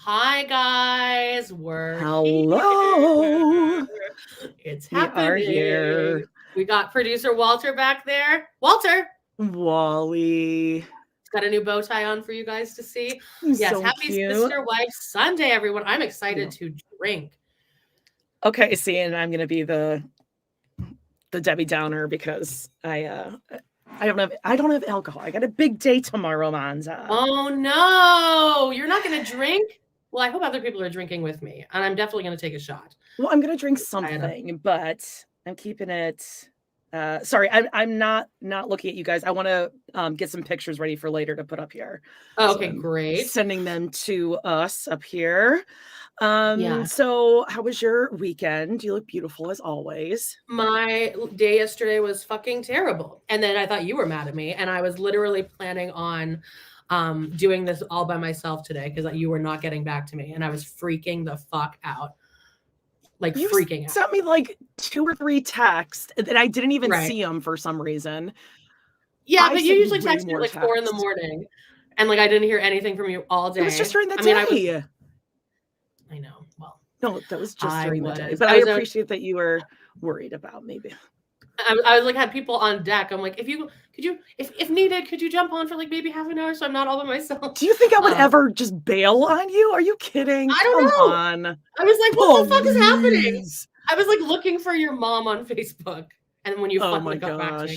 Hi guys, we're Hello. here. It's We are happening. here. We got producer Walter back there. Walter, Wally. he's got a new bow tie on for you guys to see. He's Yes, so happy cute. Sister Wife Sunday, everyone. I'm excited to drink. Okay, see, and I'm gonna be the Debbie Downer because I don't have alcohol. I got a big day tomorrow, Monza. Oh no, you're not gonna drink? Well, I hope other people are drinking with me, and I'm definitely gonna take a shot. Well, I'm gonna drink something, but I'm keeping it. Sorry, I'm not looking at you guys. I want to get some pictures ready for later to put up here. Oh, okay, so great. Sending them to us up here. So how was your weekend? You look beautiful as always. My day yesterday was fucking terrible. And then I thought you were mad at me. And I was literally planning on doing this all by myself today because you were not getting back to me. And I was freaking the fuck out. You freaking out. Sent me like 2 or 3 texts that I didn't even see them for some reason. Yeah, but you usually text me at like 4 a.m. And like I didn't hear anything from you all day. It was just during the day. I know. Well, no, that was just during the day. But I appreciate that you were worried about maybe. I was like had people on deck. I'm like, if needed, could you jump on for like maybe half an hour so I'm not all by myself? Do you think I would ever just bail on you? Are you kidding? I don't know. On. I was like, what the fuck is happening? I was like looking for your mom on Facebook, and when you finally got back to me,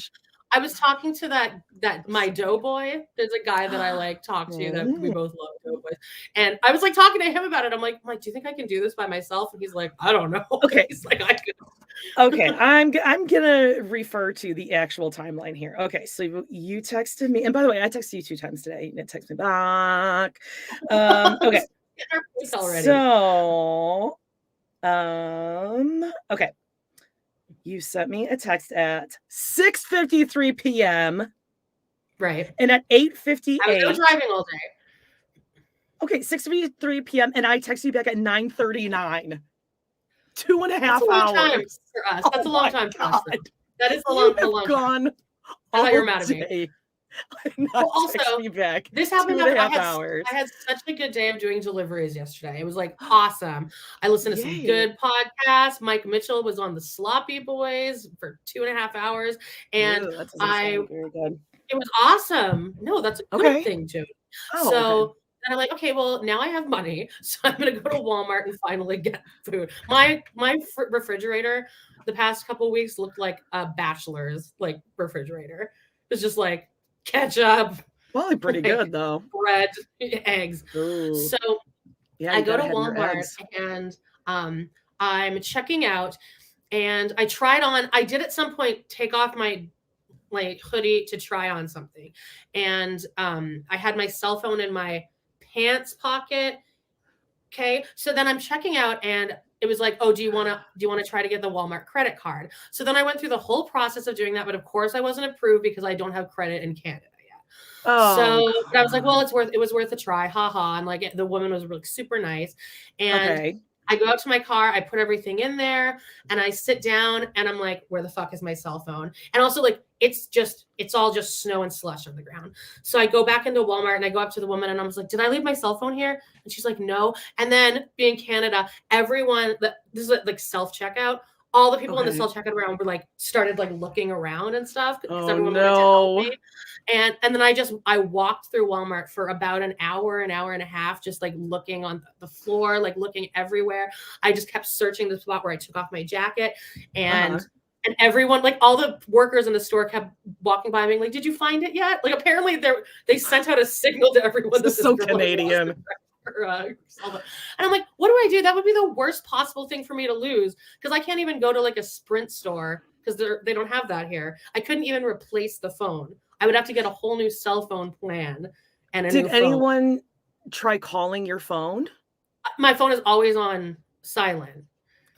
I was talking to that my doughboy. There's a guy that I like talk to that we both love doughboys, and I was like talking to him about it. I'm like, do you think I can do this by myself? And he's like, I don't know. Okay, he's like, I could. Okay, I'm gonna refer to the actual timeline here. Okay, so you texted me, and by the way, I texted you 2 times today. You didn't text me back. Okay, so okay. You sent me a text at 6:53 p.m. Right. And at 8:58. I was driving all day. Okay, 6:53 p.m. and I texted you back at 9:39. 2.5 hours. Time for us. That's a long time for us. That is a long time. I thought you were mad at me. Well, also, this happened after I had such a good day of doing deliveries yesterday. It was like awesome. I listened to some good podcasts. Mike Mitchell was on the Sloppy Boys for 2.5 hours, and it was awesome. No, that's a good thing too. And I'm like, okay, well, now I have money, so I'm going to go to Walmart and finally get food. My refrigerator the past couple of weeks looked like a bachelor's refrigerator. It was just like ketchup. Well, pretty good though. Bread, eggs. Ooh. So I go to Walmart and I'm checking out, and I did at some point take off my hoodie to try on something, and I had my cell phone in my pants pocket. Okay, so then I'm checking out, and it was like, oh, do you want to try to get the Walmart credit card? So then I went through the whole process of doing that, but of course I wasn't approved because I don't have credit in Canada yet. So I was like, well, it was worth a try, haha. And like the woman was really super nice, and I go out to my car, I put everything in there, and I sit down, and I'm like, where the fuck is my cell phone? And also it's all just snow and slush on the ground. So I go back into Walmart, and I go up to the woman, and I was like, did I leave my cell phone here? And she's like, no. And then being Canada, everyone, this is like self-checkout, all the people in the self-checkout around were started looking around and stuff because everyone wanted to help me. And then I walked through Walmart for about an hour and a half, just looking on the floor, looking everywhere. I just kept searching the spot where I took off my jacket, and everyone, all the workers in the store kept walking by me, like, did you find it yet? Apparently they sent out a signal to everyone. This is so Canadian. And I'm like, what do I do? That would be the worst possible thing for me to lose, because I can't even go to a Sprint store because they don't have that here. I couldn't even replace the phone. I would have to get a whole new cell phone plan and a new phone. Did anyone try calling your phone? My phone is always on silent.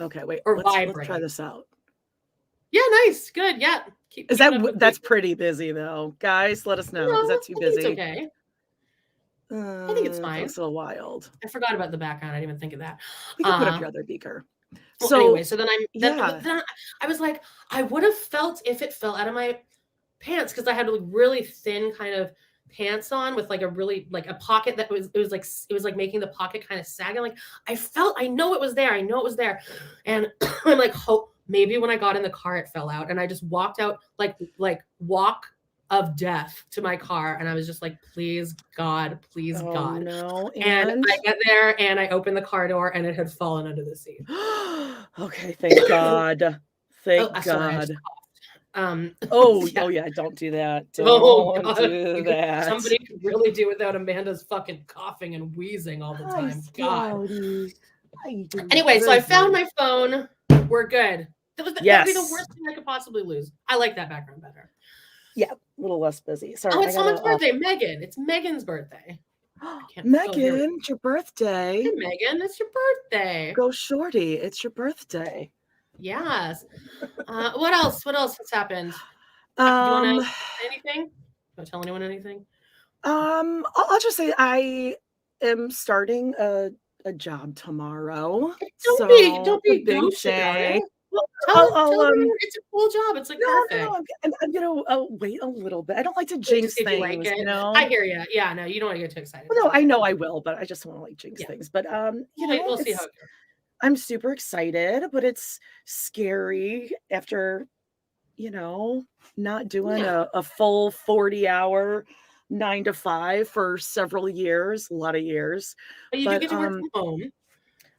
Okay, wait. Or vibrate. Let's try this out. Yeah, nice. Good. Yeah. That's pretty busy though. Guys, let us know. No, is that too busy? It's okay. I think it's fine. It's a little wild. I forgot about the background. I didn't even think of that. We can put up your other beaker. Well, anyway, so then I was like, I would have felt if it fell out of my pants, because I had really thin kind of pants on with like a really like a pocket that was it was like making the pocket kind of sag. I'm like, I know it was there. And I'm like, hope maybe when I got in the car it fell out, and I just walked out like walk of death to my car, and I was just like, please God. No. And I get there and I open the car door and it had fallen under the seat. Okay, thank God. Thank God. Oh yeah, don't do that. Don't do that. Somebody could really do without Amanda's fucking coughing and wheezing all the time. God. Anyway, so I found my phone. We're good. That would be the worst thing I could possibly lose. I like that background better. Yeah, a little less busy. Sorry. Oh, it's someone's birthday. Megan. It's Megan's birthday. Megan, it's your birthday. Hey, Megan, it's your birthday. Go shorty. It's your birthday. Yes. What else? What else has happened? Do you want to say anything? Don't tell anyone anything. I'll just say I am starting a job tomorrow. Don't be douche about it. Well, tell them it's a cool job. It's like perfect. No, I'm gonna wait a little bit. I don't like to jinx things. Like it. I hear you. Yeah, no, you don't want to get too excited. Well, no, I know I will, but I just want to like jinx things. But we'll see how it goes. I'm super excited, but it's scary after, not doing a full 40-hour 9 to 5 for several years, a lot of years. But you do get to work from home.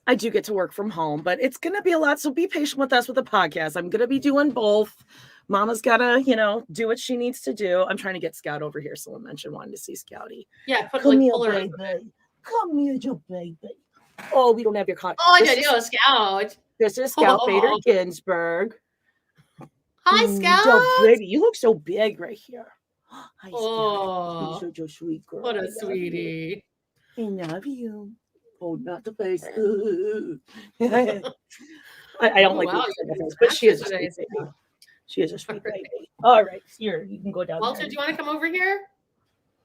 I do get to work from home, but it's going to be a lot. So be patient with us with the podcast. I'm going to be doing both. Mama's got to, do what she needs to do. I'm trying to get Scout over here. Someone mentioned wanting to see Scouty. Yeah, come here, baby. Come here, your baby. Oh, we don't have your contact. Oh, I did. Scout. This is Scout Bader Ginsburg. Hi, Scout. So pretty. You look so big right here. Hi, Scout. You're such a sweet girl. What a sweetie. I love you. Oh, not the face. I don't like this, but she is a sweet baby. She is a sweet baby. All right, here, you can go down. Walter, do you want to come over here?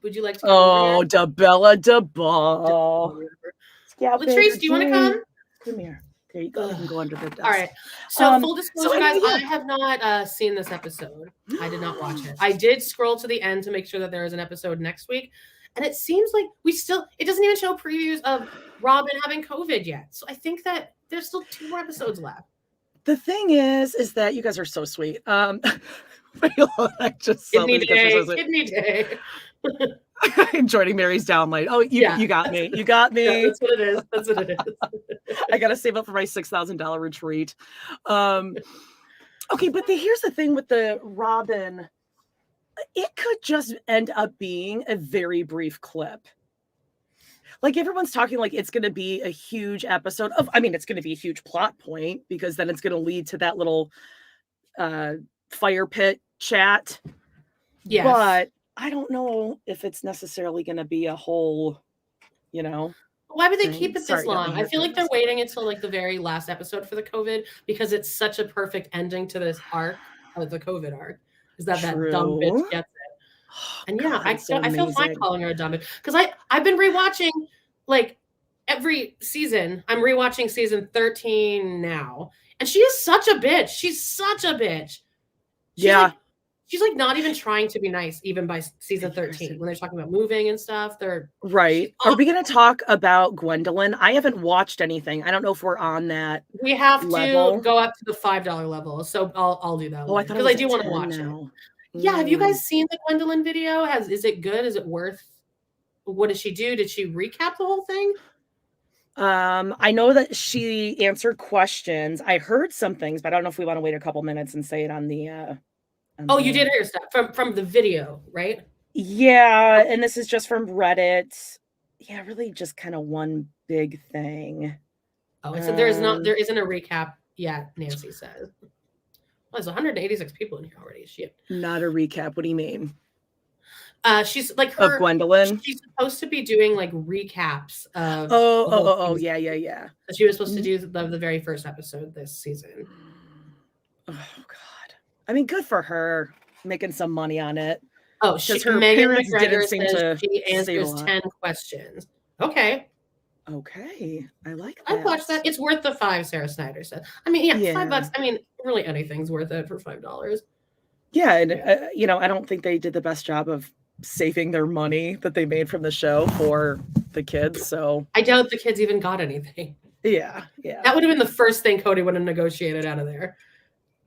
Would you like to come over here? Da Bella da Ball. Latrice, do you want to come? Come here. There you go. You can go under the desk. All right. So full disclosure, guys, I have not seen this episode. I did not watch it. I did scroll to the end to make sure that there is an episode next week. And it seems like it doesn't even show previews of Robyn having COVID yet. So I think that there's still 2 more episodes left. The thing is that you guys are so sweet. I just Kidney day. I'm joining Meri's downlight. Oh, you got me. You got me. Yeah, that's what it is. I got to save up for my $6,000 retreat. Okay, but here's the thing with the Robyn. It could just end up being a very brief clip. Like everyone's talking like it's going to be a huge episode it's going to be a huge plot point because then it's going to lead to that little fire pit chat. Yes. But I don't know if it's necessarily going to be a whole, Why would they keep it this long? I feel like they're waiting until like the very last episode for the COVID because it's such a perfect ending to this arc of the COVID arc. Is that dumb bitch gets it? And God, I feel fine calling her a dumb bitch because I've been rewatching like every season. I'm rewatching season 13 now, and she is such a bitch. She's such a bitch. She's like not even trying to be nice, even by season 13 when they're talking about moving and stuff. They're right. Are we going to talk about Gwendolyn? I haven't watched anything. I don't know if we're on that. We have to go up to the $5 level, so I'll do that. Because I do want to watch it. Yeah, have you guys seen the Gwendolyn video? Is it good? Is it worth? What did she do? Did she recap the whole thing? I know that she answered questions. I heard some things, but I don't know if we want to wait a couple minutes and say it on the. You did hear stuff from the video, right? Yeah, and this is just from Reddit. Yeah, really just kind of one big thing. Oh, so there isn't a recap yet, Nancy says. Well, there's 186 people in here already. Shit. Not a recap. What do you mean? She's like her of Gwendolyn. She's supposed to be doing like recaps of. Yeah. So she was supposed to do the very first episode this season. Oh God. I mean, good for her making some money on it. Oh, her Megan parents McGregor didn't seem to she answers 10 questions. Okay, I like that. I'd watch that. It's worth the $5, Sarah Snyder said. I mean, yeah. $5. I mean, really anything's worth it for $5. Yeah, and I don't think they did the best job of saving their money that they made from the show for the kids. So I doubt the kids even got anything. Yeah. That would have been the first thing Cody would have negotiated out of there.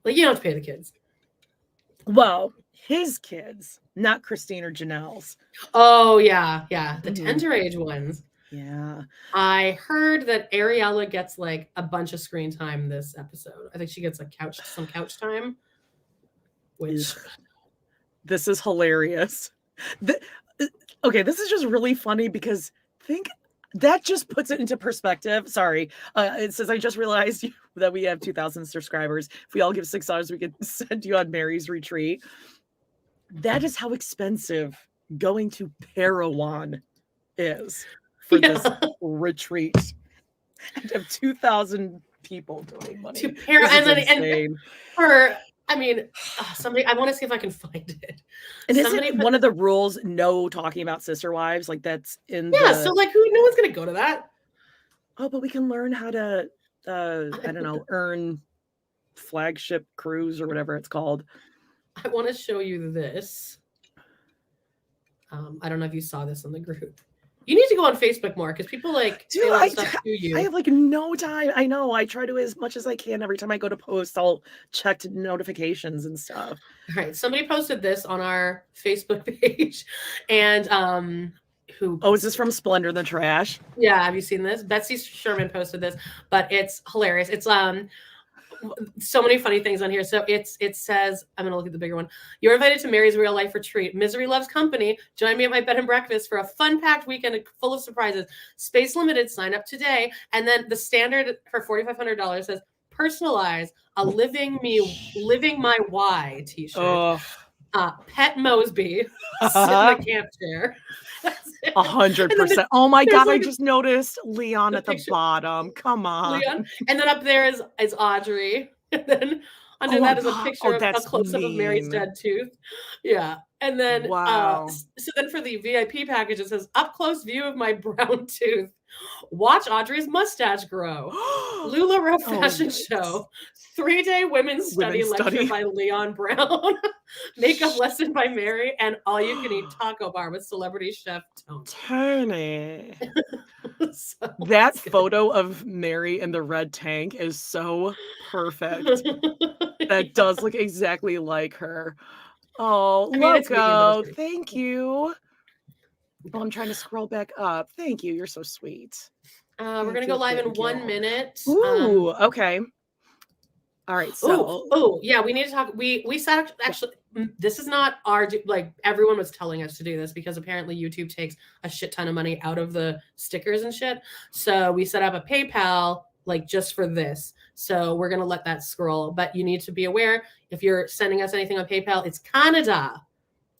Like, you don't have to pay the kids. Well, his kids, not Christine or Janelle's. Oh, yeah. The tender age ones. Yeah. I heard that Ariella gets like a bunch of screen time this episode. I think she gets some couch time. Which this is hilarious. Okay, this is just really funny because that just puts it into perspective. Sorry. It says, I just realized that we have 2,000 subscribers. If we all give $6, we could send you on Meri's retreat. That is how expensive going to Parowan is for this retreat. And have 2,000 people donating money. To and for, I mean, somebody, I want to see if I can find it. And isn't one of the rules no talking about sister wives? Like that's in so like no one's gonna go to that. Oh, but we can learn how to I don't know, earn flagship cruise or whatever it's called. I want to show you this. I don't know if you saw this in the group. You need to go on Facebook more because people like stuff to you. I have like no time. I know. I try to as much as I can. Every time I go to post, I'll check notifications and stuff. All right. Somebody posted this on our Facebook page, and who? Oh, is this from Splendor the Trash? Yeah. Have you seen this? Betsy Sherman posted this, but it's hilarious. It's so many funny things on here. So it says, I'm gonna look at the bigger one. You're invited to Meri's real life retreat. Misery loves company. Join me at my bed and breakfast for a fun-packed weekend full of surprises. Space limited. Sign up today. And then the standard for $4,500 says personalize a living my why t-shirt. Pet Mosby sit in the camp chair. 100%. Oh my God, I just noticed Leon at the bottom. Come on. Leon. And then up there is Audrey. And then under that is a picture of a close-up of Meri's dead tooth. Yeah. And then so then for the VIP package, it says up close view of my brown tooth. Watch Audrey's mustache grow. LuLaRoe fashion show. 3-day women's study lecture by Leon Brown. Makeup lesson by Meri, and all you can eat taco bar with celebrity chef Tony. That photo of Meri in the red tank is so perfect. That does look exactly like her. Oh, logo. Thank you. Oh, I'm trying to scroll back up. Thank you. You're so sweet. We're going to go live in 1 minute. Ooh, okay. All right. So, yeah, we need to talk. We sat actually, this is not our, like everyone was telling us to do this because apparently YouTube takes a shit ton of money out of the stickers and shit. So we set up a PayPal like just for this. So we're going to let that scroll, but you need to be aware if you're sending us anything on PayPal, it's Canada.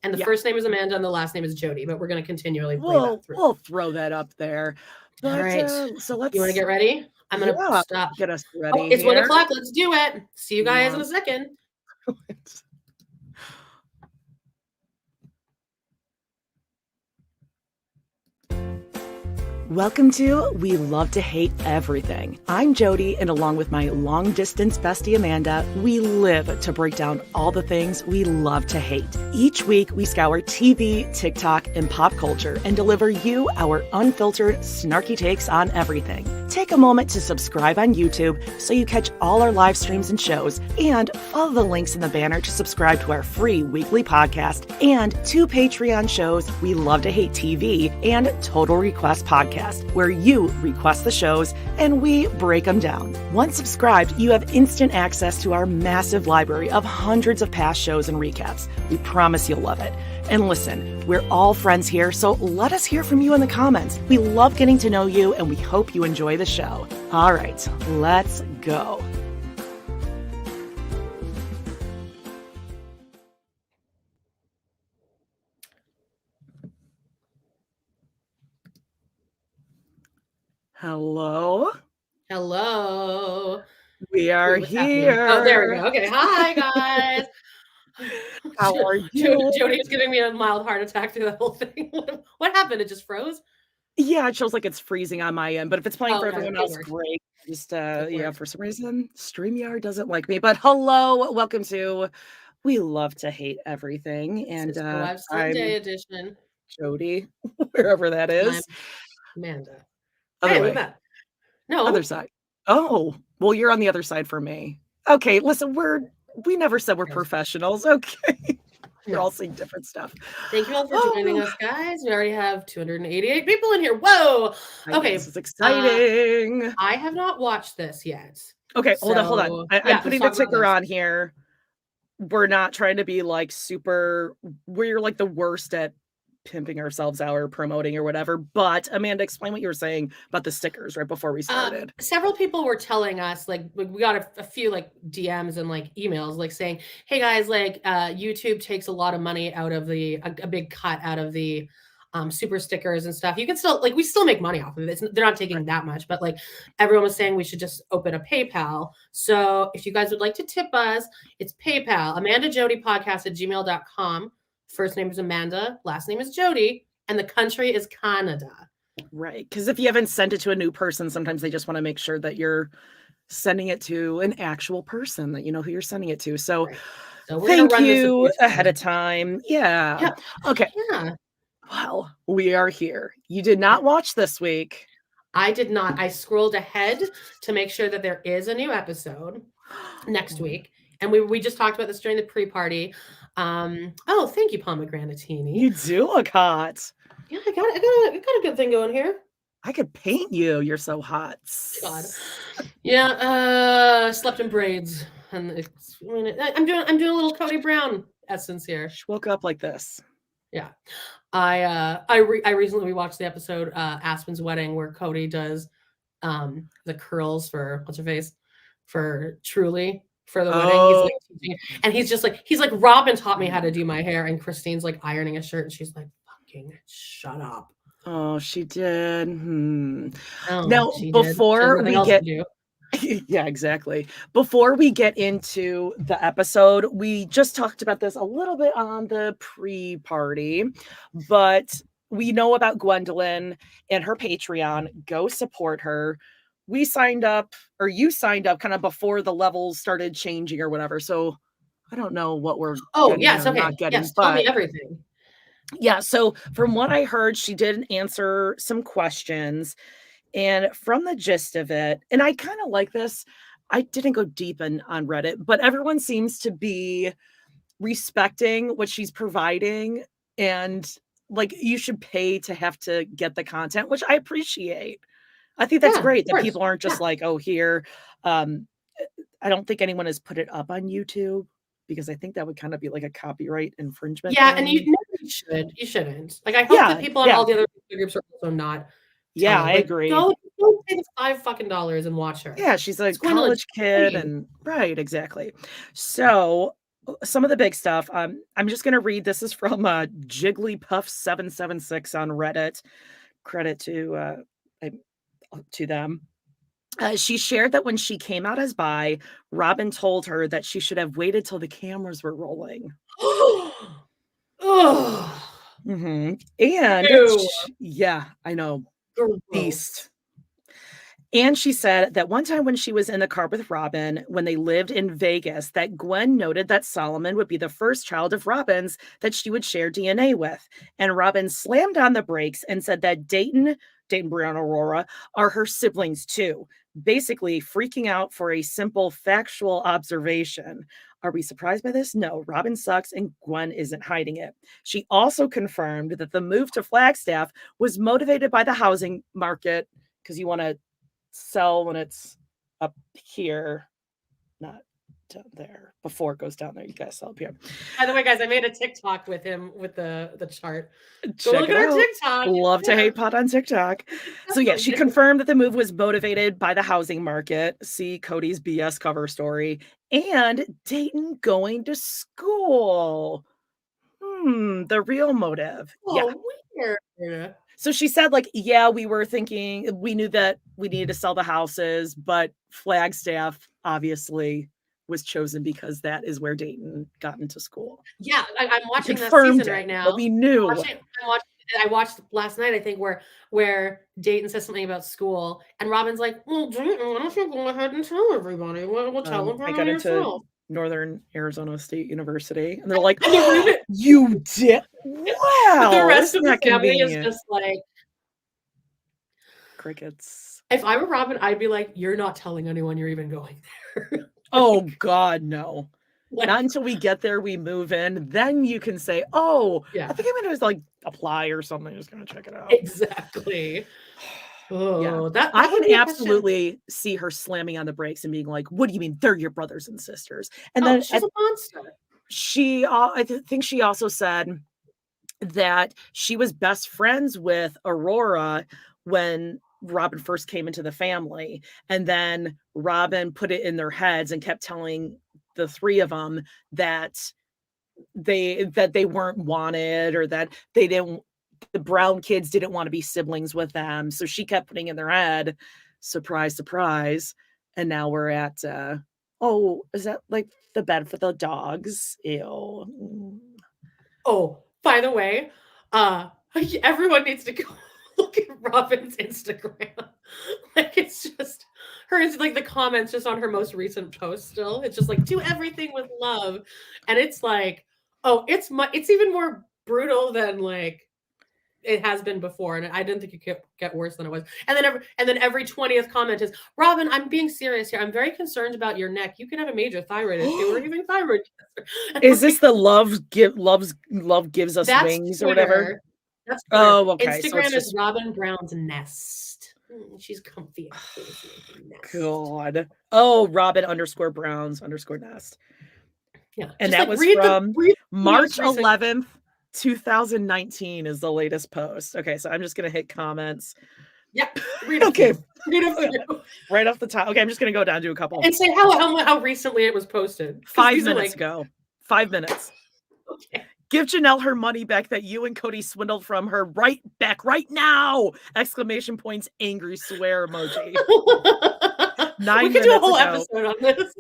And the first name is Amanda and the last name is Jody, but we're going to continually play that through. We'll throw that up there. But, all right. So let's. You want to get ready? I'm going to stop. Get us ready. Oh, it's 1 o'clock. Let's do it. See you guys in a second. Welcome to We Love to Hate Everything. I'm Jody, and along with my long-distance bestie Amanda, we live to break down all the things we love to hate. Each week, we scour TV, TikTok, and pop culture and deliver you our unfiltered, snarky takes on everything. Take a moment to subscribe on YouTube so you catch all our live streams and shows, and follow the links in the banner to subscribe to our free weekly podcast and 2 Patreon shows, We Love to Hate TV and Total Request Podcast, where you request the shows and we break them down. Once subscribed, you have instant access to our massive library of hundreds of past shows and recaps. We promise you'll love it. And listen, we're all friends here, so let us hear from you in the comments. We love getting to know you, and we hope you enjoy the show. All right, let's go. Hello. Hello. We are here. Happening? Oh, there we go. Okay. Hi, guys. How are you? Jody is giving me a mild heart attack through the whole thing. What happened? It just froze? Yeah, it shows like it's freezing on my end, but if it's playing for everyone else, great. Just, for some reason, StreamYard doesn't like me. But hello, welcome to We love to hate everything. And Sister Wives Sunday I'm edition. Jody, wherever that And I'm is. Amanda. Other Hey, we way. met. No. Other side. Oh, well, you're on the other side for me. Okay, listen, we never said we're professionals. Okay. We're all seeing different stuff. Thank you all for joining us, guys. We already have 288 people in here. Whoa. Okay. This is exciting. I have not watched this yet. Okay, hold on. I'm putting the ticker on here. We're not trying to be like we're like the worst at pimping ourselves out or promoting or whatever. But Amanda, explain what you were saying about the stickers right before we started. Several people were telling us, like, we got a few like DMs and like emails, like saying, "Hey guys, like YouTube takes a lot of money out of a big cut out of the super stickers and stuff. You can still we still make money off of it. They're not taking that much, but like everyone was saying we should just open a PayPal. So if you guys would like to tip us, it's PayPal, amandajodypodcast@gmail.com. First name is Amanda, last name is Jody, and the country is Canada. Right. Because if you haven't sent it to a new person, sometimes they just want to make sure that you're sending it to an actual person, that you know who you're sending it to. So, thank you ahead of time. Yeah. Okay. Yeah. Well, we are here. You did not watch this week. I did not. I scrolled ahead to make sure that there is a new episode next week. And we just talked about this during the pre-party. Oh, thank you, Pomegranatini. You do look hot. Yeah, I got a good thing going here. I could paint you. You're so hot. God. Yeah, slept in braids. And I'm doing a little Kody Brown essence here. She woke up like this. Yeah. I recently rewatched the episode Aspen's Wedding, where Cody does the curls for what's her face for Truly for the wedding. He's like teaching, and he's like Robyn taught me how to do my hair, and Christine's like ironing a shirt, and she's like, fucking shut up. Oh, she did. Oh, now before we get yeah, exactly. Before we get into the episode, we just talked about this a little bit on the pre-party, but we know about Gwendolyn and her Patreon. Go support her. We signed up, or you signed up kind of before the levels started changing or whatever. So I don't know what we're not getting. Yes, but tell me everything. Yeah, so from what I heard, she did answer some questions. And from the gist of it, and I kind of like this, I didn't go deep on Reddit, but everyone seems to be respecting what she's providing. And like, you should pay to have to get the content, which I appreciate. I think that's great that people aren't just like, oh, here. I don't think anyone has put it up on YouTube, because I think that would kind of be like a copyright infringement. Yeah, thing. And you shouldn't. Like, I hope that people on all the other groups are also not. Yeah, I agree. Go pay the $5 and watch her. Yeah, she's a college kid, and right, exactly. So some of the big stuff. I'm just gonna read. This is from Jigglypuff776 on Reddit. Credit to them. She shared that when she came out as bi, Robyn told her that she should have waited till the cameras were rolling. And yeah, I know. Beast. And she said that one time when she was in the car with Robyn, when they lived in Vegas, that Gwen noted that Solomon would be the first child of Robyn's that she would share DNA with. And Robyn slammed on the brakes and said that Dayton, Brown, Aurora are her siblings too, basically freaking out for a simple factual observation. Are we surprised by this? No, Robyn sucks and Gwen isn't hiding it. She also confirmed that the move to Flagstaff was motivated by the housing market, because you want to sell when it's up here, not down there. Before it goes down there, you guys sell up here. By the way, guys, I made a TikTok with him with the chart. Check look at our TikTok. Love to hate pot on TikTok. So yeah, she confirmed that the move was motivated by the housing market. See Cody's BS cover story. And Dayton going to school. The real motive. Weird. So she said, like, yeah, we were thinking, we knew that we needed to sell the houses, but Flagstaff obviously was chosen because that is where Dayton got into school. Yeah, I'm watching that season right now. But we knew. I watched last night, I think, where Dayton says something about school, and Robyn's like, well, Dayton, why don't you go ahead and tell everybody? We'll tell them yourself. Northern Arizona State University. And they're like, oh, you did? Wow. But the rest of the family is just like crickets. If I were Robyn, I'd be like, you're not telling anyone you're even going there. Oh, God, no. Not until we get there, we move in. Then you can say, oh, yeah. I think I'm going to like apply or something. Just going to check it out. Exactly. Oh, that I can absolutely see her slamming on the brakes and being like, what do you mean? They're your brothers and sisters. And then she's a monster. I think she also said that she was best friends with Aurora when Robyn first came into the family. And then Robyn put it in their heads and kept telling the three of them that they weren't wanted, or that the Brown kids didn't want to be siblings with them. So she kept putting in their head, surprise, surprise. And now we're at, is that like the bed for the dogs? Ew. Oh, by the way, everyone needs to go look at Robyn's Instagram. Like, it's just like the comments just on her most recent post still. It's just like, do everything with love. And it's like, oh, it's even more brutal than like it has been before, and I didn't think it could get worse than it was. And then every 20th comment is, Robyn, I'm being serious here. I'm very concerned about your neck. You could have a major thyroid issue or even thyroid cancer. Is this the love gives us wings Twitter, or whatever? That's Twitter. Oh, okay. Instagram is Robyn Brown's nest. She's comfy. God. Oh, Robyn _Browns_nest. Yeah. And that was from March 11th. 2019 is the latest post. Okay, so I'm just gonna hit comments. Yep. Okay. Right off the top. Okay, I'm just gonna go down to a couple and say how recently it was posted. 5 minutes ago. 5 minutes. Okay. Give Janelle her money back that you and Cody swindled from her right now! ! Exclamation points, angry swear emoji. 9 we could do a whole episode on this.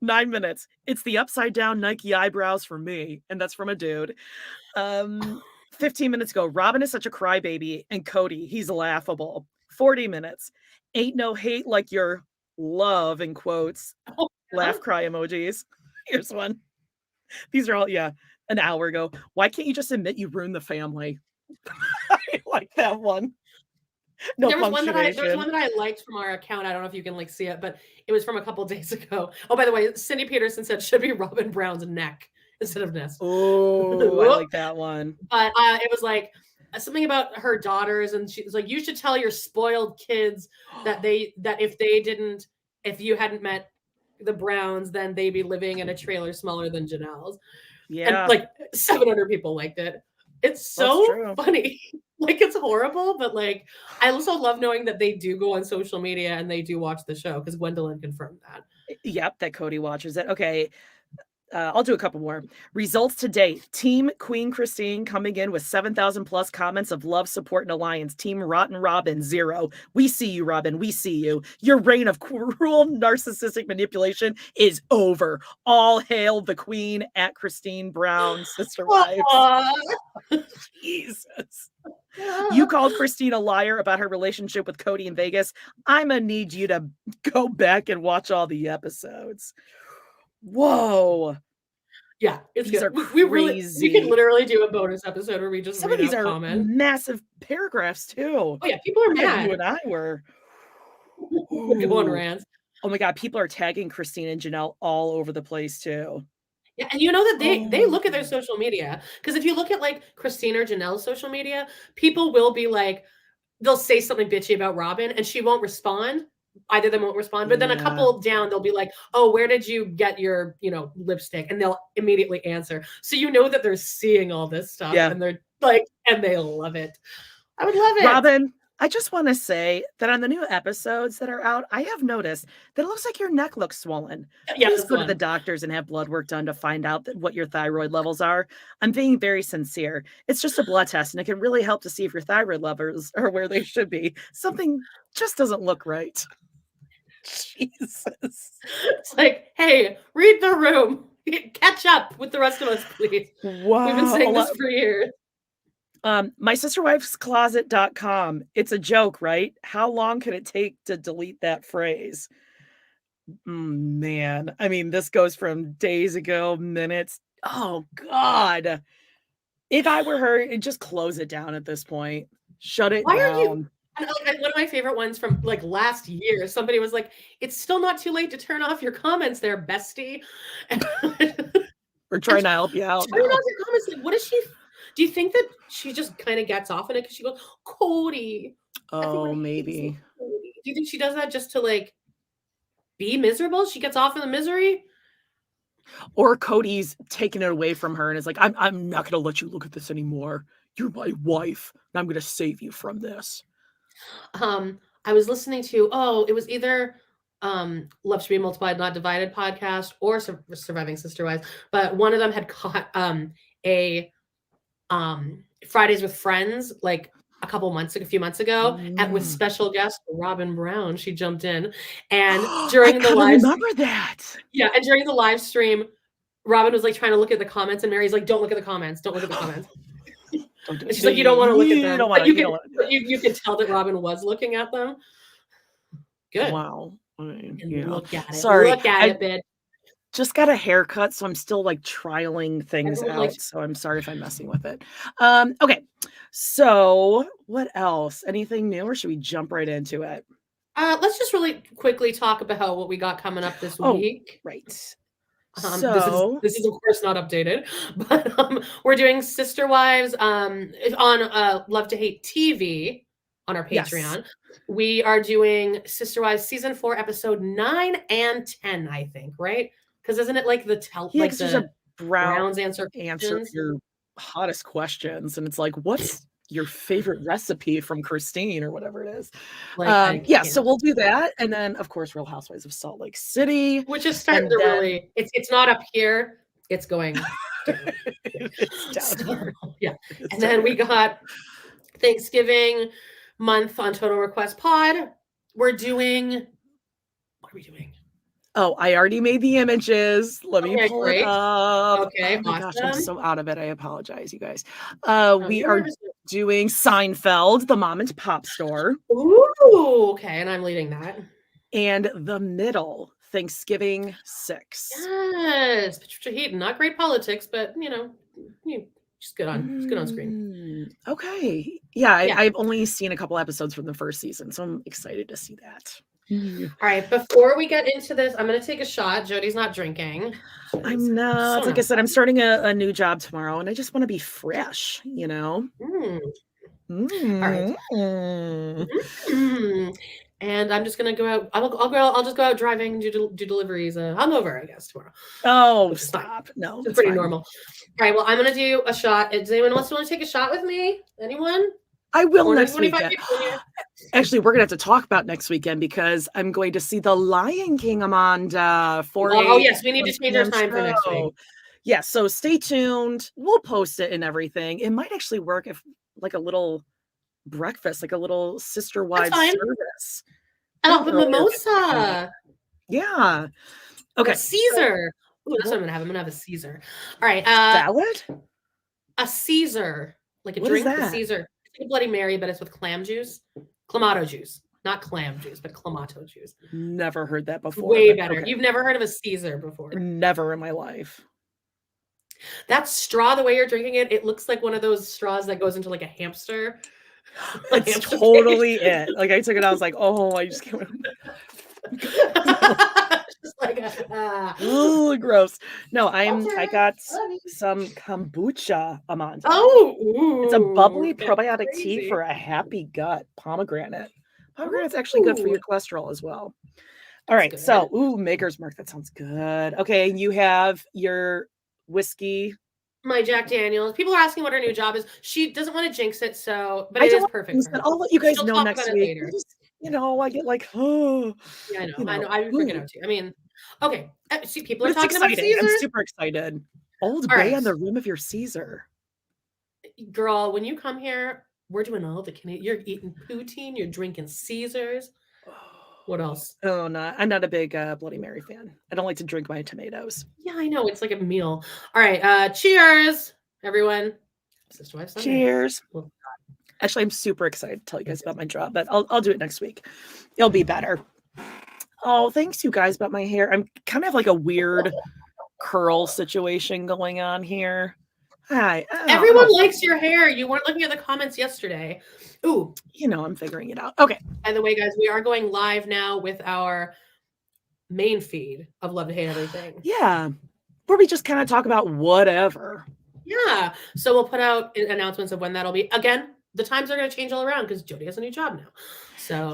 9 minutes. It's the upside down Nike eyebrows for me, and that's from a dude. 15 minutes ago, Robyn is such a crybaby, and Cody, he's laughable. 40 minutes. Ain't no hate like your love, in quotes. Oh, yeah. Laugh cry emojis. Here's one. These are all, an hour ago. Why can't you just admit you ruined the family? I like that one. No, there was one that I liked from our account. I don't know if you can like see it, but it was from a couple days ago. Oh, by the way, Cindy Peterson said should be Robyn Brown's neck instead of nest. Oh, I like that one. But it was like something about her daughters, and she was like, you should tell your spoiled kids that if you hadn't met the Browns, then they'd be living in a trailer smaller than Janelle's. Yeah. And like 700 people liked it. It's so funny. Like, it's horrible, but like, I also love knowing that they do go on social media and they do watch the show, because Gwendolyn confirmed that. Yep, that Cody watches it. Okay. I'll do a couple more. Results to date. Team Queen Christine coming in with 7,000 plus comments of love, support, and alliance. Team Rotten Robyn, 0. We see you, Robyn. We see you. Your reign of cruel, narcissistic manipulation is over. All hail the Queen at Christine Brown, sister wives. Jesus. You called Christine a liar about her relationship with Cody in Vegas. I'm going to need you to go back and watch all the episodes. Whoa. Yeah, it's these good. We can literally do a bonus episode where we just some of these are massive paragraphs too. Oh yeah, people are mad. You and I were going rants. Oh my god, people are tagging Christine and Janelle all over the place too. Yeah, and you know that they look at their social media, because if you look at like Christine or Janelle's social media, people will be like, they'll say something bitchy about Robyn and she won't respond. Either of them won't respond, but then a couple down, they'll be like, oh, where did you get your, lipstick? And they'll immediately answer. So you know that they're seeing all this stuff and they're like, and they love it. I would love it. Robyn, I just want to say that on the new episodes that are out, I have noticed that it looks like your neck looks swollen. Yeah, please go to the doctors and have blood work done to find out what your thyroid levels are. I'm being very sincere. It's just a blood test, and it can really help to see if your thyroid levels are where they should be. Something just doesn't look right. Jesus. It's like, hey, read the room. Catch up with the rest of us, please. Wow. We've been saying this for years. MySisterWife'sCloset.com. It's a joke, right? How long could it take to delete that phrase? Man, I mean, this goes from days ago, minutes. Oh God. If I were her, just close it down at this point. Shut it Why are you? down. And one of my favorite ones from like last year, somebody was like, "It's still not too late to turn off your comments, there, bestie." We're trying to help you out turn now. off your comments. Like, what is she? Do you think that she just kind of gets off on it because she goes, "Cody"? Oh, maybe. Cody. Do you think she does that just to like be miserable? She gets off in the misery. Or Cody's taking it away from her and is like, I'm not gonna let you look at this anymore. You're my wife, and I'm gonna save you from this. I was listening to it was either Love Should Be Multiplied, Not Divided podcast or Surviving Sister Wives, but one of them had caught a Fridays with Friends like a few months ago, and with special guest Robyn Brown. She jumped in, and during the live remember that. Yeah, and during the live stream, Robyn was like trying to look at the comments, and Meri's like, "Don't look at the comments. Don't look at the comments." And she's like, "You don't want to look at them." But you can tell that Robyn was looking at them. Good. Wow. I mean, look at it. Sorry. Look at it, bitch. Just got a haircut, so I'm still like trialing things out. So I'm sorry if I'm messing with it. Okay. So what else? Anything new, or should we jump right into it? Let's just really quickly talk about what we got coming up this week. Right. So this is of course not updated, but we're doing Sister Wives on Love to Hate TV on our Patreon. Yes. We are doing Sister Wives season 4, episode 9 and 10, I think, right? Because isn't it like the Browns answer your hottest questions, and it's like, what's your favorite recipe from Christine or whatever it is? So we'll do that, and then of course Real Housewives of Salt Lake City, which is starting to really it's not up here, it's going down. It's down. And then we got Thanksgiving month on Total Request Pod. What are we doing? Oh, I already made the images. Let me pull it up. Okay, oh my awesome. Gosh, I'm so out of it. I apologize, you guys. We are doing Seinfeld, the mom and pop store. Ooh, okay, and I'm leading that. And The Middle, Thanksgiving 6. Yes, Patricia Heaton. Not great politics, but she's good on screen. Okay. Yeah. I've only seen a couple episodes from the first season, so I'm excited to see that. All right, before we get into this, I'm going to take a shot. Jody's not drinking. I'm not. Like I said, I'm starting a new job tomorrow, and I just want to be fresh, All right. And I'm just going to go out. I'll just go out driving, do deliveries. Hungover, I guess, tomorrow. Oh, stop. No, it's pretty normal. All right, well, I'm going to do a shot. Does anyone else want to take a shot with me? Anyone? I will next weekend. Actually, we're going to have to talk about next weekend because I'm going to see The Lion King, Amanda. Yes, we need to change our time for next week. Yeah, so stay tuned. We'll post it and everything. It might actually work if like a little breakfast, like a little Sister Wives service. And I'll put mimosa. Yeah. Okay. Caesar. Ooh, that's what I'm going to have. I'm going to have a Caesar. All right. Salad? A Caesar. Like a drink with Caesar. It's like a Bloody Mary, but it's with clam juice. Clamato juice. Not clam juice, but clamato juice. Never heard that before. Way better. Okay. You've never heard of a Caesar before? Never in my life. That straw, the way you're drinking it, it looks like one of those straws that goes into like a hamster. It's totally it. Like I took it, I was like, oh, I just can't. Just like ooh, gross. No, I got some kombucha, Amanda. It's a bubbly probiotic tea for a happy gut. Pomegranate's actually good for your cholesterol as well. All right, so Maker's Mark, that sounds good. Okay, you have your whiskey. My Jack Daniels. People are asking what her new job is. She doesn't want to jinx it, but it is perfect. I'll let you guys know next week. I get like, oh. Yeah, I know. I'm freaking out too. I mean, okay. See, people are talking about Caesar. I'm super excited. Old Bay on the rim of your Caesar. Girl, when you come here, we're doing all the Canadian. You're eating poutine. You're drinking Caesars. What else? Oh, no, I'm not a big Bloody Mary fan. I don't like to drink my tomatoes. Yeah, I know. It's like a meal. All right. Cheers, everyone. Cheers. Actually, I'm super excited to tell you guys about my job, but I'll do it next week. It'll be better. Oh, thanks you guys about my hair. I'm kind of have like a weird curl situation going on here. Hi. Everyone likes your hair. You weren't looking at the comments yesterday. Ooh. I'm figuring it out. Okay. By the way, guys, we are going live now with our main feed of Love to Hate Everything. Yeah. Where we just kind of talk about whatever. Yeah. So we'll put out announcements of when that'll be. Again, the times are going to change all around because Jody has a new job now. So,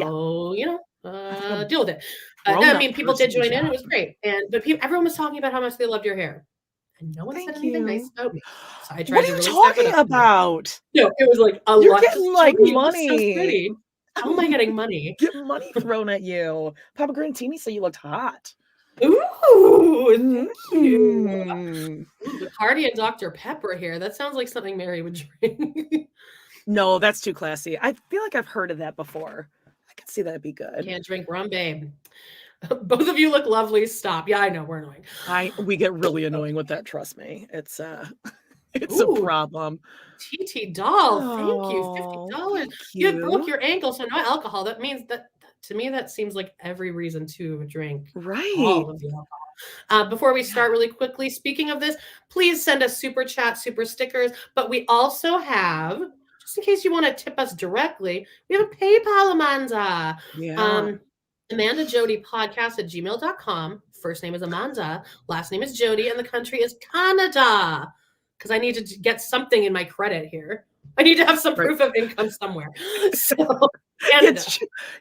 deal with it. I mean, people did join in. It was great. But everyone was talking about how much they loved your hair. And no one said anything nice about me. So I tried what are you talking about? No, it was like a You're lot. Getting like money. How am I getting money? Get money thrown at you. Papa Grantini said you looked hot. Ooh, thank you. Bacardi and Dr. Pepper here. That sounds like something Meri would drink. No, that's too classy. I feel like I've heard of that before. I could see that'd be good. Can't drink rum, babe. Both of you look lovely. Stop. Yeah, I know we're annoying. We get really annoying with that. Trust me. It's a problem. TT doll. Thank you. $50. You broke your ankle, so no alcohol. That means that to me, that seems like every reason to drink. Right. All of the alcohol. Before we start really quickly, speaking of this, please send us super chat, super stickers. But we also have, just in case you want to tip us directly, we have a PayPal, Amanda. Yeah. Amanda Jody podcast at gmail.com. First name is Amanda. Last name is Jody. And the country is Canada. Because I need to get something in my credit here. I need to have some proof of income somewhere. So, Canada.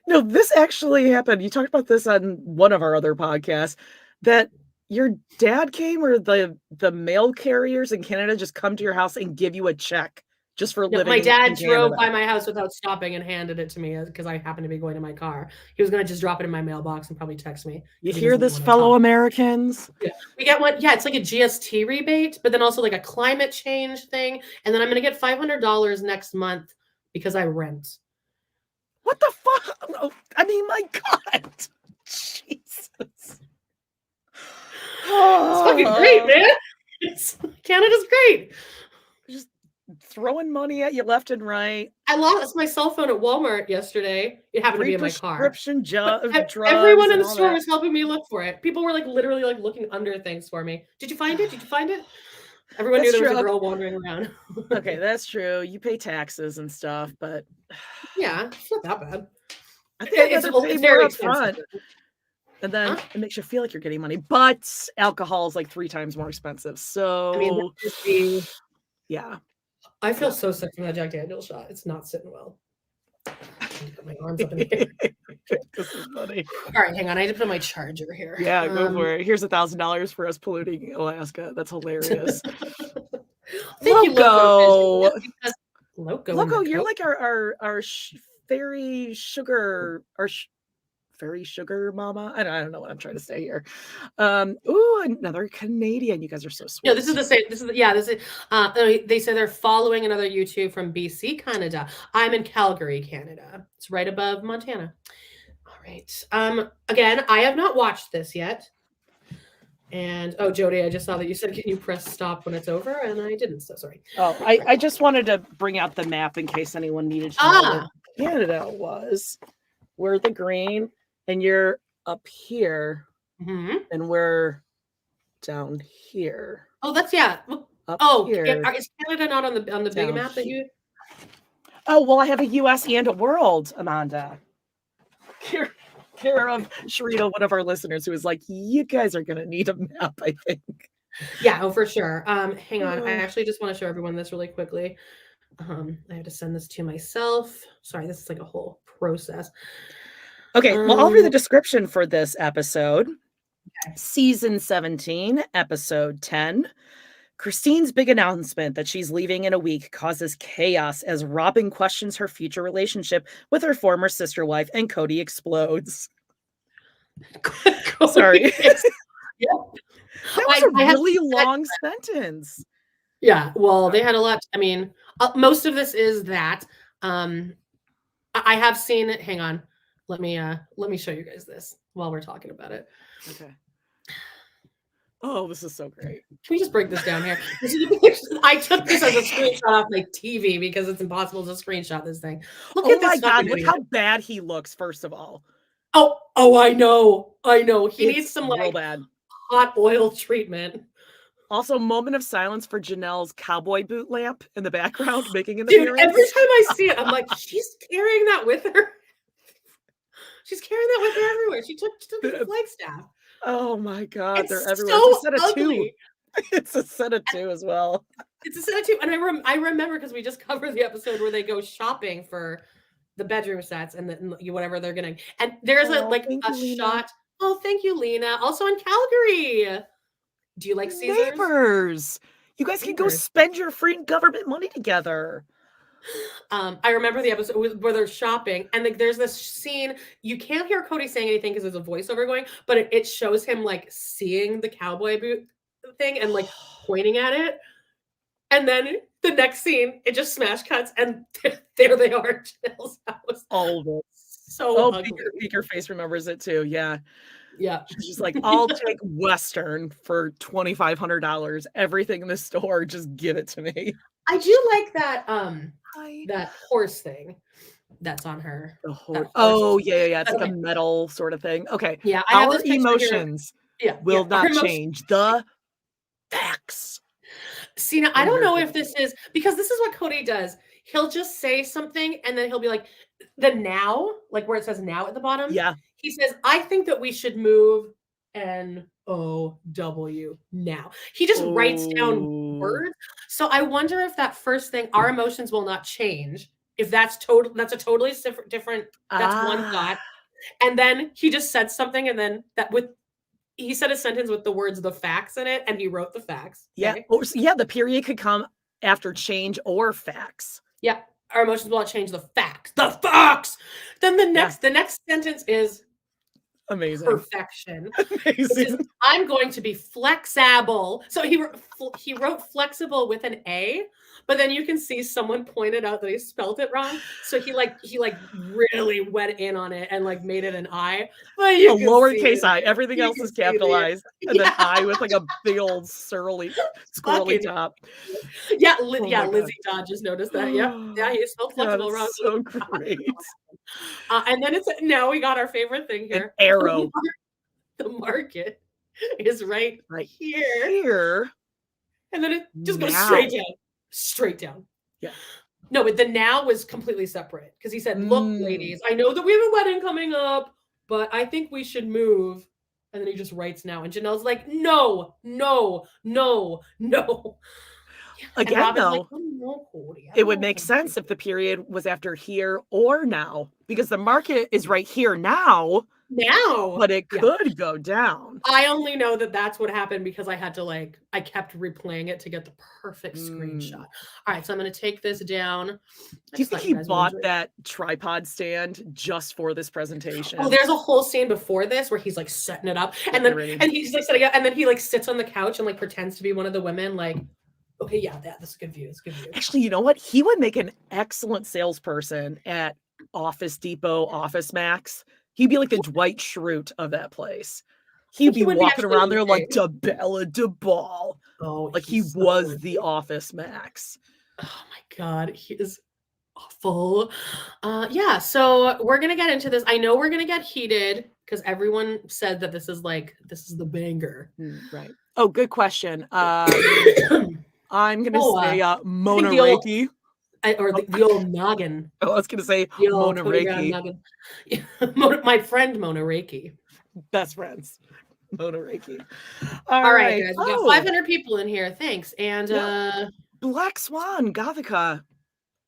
No, this actually happened. You talked about this on one of our other podcasts, that your dad came or the mail carriers in Canada just come to your house and give you a check just for living. My dad drove by my house without stopping and handed it to me because I happened to be going to my car. He was going to just drop it in my mailbox and probably text me. You hear this, fellow Americans? Yeah. We get one. Yeah, it's like a GST rebate, but then also like a climate change thing. And then I'm going to get $500 next month because I rent. What the fuck? I mean, my God. Jesus. It's fucking great, man. Canada's great. Just throwing money at you left and right. I lost my cell phone at Walmart yesterday. It happened to be in my car. Prescription drugs. Everyone in the store was helping me look for it. People were like literally like looking under things for me. Did you find it? Did you find it? Everyone knew there was a girl wandering around. Okay, that's true. You pay taxes and stuff, but yeah, it's not that bad. I think it's very upfront. And then it makes you feel like you're getting money, but alcohol is like 3 times more expensive. So I mean, yeah. I feel so sick from that Jack Daniel's shot. It's not sitting well. Put my arms up in the air. This is funny. All right, hang on. I need to put my charger here. Yeah, go for it. Here's $1,000 for us polluting Alaska. That's hilarious. Loco. Loco, you're like our fairy sugar, fairy sugar mama. I don't know what I'm trying to say here. Ooh, another Canadian. You guys are so sweet. No, this is the same. They say they're following another YouTube from BC, Canada. I'm in Calgary, Canada. It's right above Montana. All right. Again, I have not watched this yet. And Jody, I just saw that you said, can you press stop when it's over? And I didn't, so sorry. Oh, I just wanted to bring out the map in case anyone needed to know where Canada was. We're the green, and you're up here, and we're down here. Oh, that's here. Is Canada not on the big map that you? Oh well, I have a U.S. and a world, Amanda. Care of Sharita, one of our listeners, who was like, "You guys are gonna need a map, I think." Yeah, for sure. Hang on, I actually just want to show everyone this really quickly. I have to send this to myself. Sorry, this is like a whole process. Okay, well, I'll read the description for this episode. Okay. Season 17, episode 10. Christine's big announcement that she's leaving in a week causes chaos as Robyn questions her future relationship with her former sister wife, and Cody explodes. Sorry. Yeah. That was a really long sentence. Yeah, well, they had a lot. I mean, most of this is that. I have seen it. Hang on. Let me show you guys this while we're talking about it. Okay. Oh, this is so great. Can we just break this down here? I took this as a screenshot off my TV because it's impossible to screenshot this thing. Look at this. Oh my God, look how bad he looks, first of all. I know. He needs some like bad hot oil treatment. Also, moment of silence for Janelle's cowboy boot lamp in the background making an Dude, appearance. every time I see it, I'm like, she's carrying that with her. She's carrying that with her everywhere. She took the flagstaff. Oh my God, It's they're everywhere. so It's a set of ugly. 2. It's a set of 2 as well. It's a set of 2. And I remember because we just covered the episode where they go shopping for the bedroom sets and whatever they're getting. And there's a shot. Oh, thank you, Lena. Also in Calgary. Do you like Caesars? Neighbors. You guys can go spend your free government money together. I remember the episode where they're shopping and like there's this scene. You can't hear Cody saying anything because there's a voiceover going, but it shows him like seeing the cowboy boot thing and like pointing at it. And then the next scene, it just smash cuts and there they are at Janelle's house. All of it. So ugly. Peeker Face remembers it too. Yeah. Yeah. She's like, I'll take Western for $2,500. Everything in the store, just give it to me. I do like that that horse thing that's on her. The horse. Oh, yeah. It's like a metal sort of thing. Okay. Yeah. Our emotions will not change. The facts. See, now I don't know if this is because this is what Cody does. He'll just say something and then he'll be like, the now, like where it says now at the bottom. Yeah. He says, I think that we should move NOW now. He just writes down words. So I wonder if that first thing, our emotions will not change. If that's a totally different, that's one thought. And then he just said something and then he said a sentence with the words, the facts in it, and he wrote the facts. Okay? Yeah. The period could come after change or facts. Yeah. Our emotions will not change the facts. The facts. Then the next sentence is amazing. Perfection. Amazing. I'm going to be flexible. So he wrote flexible with an A, but then you can see someone pointed out that he spelled it wrong. So he really went in on it and like made it an I. But a lowercase I. Everything else is capitalized. And then I with like a big old squirrely top. Yeah, Lizzie Todd just noticed that. Yeah, he spelled flexible wrong. So great. And then now we got our favorite thing here. An arrow. The market is right here. Here. And then it just goes straight down. Yeah. No, but the now was completely separate because he said, look, ladies, I know that we have a wedding coming up, but I think we should move. And then he just writes now. And Janelle's like, no. Again, though, it would make sense if the period was after here or now, because the market is right here now, but it could go down. I only know that that's what happened because I had to I kept replaying it to get the perfect screenshot. All right, so I'm going to take this down. Do you think he bought that tripod stand just for this presentation? Oh, there's a whole scene before this where he's like setting it up, and then he's like setting it up, and then he like sits on the couch and like pretends to be one of the women, like. Okay, yeah, that's a good view. It's a good view. Actually, you know what? He would make an excellent salesperson at Office Depot, Office Max. He'd be like the Dwight Schrute of that place. He'd be walking around there like Bella DeBall. Oh, like he was the Office Max. Oh my God, he is awful. Yeah, so we're gonna get into this. I know we're gonna get heated because everyone said that this is the banger. Right. Oh, good question. I'm going to say Mona Reiki. Or the old noggin. I was going to say Mona Reiki. My friend Mona Reiki. Best friends. Mona Reiki. All right, guys. We got 500 people in here. Thanks. And Black Swan, Gothica.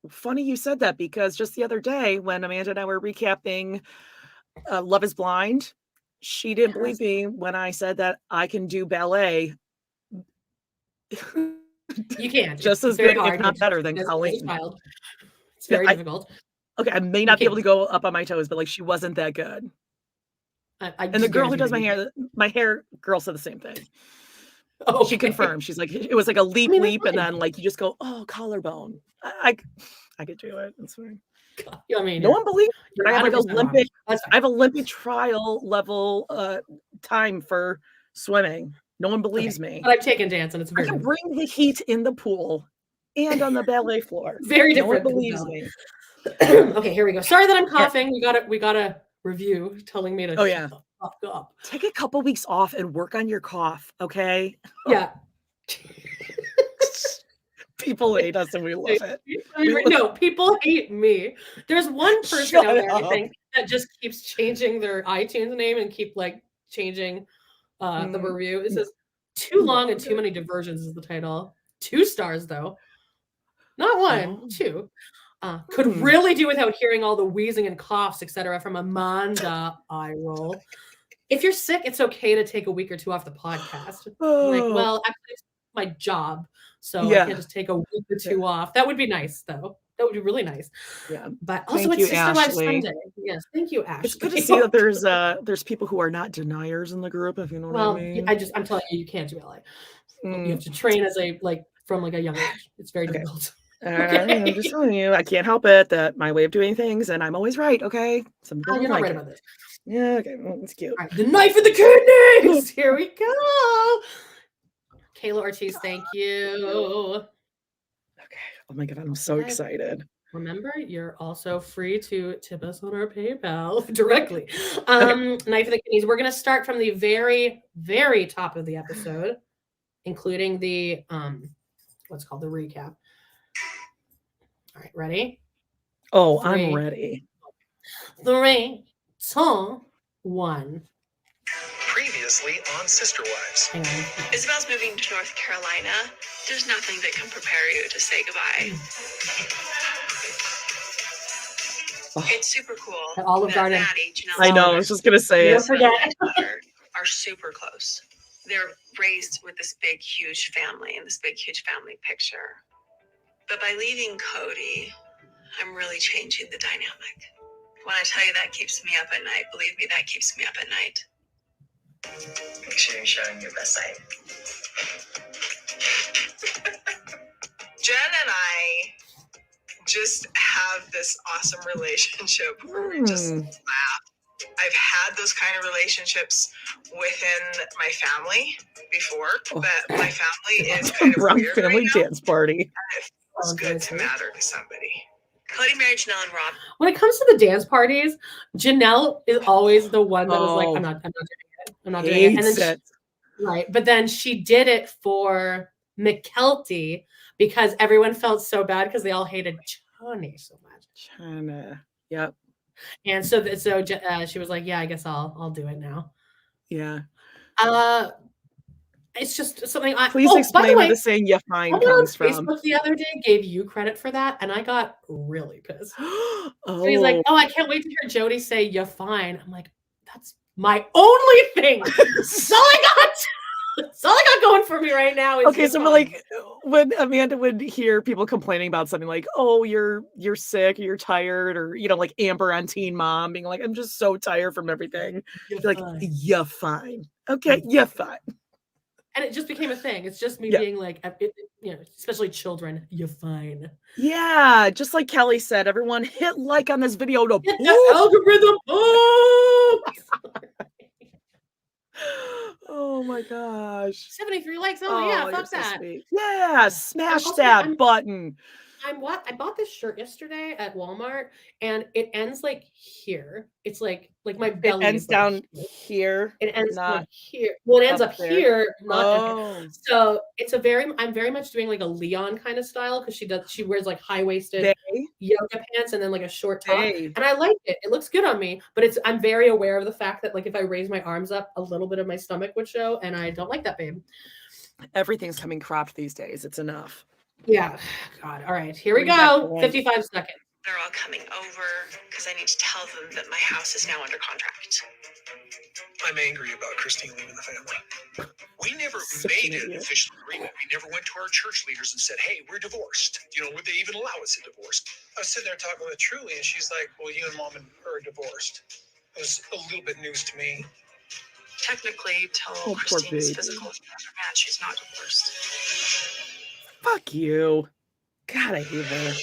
Funny you said that because just the other day when Amanda and I were recapping Love is Blind, she didn't believe me when I said that I can do ballet. You can. Just as good, if not better, than Colleen. It's very difficult. Okay, I may not be able to go up on my toes, but she wasn't that good. And the girl who does my hair girl said the same thing. Oh, she confirmed. She's like, it was like a leap, and then you just go, oh, collarbone. I could do it. It's fine. No one believes me. I have Olympic trial level time for swimming. No one believes me. But I've taken dance and it's very I can bring the heat in the pool and on the ballet floor. Very different. No one believes me. Okay, here we go. Sorry that I'm coughing. We gotta review telling me to Oh, shut yeah. the fuck up. Take a couple weeks off and work on your cough, okay? Yeah. People hate us and we love it. No, people hate me. There's one person Shut out there, I up. think, that just keeps changing their iTunes name and keep like changing the review. It says too long and too many diversions is the title. 2 stars though. Not 1, 2. Could really do without hearing all the wheezing and coughs, etc. from Amanda. Eye roll. If you're sick, it's okay to take a week or 2 off the podcast. I'm like, well, actually, it's my job, so I can't just take a week or 2 off. That would be nice, though. That would be really nice. Yeah. But also, Thank it's you, Sister Wives Ashley. Sunday. Yes, thank you, Ashley. It's good to see that there's people who are not deniers in the group, if you know what I mean. I'm telling you, you can't do LA. You have to train as from a young age. It's very difficult. Okay. I'm just telling you, I can't help it that my way of doing things, and I'm always right. Okay, some people you're don't not like right it. about this. Yeah, okay, well, it's cute. All right, the knife and the kidneys. Here we go. Kayla Ortiz, thank you. Okay. Oh my god, I'm so excited. Remember, you're also free to tip us on our PayPal directly. Knife and the kidneys. We're gonna start from the very, very top of the episode, including the what's called the recap. All right, ready? Oh, I'm ready. 3, 2, 1. Previously on Sister Wives. Isabel's moving to North Carolina. There's nothing that can prepare you to say goodbye. It's super cool. The Olive Garden. Maddie, Janelle, I know. I was just gonna say it. Are super close. They're raised with this big, huge family and this big, huge family picture. But by leaving Cody, I'm really changing the dynamic. When I tell you that keeps me up at night, believe me, that keeps me up at night. Make sure you're showing your best side. Jen and I just have this awesome relationship where we just laugh. I've had those kind of relationships within my family before, but my family is kind of Brown weird family right now, dance party. and it feels good to matter to somebody. Cody married Janelle and Rob. When it comes to the dance parties, Janelle is always the one that was like, I'm not doing it. I'm not doing it. And then right. But then she did it for McKelty because everyone felt so bad because they all hated Chani so much. China. Yep. And so she was like, yeah, I guess I'll do it now. Yeah. It's just something Please explain where the saying "you fine" comes from. Facebook the other day gave you credit for that, and I got really pissed. So he's like, "Oh, I can't wait to hear Jody say you're fine." I'm like, "That's my only thing. That's all I got. That's all I got going for me right now." Okay, so like when Amanda would hear people complaining about something like, "Oh, you're sick, or you're tired," or like Amber on Teen Mom being like, "I'm just so tired from everything." You're like, "You're fine." Okay, you're fine. And it just became a thing. It's just me being like, especially children, you're fine. Yeah, just like Kelly said, everyone hit like on this video to hit the algorithm. Oh my gosh. 73 likes. Oh yeah, fuck that. So yeah, smash that button. I bought this shirt yesterday at Walmart, and it ends like here. It's like my belly. It ends down here. It ends not here. Well, it ends up here, not here. So it's I'm very much doing like a Leon kind of style because she wears like high-waisted yoga pants and then like a short top. And I like it. It looks good on me, but I'm very aware of the fact that like if I raise my arms up, a little bit of my stomach would show, and I don't like that, babe. Everything's coming cropped these days. It's enough. Yeah. God. All right. Here we go. 55 seconds. They're all coming over because I need to tell them that my house is now under contract. I'm angry about Christine leaving the family. We never made an official agreement. We never went to our church leaders and said, "Hey, we're divorced." Would they even allow us a divorce? I was sitting there talking with Truly, and she's like, "Well, you and Mom are divorced." It was a little bit news to me. Technically, till Christine's physical match, she's not divorced. Fuck you. God, I hate her.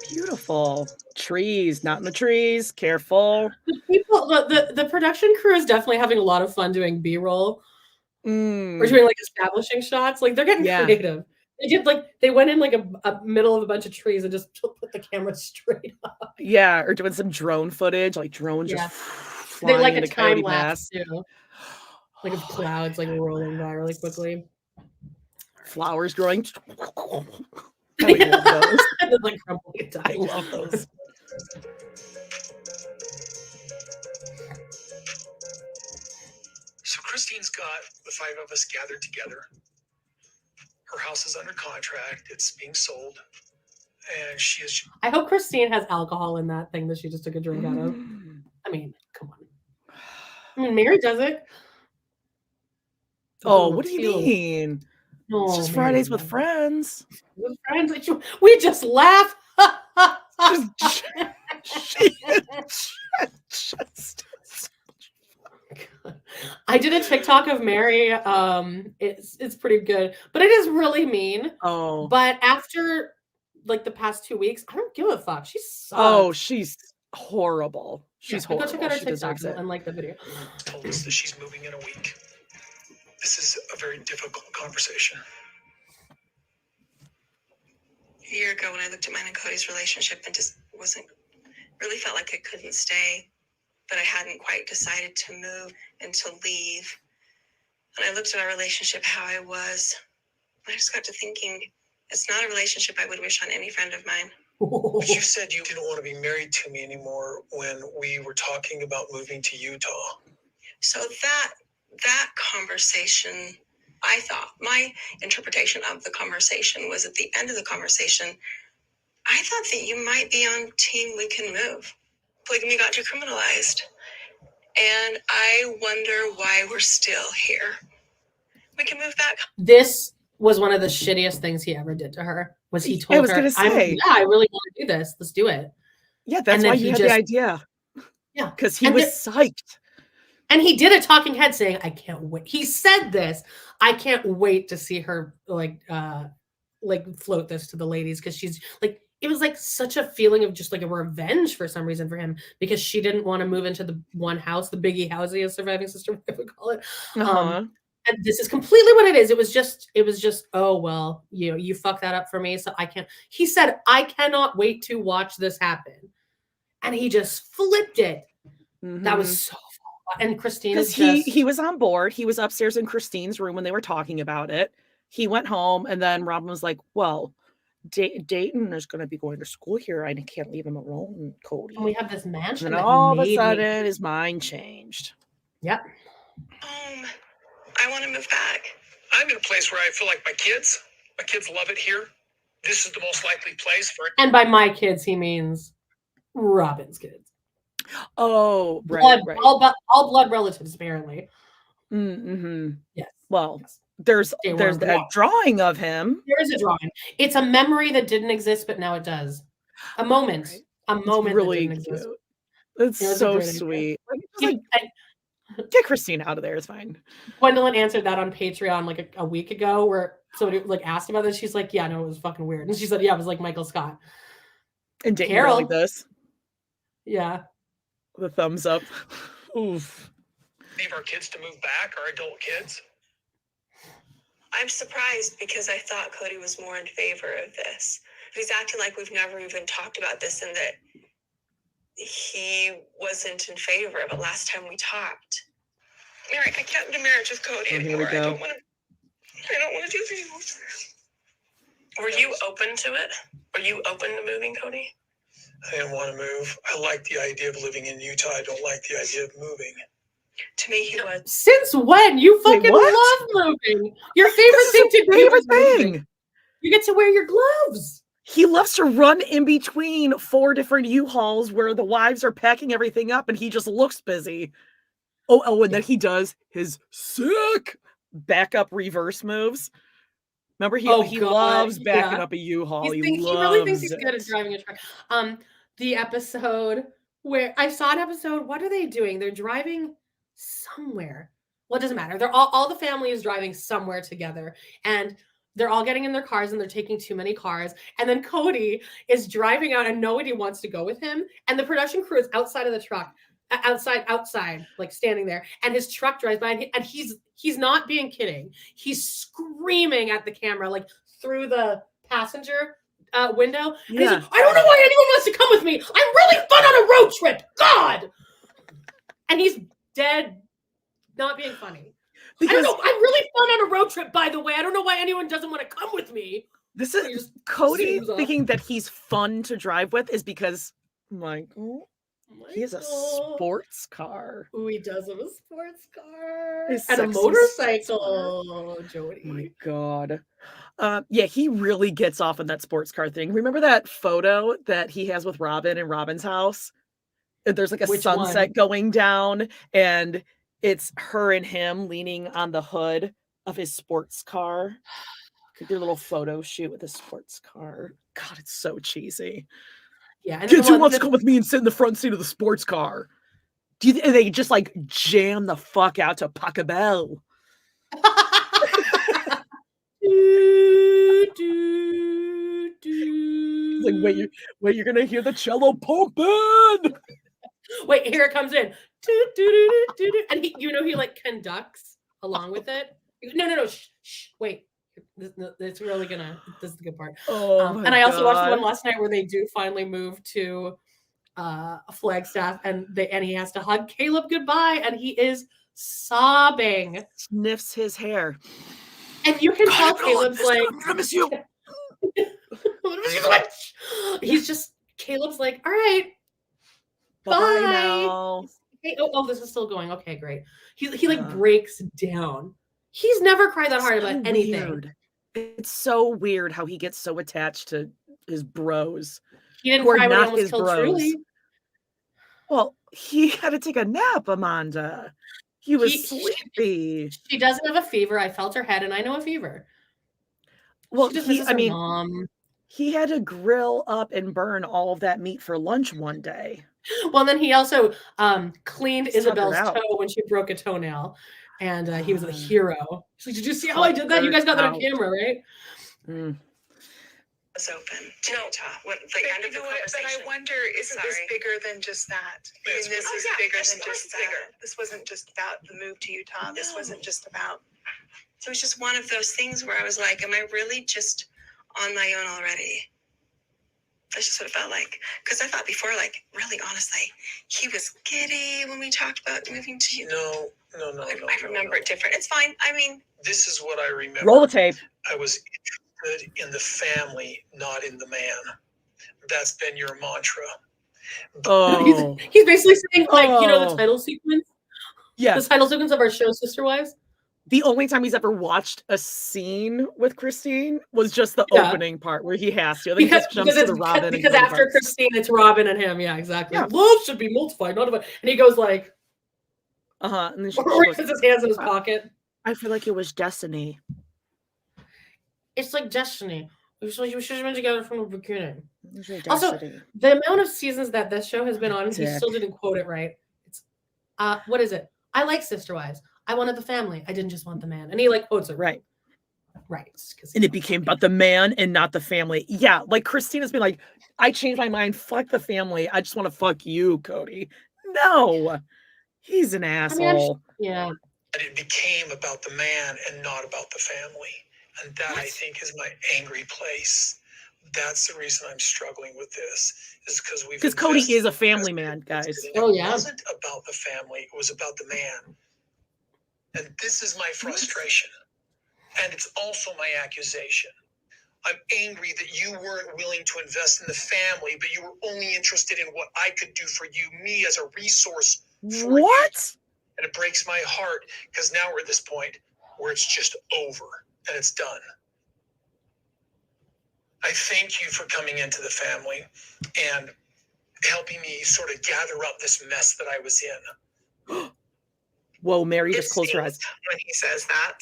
Beautiful. Trees, not in the trees. Careful. The production crew is definitely having a lot of fun doing B-roll. We're doing like establishing shots. Like they're getting creative. They went in like a middle of a bunch of trees and just put the camera straight up. Yeah, or doing some drone footage, like drones just they like into a time Coyote lapse Pass. too. Like of clouds like rolling by really quickly. Flowers growing. I love those. Like I love those. So Christine's got the 5 of us gathered together. Her house is under contract. It's being sold. And she is... I hope Christine has alcohol in that thing that she just took a drink out of. I mean, come on. I mean, Meri does it. Oh, what do you mean? No, it's just Fridays with friends. With friends, we just laugh. I did a TikTok of Meri. It's pretty good, but it is really mean. Oh, but after like the past 2 weeks, I don't give a fuck. She sucks. Oh, she's horrible. She's horrible. Go check out her she TikTok and like the video. Told us that she's moving in a week. This is a very difficult conversation. A year ago when I looked at mine and Cody's relationship and just really felt like I couldn't stay, but I hadn't quite decided to move and to leave. And I looked at our relationship, how I was, and I just got to thinking, it's not a relationship I would wish on any friend of mine. But you said you didn't want to be married to me anymore when we were talking about moving to Utah. So that conversation, I thought, my interpretation of the conversation was at the end of the conversation, I thought that you might be on team we can move. Polygamy got decriminalized. And I wonder why we're still here. We can move back. This was one of the shittiest things he ever did to her. Was he told her, I really want to do this. Let's do it. Yeah, that's why he had the idea. Yeah. Because he was psyched. And he did a talking head saying, I can't wait. He said this. I can't wait to see her like float this to the ladies. Because she's like, it was like such a feeling of just like a revenge for some reason for him. Because she didn't want to move into the one house, the biggie housey, as surviving sister would call it. And this is completely what it is. It was just, oh, well, you fucked that up for me. So I can't. He said, I cannot wait to watch this happen. And he just flipped it. Mm-hmm. That was so fun. And Christine is he was on board. He was upstairs in Christine's room when they were talking about it. He went home and then Robyn was like, well, Dayton is going to be going to school here. I can't leave him alone, Cody. And we have this mansion. And then all of a sudden his mind changed. Yep. I want to move back. I'm in a place where I feel like my kids love it here. This is the most likely place for it. And by my kids, he means Robyn's kids. Oh, right. All blood relatives, apparently. Mm-hmm. Yes. Well, there's that drawing of him. There is a drawing. It's a memory that didn't exist, but now it does. A moment. Right. A moment really that didn't exist. It's so sweet. Get Christine out of there. It's fine. Gwendolyn answered that on Patreon like a week ago, where somebody like asked about this. She's like, "Yeah, no, it was fucking weird." And she said, "Yeah, it was like Michael Scott." And Carol like this. Yeah. The thumbs up. Oof. Leave our kids to move back, our adult kids. I'm surprised because I thought Cody was more in favor of this. He's acting like we've never even talked about this and that he wasn't in favor of it last time we talked. Meri, I can't do marriage with Cody anymore. I don't want to do this. Were you open to it? Were you open to moving, Cody? I didn't want to move. I like the idea of living in Utah. I don't like the idea of moving. To me, he was. Since when? You fucking love moving. Your favorite thing to do is moving. You get to wear your gloves. He loves to run in between 4 different U-Hauls where the wives are packing everything up and he just looks busy. Oh, and then he does his sick backup reverse moves. Remember, he loves backing up a U-Haul. He really thinks he's good at driving a truck. The episode where I saw an episode, what are they doing? They're driving somewhere. Well, it doesn't matter. They're all the family is driving somewhere together. And they're all getting in their cars and they're taking too many cars. And then Cody is driving out and nobody wants to go with him. And the production crew is outside of the truck, outside, like standing there. And his truck drives by and he's not being kidding. He's screaming at the camera, like through the passenger window. And he's like, I don't know why anyone wants to come with me. I'm really fun on a road trip. God. And he's dead, not being funny. Because I don't know. I'm really fun on a road trip, by the way. I don't know why anyone doesn't want to come with me. This is Cody thinking that he's fun to drive with is because Michael, he has a sports car. Ooh, he does have a sports car. And a motorcycle, Jody. Oh my God. Yeah, he really gets off on that sports car thing. Remember that photo that he has with Robyn in Robyn's house? There's like a sunset going down and it's her and him leaning on the hood of his sports car. Could do a little photo shoot with a sports car. God, it's so cheesy. Yeah. And Kids who wants to come with me and sit in the front seat of the sports car. And they just like jam the fuck out to Pachelbel. Like, wait, you're gonna hear the cello pumping. Wait, here it comes in. And he like conducts along with it. No. Shh. Wait. It's really gonna. This is the good part. And I also watched the one last night where they do finally move to Flagstaff, and he has to hug Caleb goodbye, and he is sobbing. Sniffs his hair, and you can tell Caleb's like, "I'm gonna miss you." Caleb's like, all right, bye now. Hey, this is still going. Okay, great. He like breaks down. He's never cried that hard about anything. Weird. It's so weird how he gets so attached to his bros. He didn't cry when he almost killed Truly. Well, he had to take a nap, Amanda. He was sleepy. She doesn't have a fever. I felt her head, and I know a fever. Well, he had to grill up and burn all of that meat for lunch one day. Well, then he also cleaned Isabel's toe when she broke a toenail. And he was a hero. She's like, did you see how I did that? You guys got that on camera, right? It's open. What the end of the conversation. But I wonder, isn't this bigger than just that? I mean, this is bigger than just that. This wasn't just about the move to Utah. This wasn't just about. So it was just one of those things where I was like, am I really just on my own already? That's just what it felt like. Because I thought before, like, really honestly, he was giddy when we talked about moving to Utah. No. I remember it different. It's fine. I mean, this is what I remember. Roll the tape. I was interested in the family, not in the man. That's been your mantra. Oh, he's basically saying, like, the title sequence. Yeah, the title sequence of our show, Sister Wives. The only time he's ever watched a scene with Christine was just the opening part where he has to. Then he just jumps to the Robyn. Because after Christine, it's Robyn and him. Yeah, exactly. Yeah. Love should be multiplied, not divided. And he goes like, and then or he puts his hands in his pocket. I feel like it was destiny. It's like destiny. We should have been together from the beginning. Also, the amount of seasons that this show has been on, he still didn't quote it right. It's what is it? I like Sister Wives. I wanted the family. I didn't just want the man. And he like quotes it right. And it became about the man and not the family. Yeah, like Christina's been like, I changed my mind. Fuck the family. I just want to fuck you, Cody. No, he's an asshole. Yeah. And it became about the man and not about the family. And that, I think, is my angry place. That's the reason I'm struggling with this, is because Cody is a family man, guys. Oh, yeah. It wasn't about the family. It was about the man. And this is my frustration. And it's also my accusation. I'm angry that you weren't willing to invest in the family, but you were only interested in what I could do for you, me as a resource for you. And it breaks my heart because now we're at this point where it's just over and it's done. I thank you for coming into the family and helping me sort of gather up this mess that I was in. Whoa, Meri, just close your eyes. When he says that,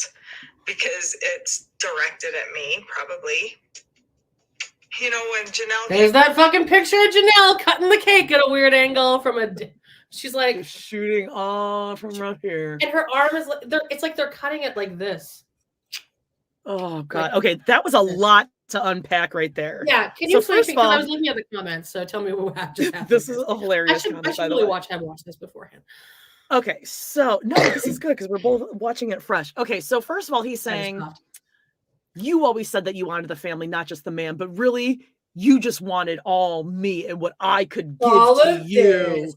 because it's directed at me, probably. You know, when Janelle... There's that fucking picture of Janelle cutting the cake at a weird angle from a... She's like... Just shooting off from right here. And her arm is like... It's like they're cutting it like this. Oh God. Okay, that was a lot to unpack right there. Yeah, can you explain? Because I was looking at the comments, so tell me what just happened. This is a hilarious comment. I should really watch this beforehand. Okay, so no, this is good because we're both watching it fresh. Okay, so first of all, he's saying you always said that you wanted the family, not just the man, but really you just wanted all me and what I could give to you.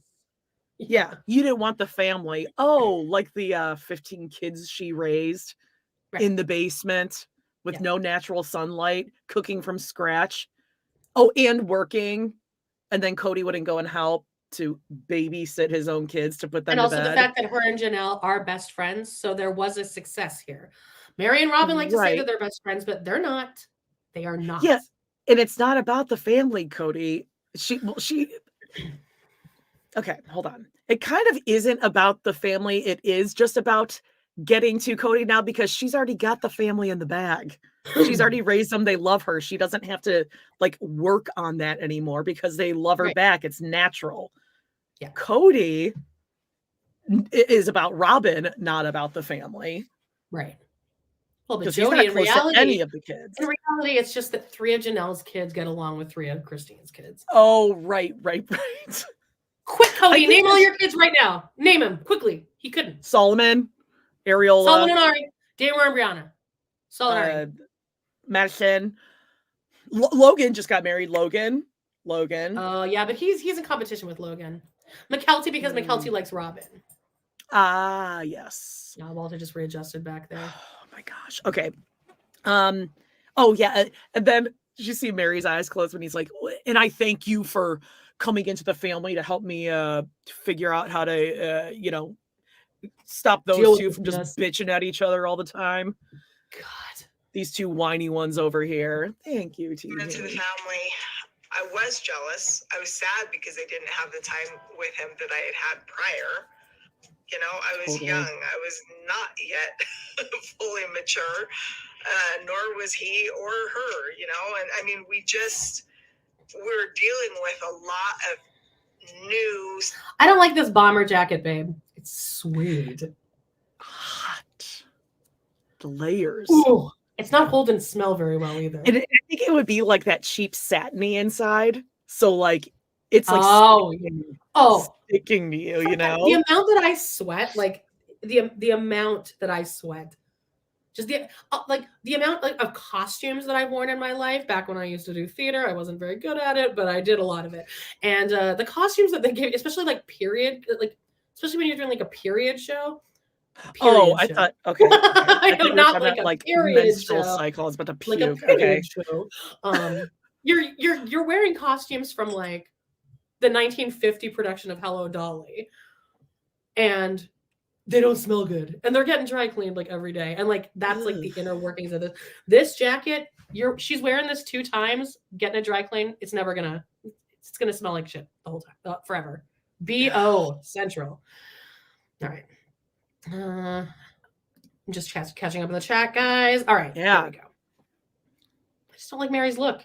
Yeah, you didn't want the family. Oh, like the 15 kids she raised in the basement with no natural sunlight, cooking from scratch. Oh, and working. And then Cody wouldn't go and help to babysit his own kids to put them to bed. And also the fact that her and Janelle are best friends. So there was a success here. Meri and Robyn like to say that they're best friends, but they're not. They are not. Yeah. And it's not about the family, Cody. Okay, hold on. It kind of isn't about the family. It is just about getting to Cody now because she's already got the family in the bag. She's already raised them. They love her. She doesn't have to like work on that anymore because they love her back. It's natural. Yeah. Cody is about Robyn, not about the family. Right. Well, but Jody, in reality, any of the kids. In reality, it's just that 3 of Janelle's kids get along with 3 of Christine's kids. Oh, right. Quick, Cody, name all your kids right now. Name them quickly. He couldn't. Solomon, Ariola, Solomon and Ari, Damar and Brianna, Solomon, Madison, Logan just got married. Logan. Oh yeah, but he's in competition with Logan. McKelty because McKelty likes Robyn. Ah, yes. Now Walter just readjusted back there. Oh my gosh. Okay. Oh yeah, and then did you see Meri's eyes closed when he's like, and I thank you for coming into the family to help me figure out how to stop those two from just bitching at each other all the time. God, these 2 whiny ones over here. Thank you, T. Into the family. I was jealous. I was sad because I didn't have the time with him that I had prior. You know, I was young. I was not yet fully mature, nor was he or her, you know. And I mean, we're dealing with a lot of new. I don't like this bomber jacket, babe. It's sweet. Hot. The layers. Ooh, it's not holding smell very well either. And I think it would be like that cheap satiny inside. So like it's like sticking to you, you know. The amount that I sweat, like the amount that I sweat. Just the amount of costumes that I've worn in my life. Back when I used to do theater, I wasn't very good at it, but I did a lot of it. And the costumes that they give, especially like period, like especially when you're doing like a period show. I thought okay. I know, not like a period menstrual show. Cycle. It's about to puke. Like a period show. You're wearing costumes from like the 1950 production of Hello Dolly, and they don't smell good, and they're getting dry cleaned like every day, and like that's like the inner workings of this jacket. She's wearing this 2 times, getting a dry clean. It's gonna smell like shit the whole time, forever. BO Central. All right. I'm just catching up in the chat, guys. All right. Yeah. There we go. I just don't like Meri's look.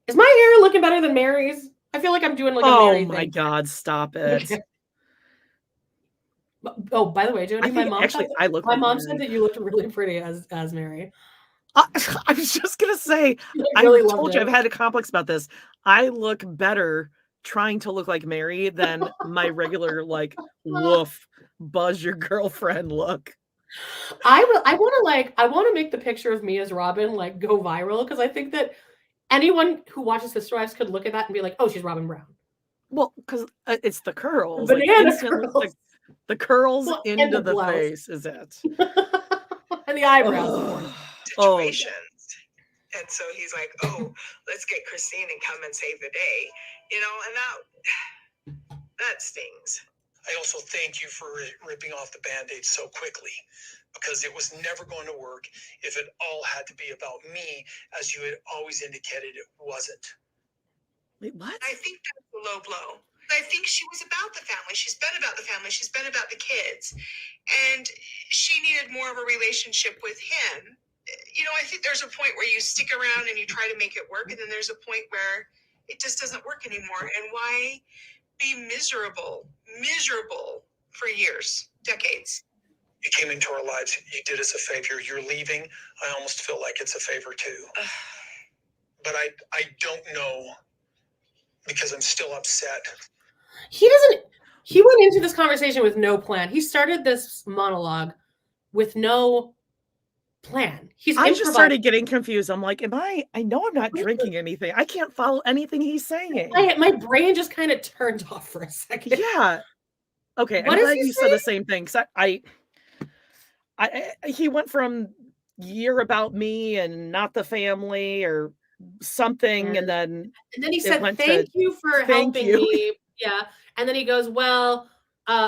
Is my hair looking better than Meri's? I feel like I'm doing like a Meri thing. Oh my God! Stop it. Oh, by the way, Jody, my mom said that you looked really pretty as Meri. I was just gonna say, I told you I've had a complex about this. I look better trying to look like Meri than my regular like woof buzz your girlfriend look. I want to make the picture of me as Robyn like go viral because I think that anyone who watches Sister Wives could look at that and be like, oh, she's Robyn Brown. Well, because it's the curls, banana curls. Like, the curls into the face is it, and the eyebrows. Situations. And so he's like, oh, let's get Christine and come and save the day. You know, and that stings. I also thank you for ripping off the Band-Aid so quickly, because it was never going to work if it all had to be about me, as you had always indicated it wasn't. Wait, what? I think that's a low blow. I think she was about the family. She's been about the family. She's been about the kids. And she needed more of a relationship with him. You know, I think there's a point where you stick around and you try to make it work. And then there's a point where it just doesn't work anymore. And why be miserable for years, decades? You came into our lives. You did us a favor. You're leaving. I almost feel like it's a favor too. But I don't know because I'm still upset. He went into this conversation with no plan. He started this monologue with no plan. I just started getting confused. I'm like, I know I'm not drinking anything. I can't follow anything he's saying. My brain just kind of turned off for a second. Yeah. Okay. I'm glad you said the same thing. Cause he went from "you're about me and not the family" or something, and then he said, "Thank you for helping me." Yeah. And then he goes, "Well,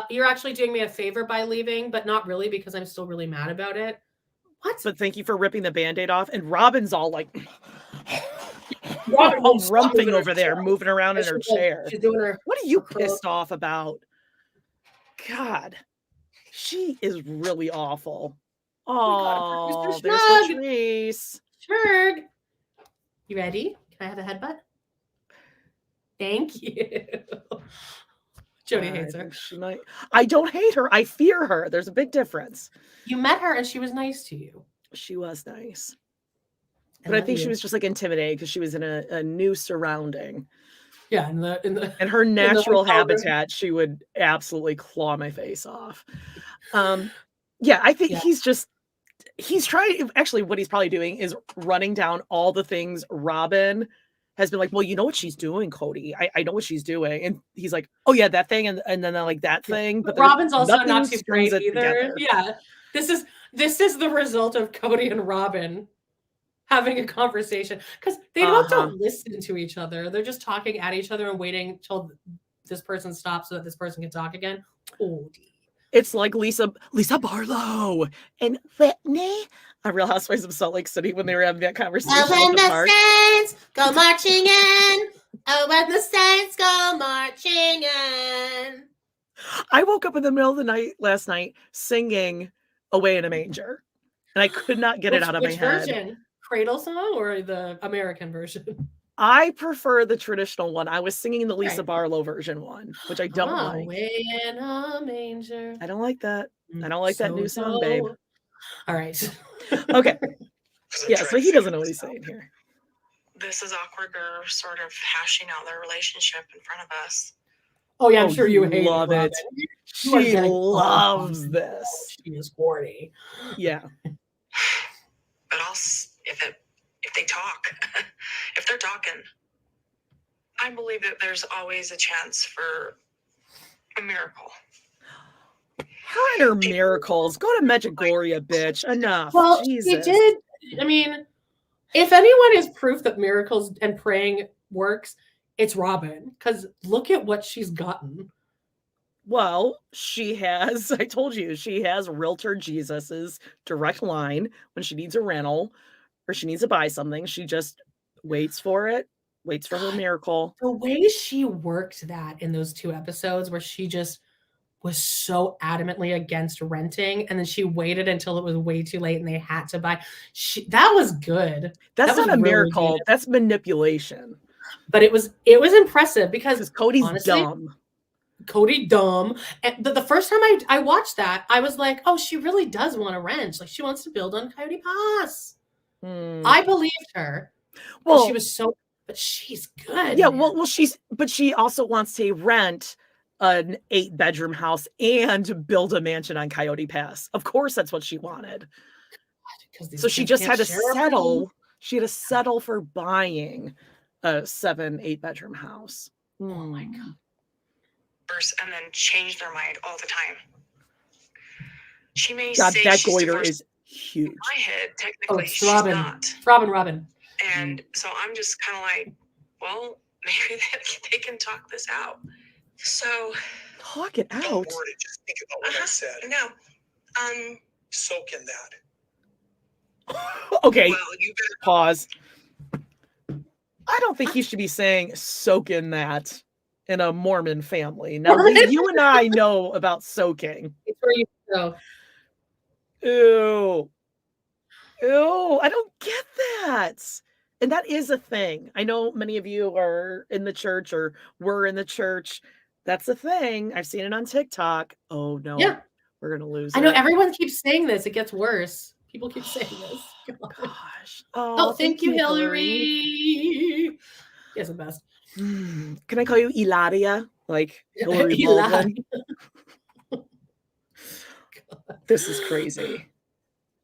you're actually doing me a favor by leaving, but not really because I'm still really mad about it." What? But thank you for ripping the Band-Aid off. And Robyn's all like all rumping over there, moving around in her chair. She's doing her. What are you pissed off about? God, she is really awful. Oh, there's Latrice. Sure. You ready? Can I have a headbutt? Thank you. Jody hates her. I don't hate her. I fear her. There's a big difference. You met her and she was nice to you. She was nice. But I think she was just like intimidated because she was in a new surrounding. Yeah, in her natural habitat, she would absolutely claw my face off. Yeah, I think he's trying. Actually, what he's probably doing is running down all the things Robyn has been like, well, you know what she's doing, Cody. I know what she's doing. And he's like, oh yeah, that thing. And then like that thing. But Robyn's also not too great either. Together. Yeah. This is the result of Cody and Robyn having a conversation. Because they don't listen to each other. They're just talking at each other and waiting till this person stops so that this person can talk again. Cody. It's like Lisa Barlow and Whitney on Real Housewives of Salt Lake City when they were having that conversation. Oh, when the Saints go marching in. Oh, when the Saints go marching in. I woke up in the middle of the night last night singing "Away in a Manger," and I could not get it out of my head. Which version? Cradle song or the American version? I prefer the traditional one. I was singing the Lisa Barlow version one, which I don't like. Away in a manger. I don't like that. I don't like that new song, babe. All right. Okay. Yeah, so he doesn't know what he's saying here. This is awkward. They're sort of hashing out their relationship in front of us. Oh yeah, I'm sure you love it. She loves this. She is horny. Yeah. But if they talk, if they're talking, I believe that there's always a chance for a miracle. Her and her miracles. Go to Medjugorje, bitch. Enough. Well, Jesus. He did. I mean, if anyone is proof that miracles and praying works, it's Robyn. Because look at what she's gotten. Well, she has, I told you, she has Realtor Jesus's direct line when she needs a rental or she needs to buy something. She just waits for it, waits for her miracle. The way she worked that in those 2 episodes where she just was so adamantly against renting and then she waited until it was way too late and they had to buy. That was good. That's not a miracle. That's manipulation. But it was impressive because Cody's honestly, dumb. Cody dumb. And the first time I watched that, I was like, oh, she really does want a ranch. Like she wants to build on Coyote Pass. I believed her. Well, she was but she's good. Yeah, well, she also wants to rent an 8-bedroom house and build a mansion on Coyote Pass. Of course, that's what she wanted. So she just had to settle. She had to settle for buying a 7-8-bedroom house. Oh my God. And then change their mind all the time. She may God, say that she's goiter divorced. is huge. In my head, technically, she's Robyn. not. Robyn. And so I'm just kind of like, well, maybe they can talk this out. So talk it out. Don't word it. Just think about what I said. No. Soak in that. Okay. Well, you better pause. I don't think he should be saying "soak in that" in a Mormon family. Now, you and I know about soaking. It's where you go. Ew. I don't get that. And that is a thing. I know many of you are in the church or were in the church. That's a thing. I've seen it on TikTok. Oh no. Yeah. We're gonna lose. I know everyone keeps saying this. It gets worse. People keep saying this. Gosh. Oh, thank you, Hillary. Yes, the best. Can I call you Ilaria? Like Hillary Baldwin? This is crazy.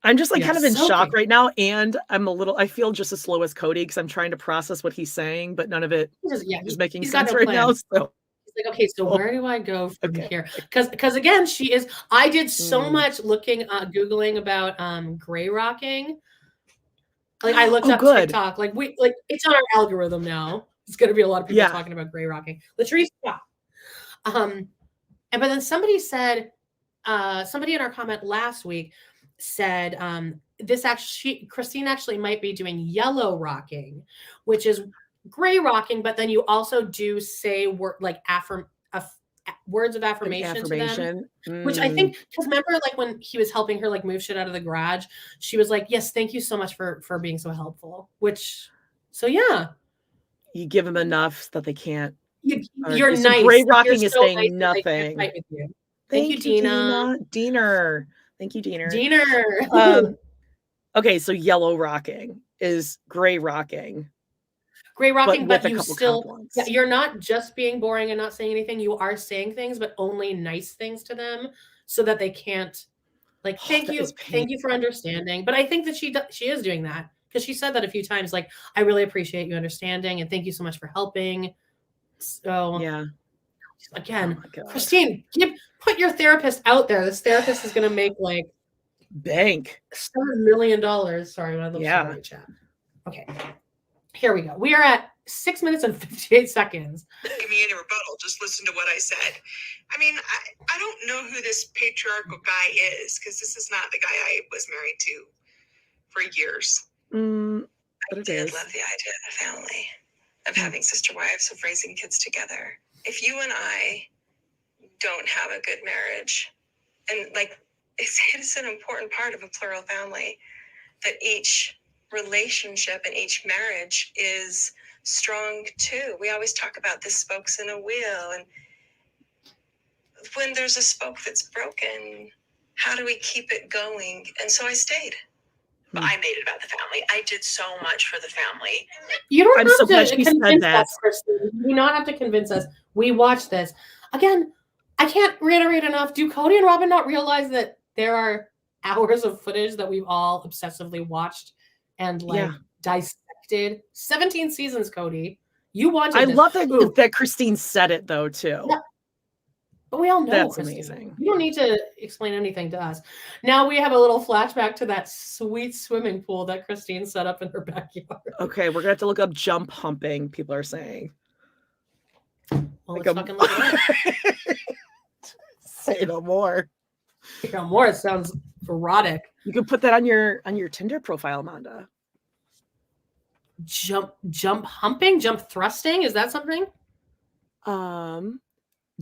I'm just like kind of in shock right now, and I feel just as slow as Cody because I'm trying to process what he's saying, but none of it is making sense right now. So he's like, okay, so where do I go from here? Because again, I did so much Googling about gray rocking. Like I looked up TikTok, like it's on our algorithm now. It's gonna be a lot of people talking about gray rocking. Latrice, but then somebody said, somebody in our comment last week said Christine actually might be doing yellow rocking, which is gray rocking, but then you also do say words of affirmation to them, which I think, because remember, like when he was helping her like move shit out of the garage, she was like, yes, thank you so much for being so helpful, you give them enough that they can't. You're nice. Gray rocking is saying nice nothing. Thank you, Dina. Diener. Thank you, Diener. Okay, so yellow rocking is gray rocking. Gray rocking, but you still, you're not just being boring and not saying anything. You are saying things, but only nice things to them so that they can't, like, thank you for understanding. But I think that she is doing that because she said that a few times, like, I really appreciate you understanding and thank you so much for helping. So yeah. Again, Christine, put your therapist out there. This therapist is going to make like bank $7 million. Sorry, I love the chat. Okay, here we go. We are at 6 minutes and 58 seconds. Give me any rebuttal. Just listen to what I said. I mean, I don't know who this patriarchal guy is because this is not the guy I was married to for years. I did love the idea of a family, of having sister wives, of raising kids together. If you and I don't have a good marriage, and like it's an important part of a plural family, that each relationship and each marriage is strong too. We always talk about the spokes in a wheel, and when there's a spoke that's broken, how do we keep it going? And so I stayed. But I made it about the family. I did so much for the family. You don't have to convince us, Christine. You do not have to convince us. We watched this. Again, I can't reiterate enough. Do Cody and Robyn not realize that there are hours of footage that we've all obsessively watched and dissected? 17 seasons, Cody. You wanted I love that Christine said it though, too. Yeah. But we all know that's Christine. Amazing. You don't need to explain anything to us. Now we have a little flashback to that sweet swimming pool that Christine set up in her backyard. Okay, we're gonna have to look up jump humping. People are saying. Well, let's fucking look it up. Say no more. Say no more. It sounds erotic. You can put that on your Tinder profile, Amanda. Jump humping, jump thrusting. Is that something?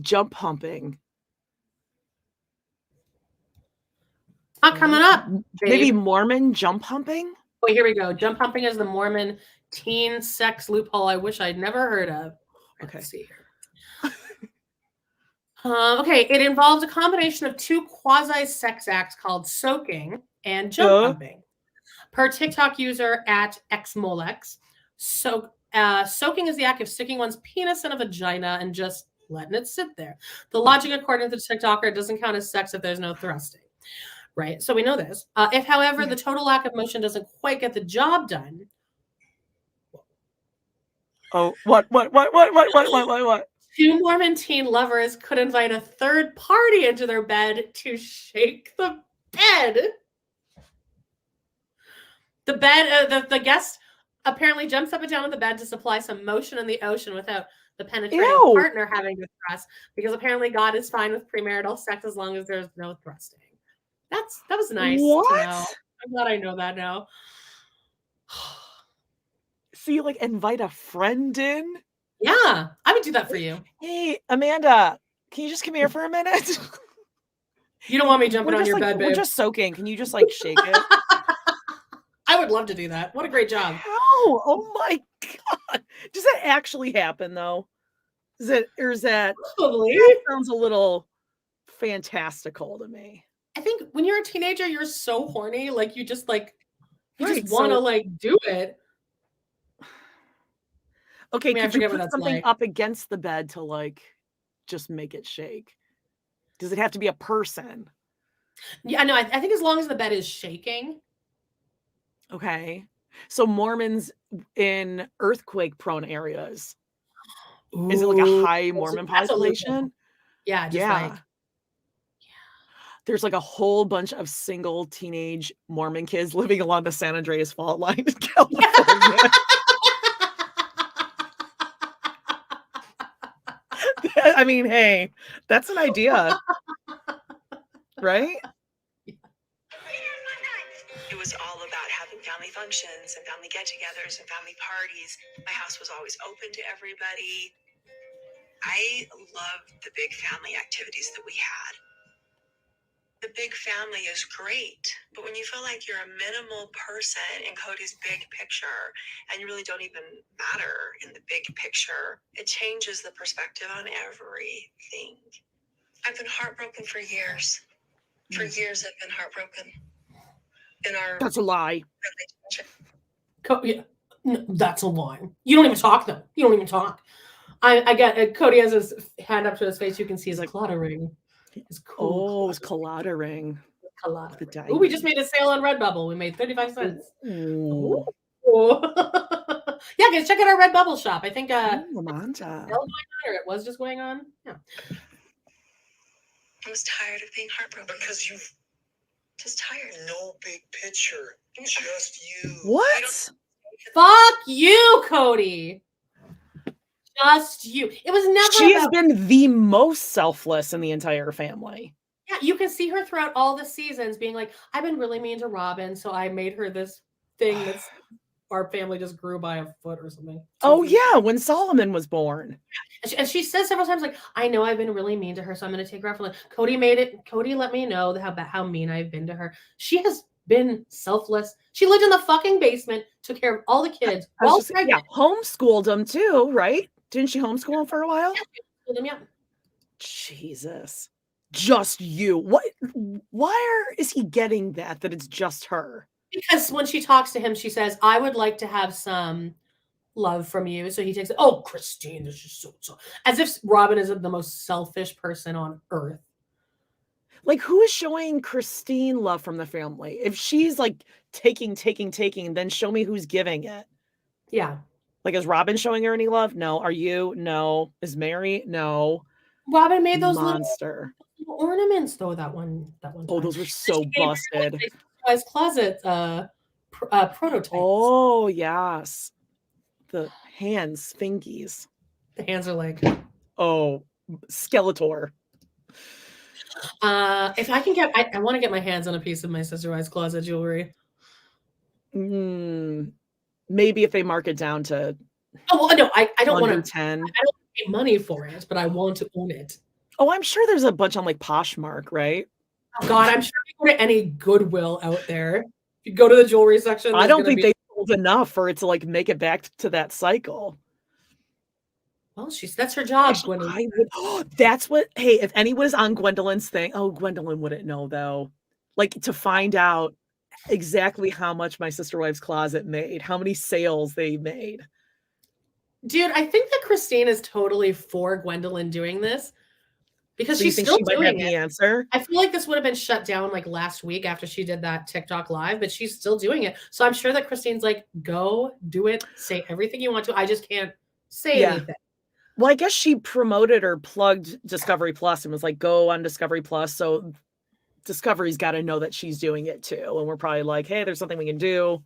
Jump humping. Not coming up. Babe. Maybe Mormon jump humping? Wait, here we go. Jump humping is the Mormon teen sex loophole I wish I'd never heard of. Okay. Let's see here. Okay, it involves a combination of two quasi-sex acts called soaking and jump humping. Per TikTok user at xmolex, soaking is the act of sticking one's penis in a vagina and just letting it sit there. The logic, according to the TikToker, doesn't count as sex if there's no thrusting, right? So we know this. If, however, the total lack of motion doesn't quite get the job done. Oh, what? Two Mormon teen lovers could invite a third party into their bed to shake the bed. The guest apparently jumps up and down on the bed to supply some motion in the ocean without the penetrating partner having to thrust, because apparently God is fine with premarital sex as long as there's no thrusting. That was nice to know. I'm glad I know that now. So you like invite a friend in? Yeah, I would do that for you. Hey, Amanda, can you just come here for a minute? You don't want me jumping on your bed, babe. We're just soaking. Can you just like shake it? I would love to do that. What a great job. How? Oh my God. Does that actually happen though? Is that probably? That sounds a little fantastical to me. I think when you're a teenager, you're so horny. Like you just want to like do it. Okay, I mean, I could you forget what put that's something like. up against the bed to like just make it shake? Does it have to be a person? Yeah, no, I think as long as the bed is shaking. Okay. So Mormons in earthquake-prone areas. Is it like a Ooh, high Mormon that's a loophole. population? Yeah, just Yeah. like There's like a whole bunch of single teenage Mormon kids living along the San Andreas fault line in California. I mean, hey, that's an idea. Right? It was all about having family functions and family get-togethers and family parties. My house was always open to everybody. I loved the big family activities that we had. The big family is great, but when you feel like you're a minimal person in Cody's big picture and you really don't even matter in the big picture, it changes the perspective on everything. I've been heartbroken for years. For years, I've been heartbroken. In our That's a lie. relationship. Yeah. No, that's a lie. You don't even talk though. You don't even talk. I get Cody has his hand up to his face. You can see his like clattering. His cool it's collidering. Oh, we just made a sale on Redbubble. We made 35 cents. Ooh. Yeah, guys, check out our Redbubble shop. I think It it was just going on. Yeah. I was tired of being heartbroken. Because you've Just tired. no big picture. Just you. What? Fuck you, Cody. Just you. It was never. She has been the most selfless in the entire family. Yeah, you can see her throughout all the seasons being like, I've been really mean to Robyn, so I made her this thing that's our family just grew by a foot or something. Oh yeah, when Solomon was born. And she says several times, like, I know I've been really mean to her, so I'm going to take her off. Cody made it. Cody let me know how mean I've been to her. She has been selfless. She lived in the fucking basement, took care of all the kids. Homeschooled them too, right? Didn't she homeschool them for a while? Yeah. Jesus. Just you. What? Why is he getting that it's just her? Because when she talks to him, she says, I would like to have some love from you. So he takes it. Oh, Christine, this is so as if Robyn is the most selfish person on earth. Like, who is showing Christine love from the family? If she's like taking, then show me who's giving it. Yeah. Like, is Robyn showing her any love? No. Are you? No. Is Meri? No. Robyn made those little ornaments though that one time. Oh, those were so busted. His closet prototypes. Oh yes. The hands, fingies. The hands are like, oh, Skeletor. If I can get, I want to get my hands on a piece of my sister Wives closet jewelry. Maybe if they mark it down to. Oh well, no, I don't want to 10. I don't pay money for it, but I want to own it. Oh, I'm sure there's a bunch on like Poshmark, right? Oh, God, I'm sure if you go to any Goodwill out there, if you go to the jewelry section, I don't think they sold enough for it to like make it back to that cycle. Well, that's her job, Gwendolyn. That's what, hey, if anyone is on Gwendolyn's thing, Gwendolyn wouldn't know though. Like to find out exactly how much my sister Wives closet made, how many sales they made. Dude, I think that Christine is totally for Gwendolyn doing this because she's still doing it. The answer? I feel like this would have been shut down like last week after she did that TikTok live, but she's still doing it. So I'm sure that Christine's like, go do it, say everything you want to. I just can't say anything. Well, I guess she promoted or plugged Discovery Plus and was like, go on Discovery Plus. So Discovery's got to know that she's doing it too. And we're probably like, hey, there's something we can do.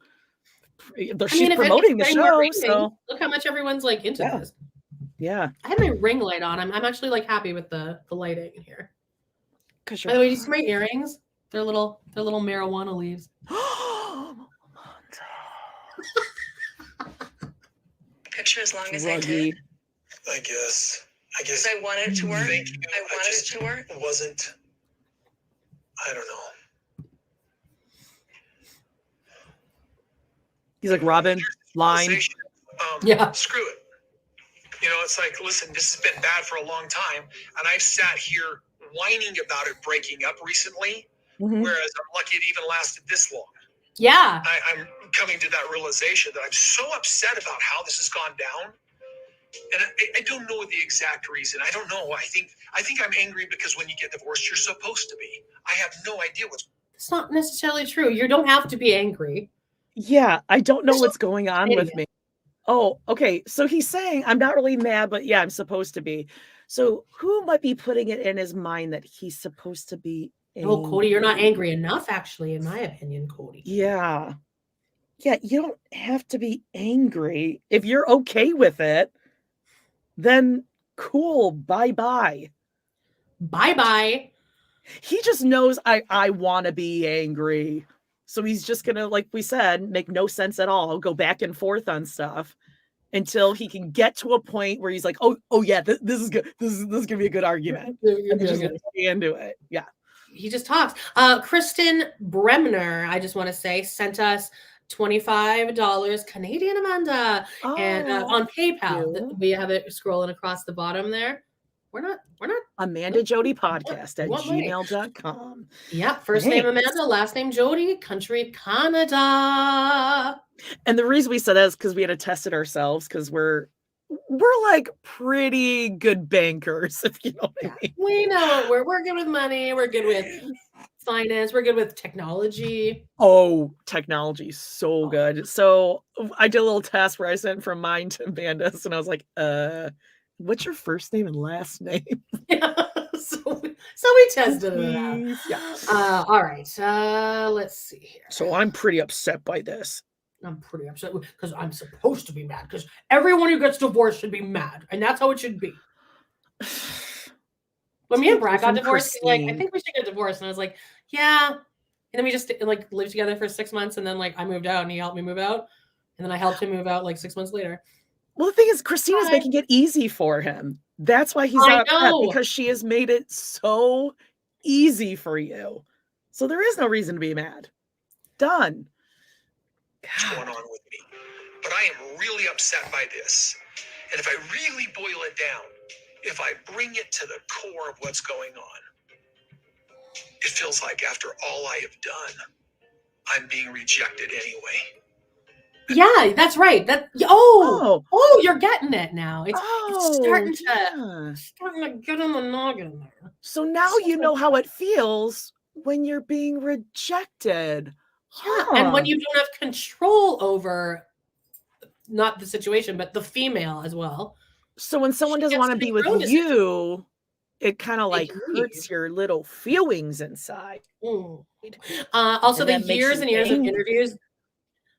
She's promoting the show. So look how much everyone's like into this. Yeah. I had my ring light on. I'm actually like happy with the lighting in here. By the way, you see my earrings? They're little marijuana leaves. Picture as long as I did. I guess. I wanted it to work. I wanted it to work. It wasn't. I don't know. He's like, Robyn, line. Screw it. You know, it's like, listen, this has been bad for a long time, and I've sat here whining about it breaking up recently. Mhm. Whereas I'm lucky it even lasted this long. Yeah. I'm coming to that realization that I'm so upset about how this has gone down. And I don't know the exact reason. I don't know. I think I'm angry because when you get divorced, you're supposed to be. I have no idea what's. It's not necessarily true. You don't have to be angry. Yeah, I don't know what's going on with me. Oh, okay. So he's saying I'm not really mad, but yeah, I'm supposed to be. So who might be putting it in his mind that he's supposed to be angry? Oh, Cody, you're not angry enough, actually, in my opinion, Cody. Yeah. Yeah, you don't have to be angry. If you're okay with it, then cool. Bye-bye. Bye-bye. He just knows I want to be angry. So he's just going to, like we said, make no sense at all. Go back and forth on stuff until he can get to a point where he's like, oh yeah, this is good. This is going to be a good argument. And he's just going to stay into it. Yeah. He just talks. Kristen Bremner, I just want to say, sent us $25 Canadian, Amanda, and on PayPal. We have it scrolling across the bottom there. We're not Amanda Jody podcast at gmail.com. Yep. First name Amanda, last name Jody, country Canada. And the reason we said that is because we had to test it ourselves, because we're like pretty good bankers, if you know what I mean. We know we're good with money, we're good with finance, we're good with technology. Oh, technology, so good. So I did a little test where I sent from mine to Amanda's, and I was like, what's your first name and last name? Yeah. So we tested it out. Yeah. All right. Let's see here. So I'm pretty upset by this. I'm pretty upset because I'm supposed to be mad, because everyone who gets divorced should be mad, and that's how it should be. When me and Brad got divorced, he's like, I think we should get divorced, and I was like, yeah. And then we just like lived together for 6 months, and then like I moved out, and he helped me move out, and then I helped him move out like 6 months later. Well, the thing is, Christina's making it easy for him. That's why he's upset, because she has made it so easy for you. So there is no reason to be mad. Done. What's going on with me? But I am really upset by this. And if I really boil it down, if I bring it to the core of what's going on, it feels like after all I have done, I'm being rejected anyway. Yeah, that's right. Oh, you're getting it now. It's starting to get in the noggin there. So now you know how it feels when you're being rejected. Yeah, and when you don't have control over not the situation, but the female as well. So when someone doesn't want to be with you, it kind of like hurts your little feelings inside. Also, the years and years of interviews.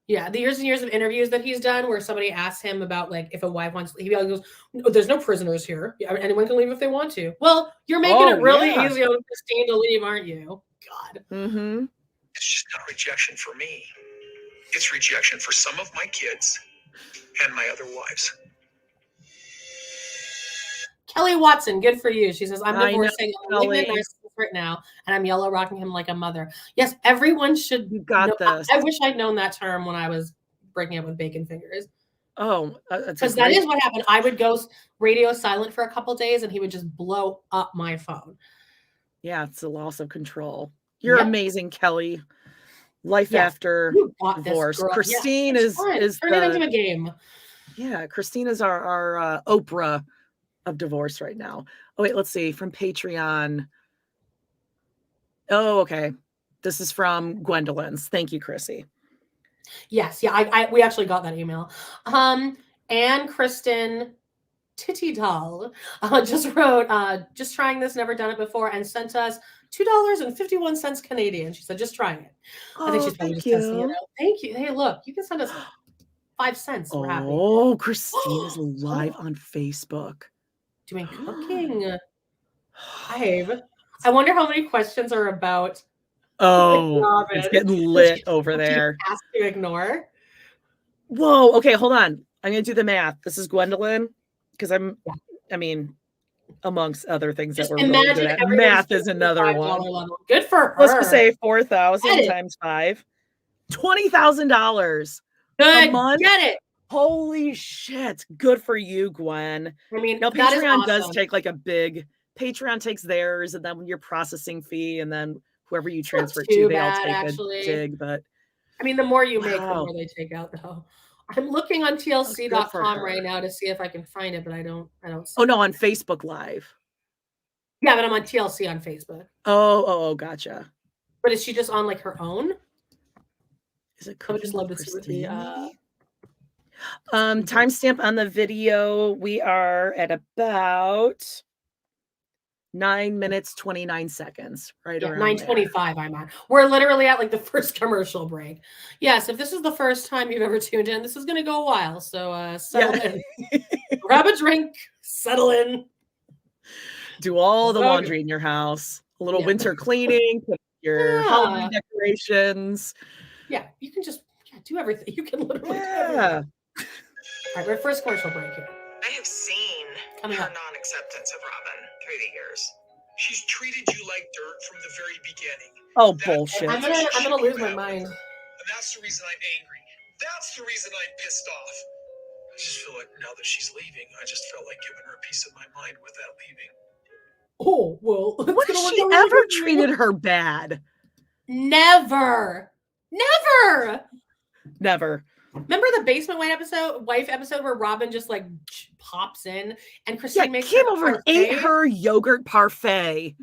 Yeah, the years and years of interviews that he's done, where somebody asks him about like if a wife wants, he goes, "There's no prisoners here. Anyone can leave if they want to." Well, you're making it really easy on Christine to leave, aren't you? God. Mm-hmm. It's just not rejection for me. It's rejection for some of my kids and my other wives. Kelly Watson, good for you. She says, I'm divorcing right now, and I'm yellow rocking him like a mother. Yes, everyone should. You got this. I wish I'd known that term when I was breaking up with bacon fingers. Oh, because that is what happened. I would go radio silent for a couple days, and he would just blow up my phone. Yeah, it's a loss of control. You're amazing, Kelly. Life after divorce. Christine is turn it into a game. Yeah, Christine is our Oprah of divorce right now. Oh wait, let's see, from Patreon. Oh, okay. This is from Gwendolyn's. Thank you, Chrissy. Yes, yeah, we actually got that email. And Kristen Titty Doll just wrote, just trying this, never done it before, and sent us $2.51 Canadian. She said, just trying it. I think she's probably just testing it out. Thank you. Hey, look, you can send us 5 cents. We're happy. Oh, Christine is live on Facebook. Doing cooking. I wonder how many questions are about. Oh, it's getting lit over there. Ask to ignore. Whoa. Okay, hold on. I'm going to do the math. This is Gwendolyn, because I mean, amongst other things that we're really good at. Math is another one. Level. Good for her. Let's just say 4,000 times 5. $20,000. Good. A month? Get it. Holy shit. Good for you, Gwen. I mean, now Patreon does take like a big, Patreon takes theirs, and then your processing fee, and then whoever you transfer too to, they all bad, take actually. a dig. But I mean, the more you make, the more they take out, though. I'm looking on TLC.com right now to see if I can find it, but I don't see Oh, no, on Facebook Live. Yeah, but I'm on TLC on Facebook. Oh, gotcha. But is she just on like her own? Is it I would just love to see what the timestamp on the video. We are at about 9 minutes 29 seconds, right? Yeah, around 9:25 I'm on. We're literally at like the first commercial break. Yes, if this is the first time you've ever tuned in, this is going to go a while. So settle in. Grab a drink, settle in. Do all the laundry in your house. A little winter cleaning, put your Halloween decorations. Yeah, you can just do everything. You can literally do everything. All right, we're first commercial break here. I have seen her non-acceptance of Robyn through the years. She's treated you like dirt from the very beginning. Oh, bullshit. I'm gonna lose my mind. And that's the reason I'm angry. That's the reason I'm pissed off. I just feel like now that she's leaving, I just felt like giving her a piece of my mind with that leaving. Oh, well. When has she ever treated her bad? Never. Remember the basement wife episode where Robyn just like pops in and Christine came over and ate her yogurt parfait.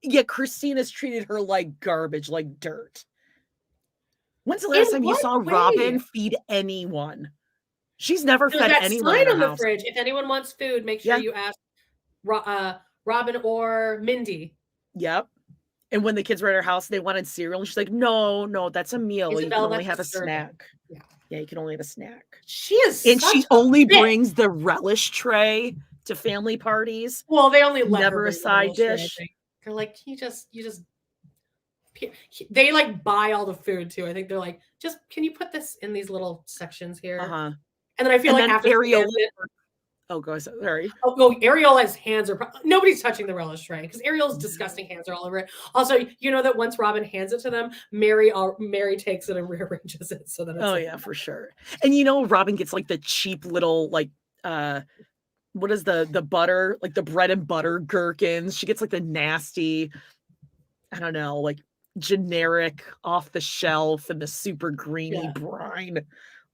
Yeah, Christine has treated her like garbage, like dirt. When's the last time you saw Robyn feed anyone? She's never fed anyone. Sign on the fridge. If anyone wants food, make sure you ask Robyn or Mindy. Yep. And when the kids were at her house, they wanted cereal. And she's like, no, that's a meal. You can only have a snack. Yeah, you can only have a snack. She is And she only brings the relish tray to family parties. Well, they only let never her a side dish. They're like, you just they like buy all the food too. I think they're like, just can you put this in these little sections here? And then I feel like after Ariel. Oh, go sorry. Oh, Ariel's hands are nobody's touching the relish tray because Ariel's disgusting hands are all over it. Also, you know that once Robyn hands it to them, Meri takes it and rearranges it so that it's for sure. And Robyn gets like the cheap little like what is the butter, like the bread and butter gherkins. She gets like the nasty, I don't know, like generic off the shelf and the super greeny brine.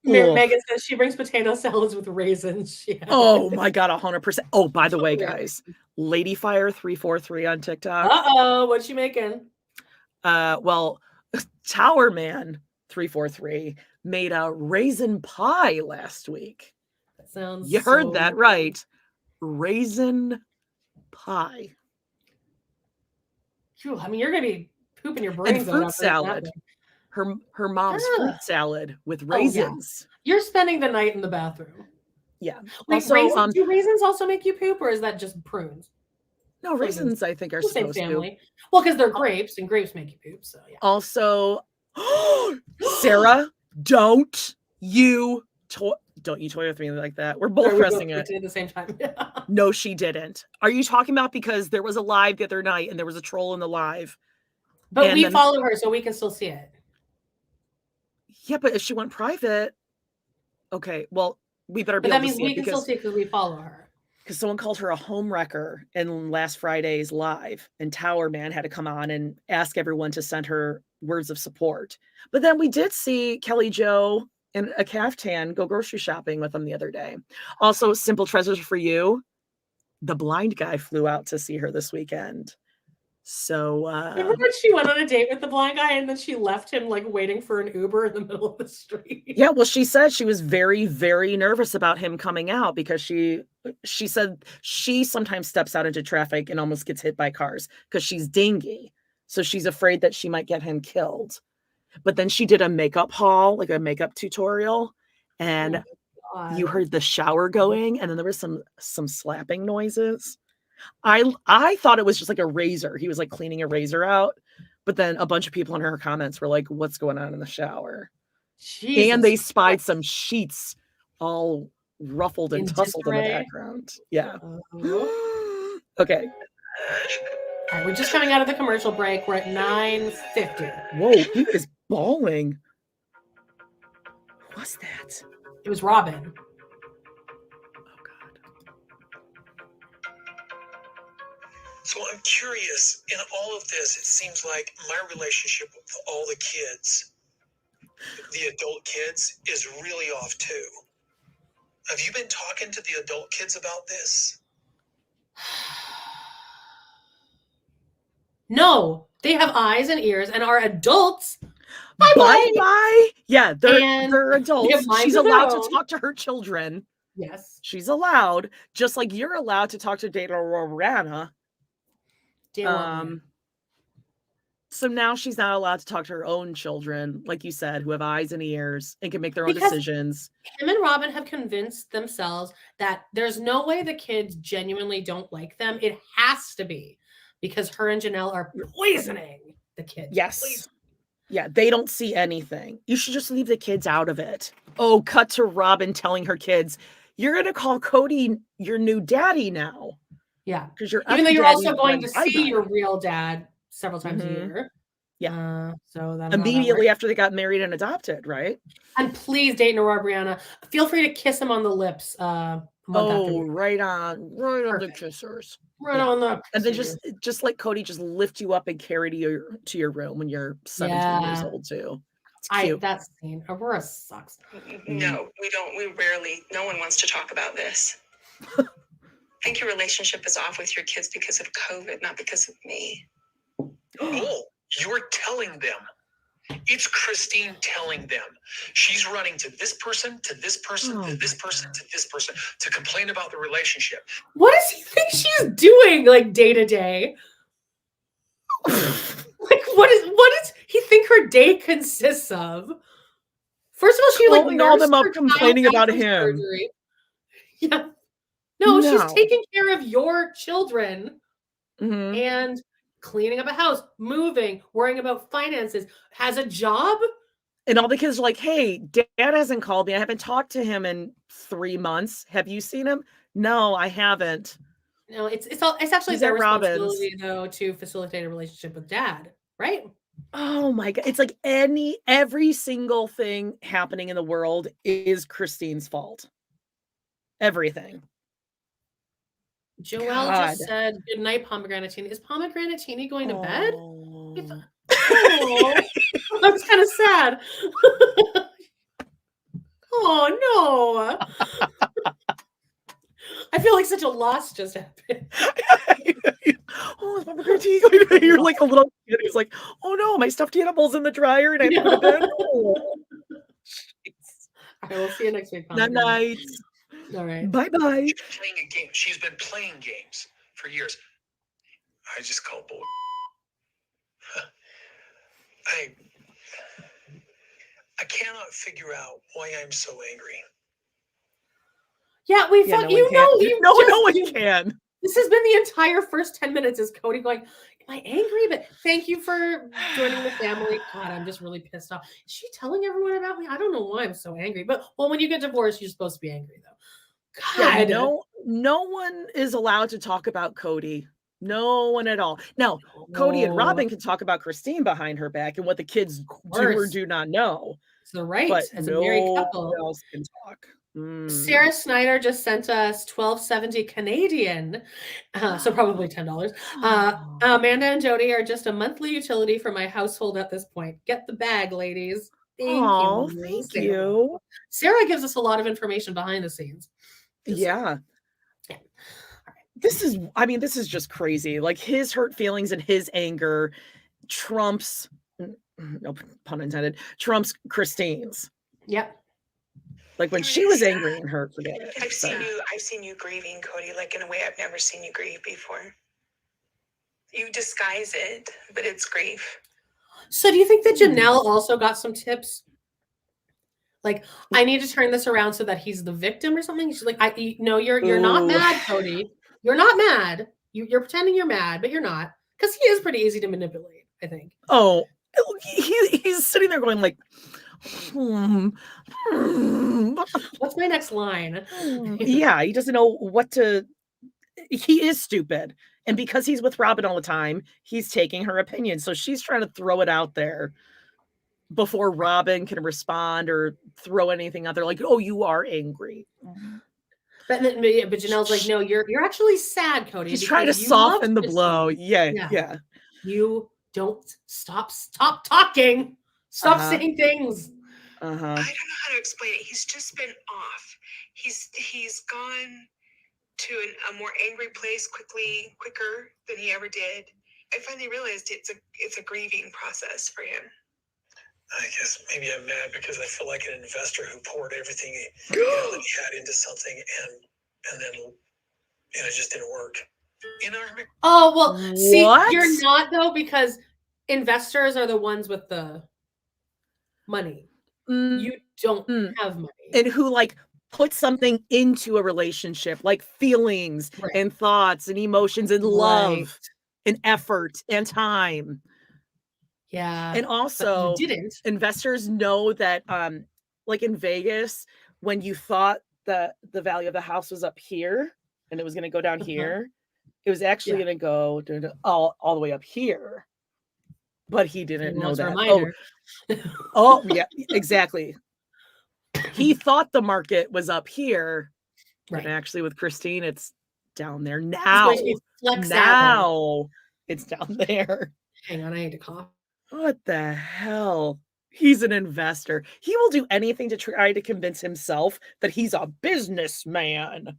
Megan says she brings potato salads with raisins. Oh my god, 100%. Oh, by the way, guys, Ladyfire343 on TikTok. What's she making? Well, Tower Man 343 made a raisin pie last week. That sounds. You heard that right? Raisin pie. Phew, I mean, you're gonna be pooping your brains. And fruit salad. Her mom's fruit salad with raisins. You're spending the night in the bathroom. Yeah. Like also, do raisins also make you poop, or is that just prunes? No, raisins I think are supposed to. Well, because they're grapes, and grapes make you poop. So yeah. Also, Sarah, don't you toy with me like that. We're both pressing it at the same time. No, she didn't. Are you talking about because there was a live the other night and there was a troll in the live? But we follow her, so we can still see it. Yeah, but if she went private, okay, well, we better be able to see it. That means we can still see it because we follow her. Because someone called her a home wrecker in last Friday's live, and Tower Man had to come on and ask everyone to send her words of support. But then we did see Kelly Jo in a caftan go grocery shopping with them the other day. Also, Simple Treasures for You. The blind guy flew out to see her this weekend. So remember when she went on a date with the blind guy and then she left him like waiting for an Uber in the middle of the street? Yeah, well, she said she was very, very nervous about him coming out because she said she sometimes steps out into traffic and almost gets hit by cars because she's dingy. So she's afraid that she might get him killed. But then she did a makeup haul, like a makeup tutorial, and you heard the shower going, and then there was some slapping noises. I thought it was just like a razor. He was like cleaning a razor out, but then a bunch of people in her comments were like, "What's going on in the shower?" Jesus and they spied some sheets all ruffled and tussled in the background. Yeah. Okay. All right, we're just coming out of the commercial break. We're at 9:50. Whoa, he is bawling. Who was that? It was Robyn. So I'm curious, in all of this, it seems like my relationship with all the kids, the adult kids, is really off too. Have you been talking to the adult kids about this? No, they have eyes and ears and are adults. Bye. Yeah, they're adults. They have minds She's of their allowed own. to talk to her children. Yes. She's allowed, just like you're allowed to talk to Dana Rorana. So now she's not allowed to talk to her own children, like you said, who have eyes and ears and can make their own decisions. Him and Robyn have convinced themselves that there's no way the kids genuinely don't like them. It has to be because her and Janelle are poisoning the kids. Yes. Yeah, they don't see anything. You should just leave the kids out of it. Oh, cut to Robyn telling her kids, you're going to call Cody your new daddy now. Yeah. Because you're even though you're also going to see your real dad several times a year. Yeah. So that immediately after they got married and adopted, right? And please, Dayton or Brianna, feel free to kiss him on the lips. Right on the kissers. Right on the. And then just like Cody, just lift you up and carry to your room when you're 17 years old too. It's cute. That scene. Aurora sucks. No, we don't. We rarely. No one wants to talk about this. I think your relationship is off with your kids because of COVID, not because of me. Oh, you're telling them. It's Christine telling them. She's running to this person, to this person, to this person, to this person to complain about the relationship. What does he think she's doing, like day to day? Like, what does he think her day consists of? First of all, she like all them up complaining about him. Surgery. Yeah. No, she's taking care of your children and cleaning up a house, moving, worrying about finances, has a job. And all the kids are like, hey, dad hasn't called me. I haven't talked to him in 3 months. Have you seen him? No, I haven't. No, it's actually their responsibility though to facilitate a relationship with dad, right? Oh my God. It's like every single thing happening in the world is Christine's fault. Everything. Joelle just said, good night, Pomegranatini. Is Pomegranatini going to bed? I was kind of sad. Oh, no. I feel like such a loss just happened. Pomegranatini. You're like a little kid who's like, oh, no, my stuffed animal's in the dryer and I have to put it in. All right, we'll see you next week. Good night. All right. Bye-bye. She's playing a game. She's been playing games for years. I just call bull. I cannot figure out why I'm so angry. Yeah, we thought no one can. This has been the entire first 10 minutes is Cody going, am I angry? But thank you for joining the family. God, I'm just really pissed off. Is she telling everyone about me? I don't know why I'm so angry. But when you get divorced, you're supposed to be angry though. God. Yeah, no one is allowed to talk about Cody. No one at all. Now, Cody and Robyn can talk about Christine behind her back and what the kids do or do not know. So right, but as a married couple, else can talk. Sarah Snyder just sent us $12.70 Canadian, so probably $10. Amanda and Jody are just a monthly utility for my household at this point. Get the bag, ladies. Thank you. Sarah gives us a lot of information behind the scenes. Yeah. This is just crazy. Like his hurt feelings and his anger trumps, no pun intended, trumps Christine's. Yep. Like when she was angry and hurt, forget it. I've seen you grieving, Cody, like in a way I've never seen you grieve before. You disguise it, but it's grief. So do you think that Janelle also got some tips? Like, I need to turn this around so that he's the victim or something? She's like, you're not mad, Cody. You're not mad. You're pretending you're mad, but you're not. Because he is pretty easy to manipulate, I think. Oh, he's sitting there going like, what's my next line? Yeah, he doesn't know what to. He is stupid. And because he's with Robyn all the time, he's taking her opinion. So she's trying to throw it out there before Robyn can respond or throw anything out there like, oh, you are angry. But Janelle's like, no, you're actually sad, Kody. He's trying to soften the blow. Yeah. You don't stop talking. Stop saying things. I don't know how to explain it. He's just been off. He's gone to a more angry place quicker than he ever did. I finally realized it's a grieving process for him. I guess maybe I'm mad because I feel like an investor who poured everything that he had into something and then it just didn't work. Oh, well, see, you're not though, because investors are the ones with the money. You don't have money. And who like put something into a relationship, like feelings and thoughts and emotions and love and effort and time. Yeah. And also investors know that like in Vegas, when you thought that the value of the house was up here and it was going to go down here, it was actually going to go all the way up here. But he didn't know that. Oh, yeah, exactly. He thought the market was up here, but actually with Christine, it's down there now. Now it's down there. Hang on, I need to cough. What the hell? He's an investor. He will do anything to try to convince himself that he's a businessman.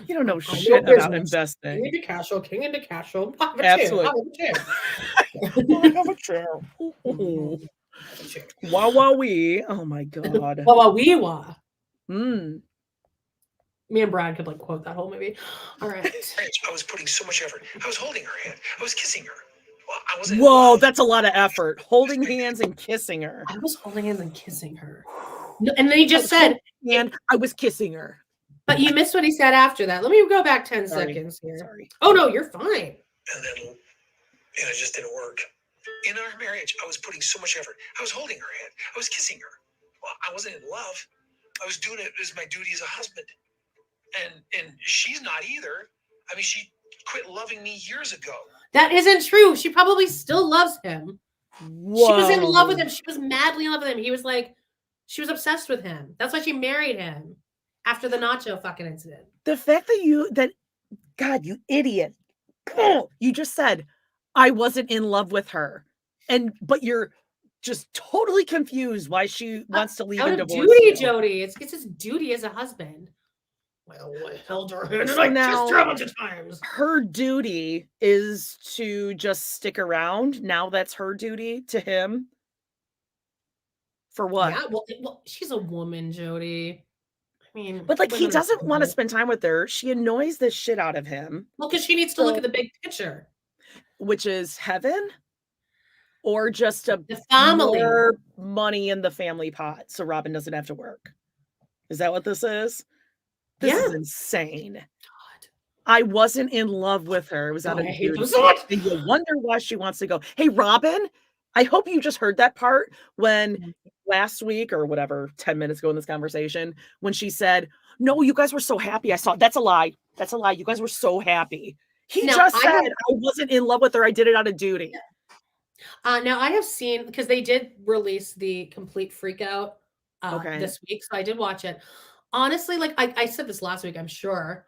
You don't know shit about investing. King into castle, king into castle. Absolutely. I have a chair. Wah wah wee. Oh my god. Wah wah wee wah. Me and Brad could like quote that whole movie. All right. I was putting so much effort. I was holding her hand. I was kissing her. Well, whoa, that's a lot of effort. Holding hands and kissing her. I was holding hands and kissing her. No, and then he just said, and I was kissing her. But you missed what he said after that. Let me go back 10 seconds here. Sorry. Oh, no, you're fine. And then it just didn't work. In our marriage, I was putting so much effort. I was holding her hand. I was kissing her. Well, I wasn't in love. I was doing it as my duty as a husband. And she's not either. I mean, she quit loving me years ago. That isn't true. She probably still loves him. Whoa. She was in love with him. She was madly in love with him. He was like, she was obsessed with him. That's why she married him after the nacho fucking incident. The fact that God, you idiot. You just said, I wasn't in love with her. But you're just totally confused why she wants to leave and divorce duty, you. Jody. It's his duty as a husband. Well, I held her hand and I kissed her a bunch of times. Her duty is to just stick around. Now that's her duty to him. For what? Yeah, well, she's a woman, Jody. I mean, but like he doesn't want to spend time with her. She annoys the shit out of him. Well, because she needs to look at the big picture, which is heaven, or just the family, more money in the family pot, so Robyn doesn't have to work. Is that what this is? This is insane. God. I wasn't in love with her. It was out of duty. And you wonder why she wants to go. Hey, Robyn, I hope you just heard that part when last week or whatever, 10 minutes ago in this conversation, when she said, no, you guys were so happy. I saw that's a lie. That's a lie. You guys were so happy. He just said I wasn't in love with her. I did it out of duty. Now I have seen, because they did release the complete freak out this week. So I did watch it. Honestly, like I said this last week, I'm sure.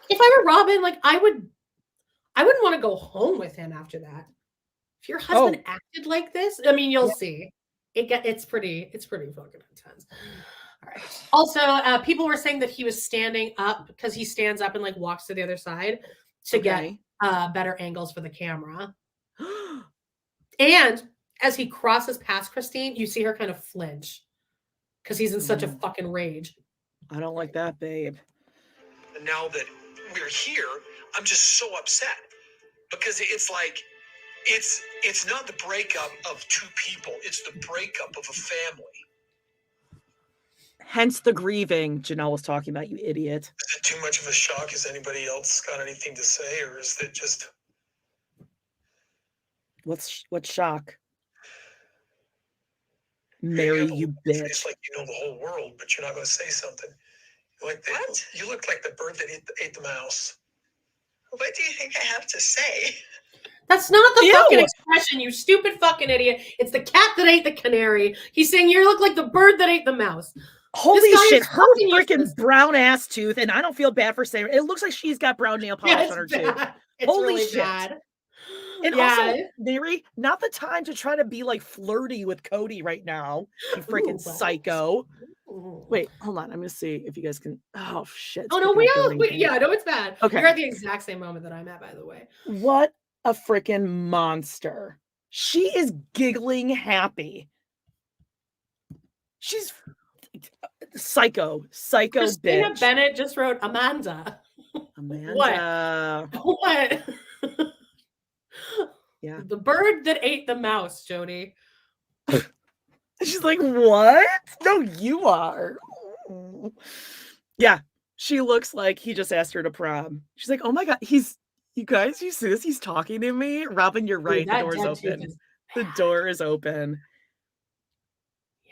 If I were Robyn, like I wouldn't want to go home with him after that. If your husband acted like this, I mean, you'll see. It's pretty fucking intense. All right. Also, people were saying that he was standing up because he stands up and like walks to the other side to get better angles for the camera. And as he crosses past Christine, you see her kind of flinch because he's in such a fucking rage. I don't like that, babe. And now that we're here, I'm just so upset because it's like, it's not the breakup of two people. It's the breakup of a family. Hence the grieving Janelle was talking about, you idiot. Is it too much of a shock? Has anybody else got anything to say? Or is it just... What's shock? Meri, you bitch. It's like you know the whole world, but you're not going to say something. What? You look like the bird that ate the mouse. What do you think I have to say? That's not the fucking expression, you stupid fucking idiot. It's the cat that ate the canary. He's saying you look like the bird that ate the mouse. Holy guy shit, is her fucking freaking useless. brown ass tooth, and I don't feel bad for saying it looks like she's got brown nail polish it's on her bad. tooth. It's Holy really shit. bad. And Yeah. also, Meri, not the time to try to be like flirty with Cody right now. You freaking Ooh, psycho. Ooh. Wait, hold on. I'm gonna see if you guys can. Oh shit. it's Oh no, picking up the ring yeah, camera. I know it's bad. Okay. You're at the exact same moment that I'm at, by the way. What a freaking monster. She is giggling happy. She's psycho Christina bitch. Bennett just wrote Amanda. Amanda. What? Yeah. The bird that ate the mouse, Jody. She's like, what? No, you are. Yeah. She looks like he just asked her to prom. She's like, oh my God, you guys, you see this? He's talking to me. Robyn, you're right. Dude, The door's open. The door is open.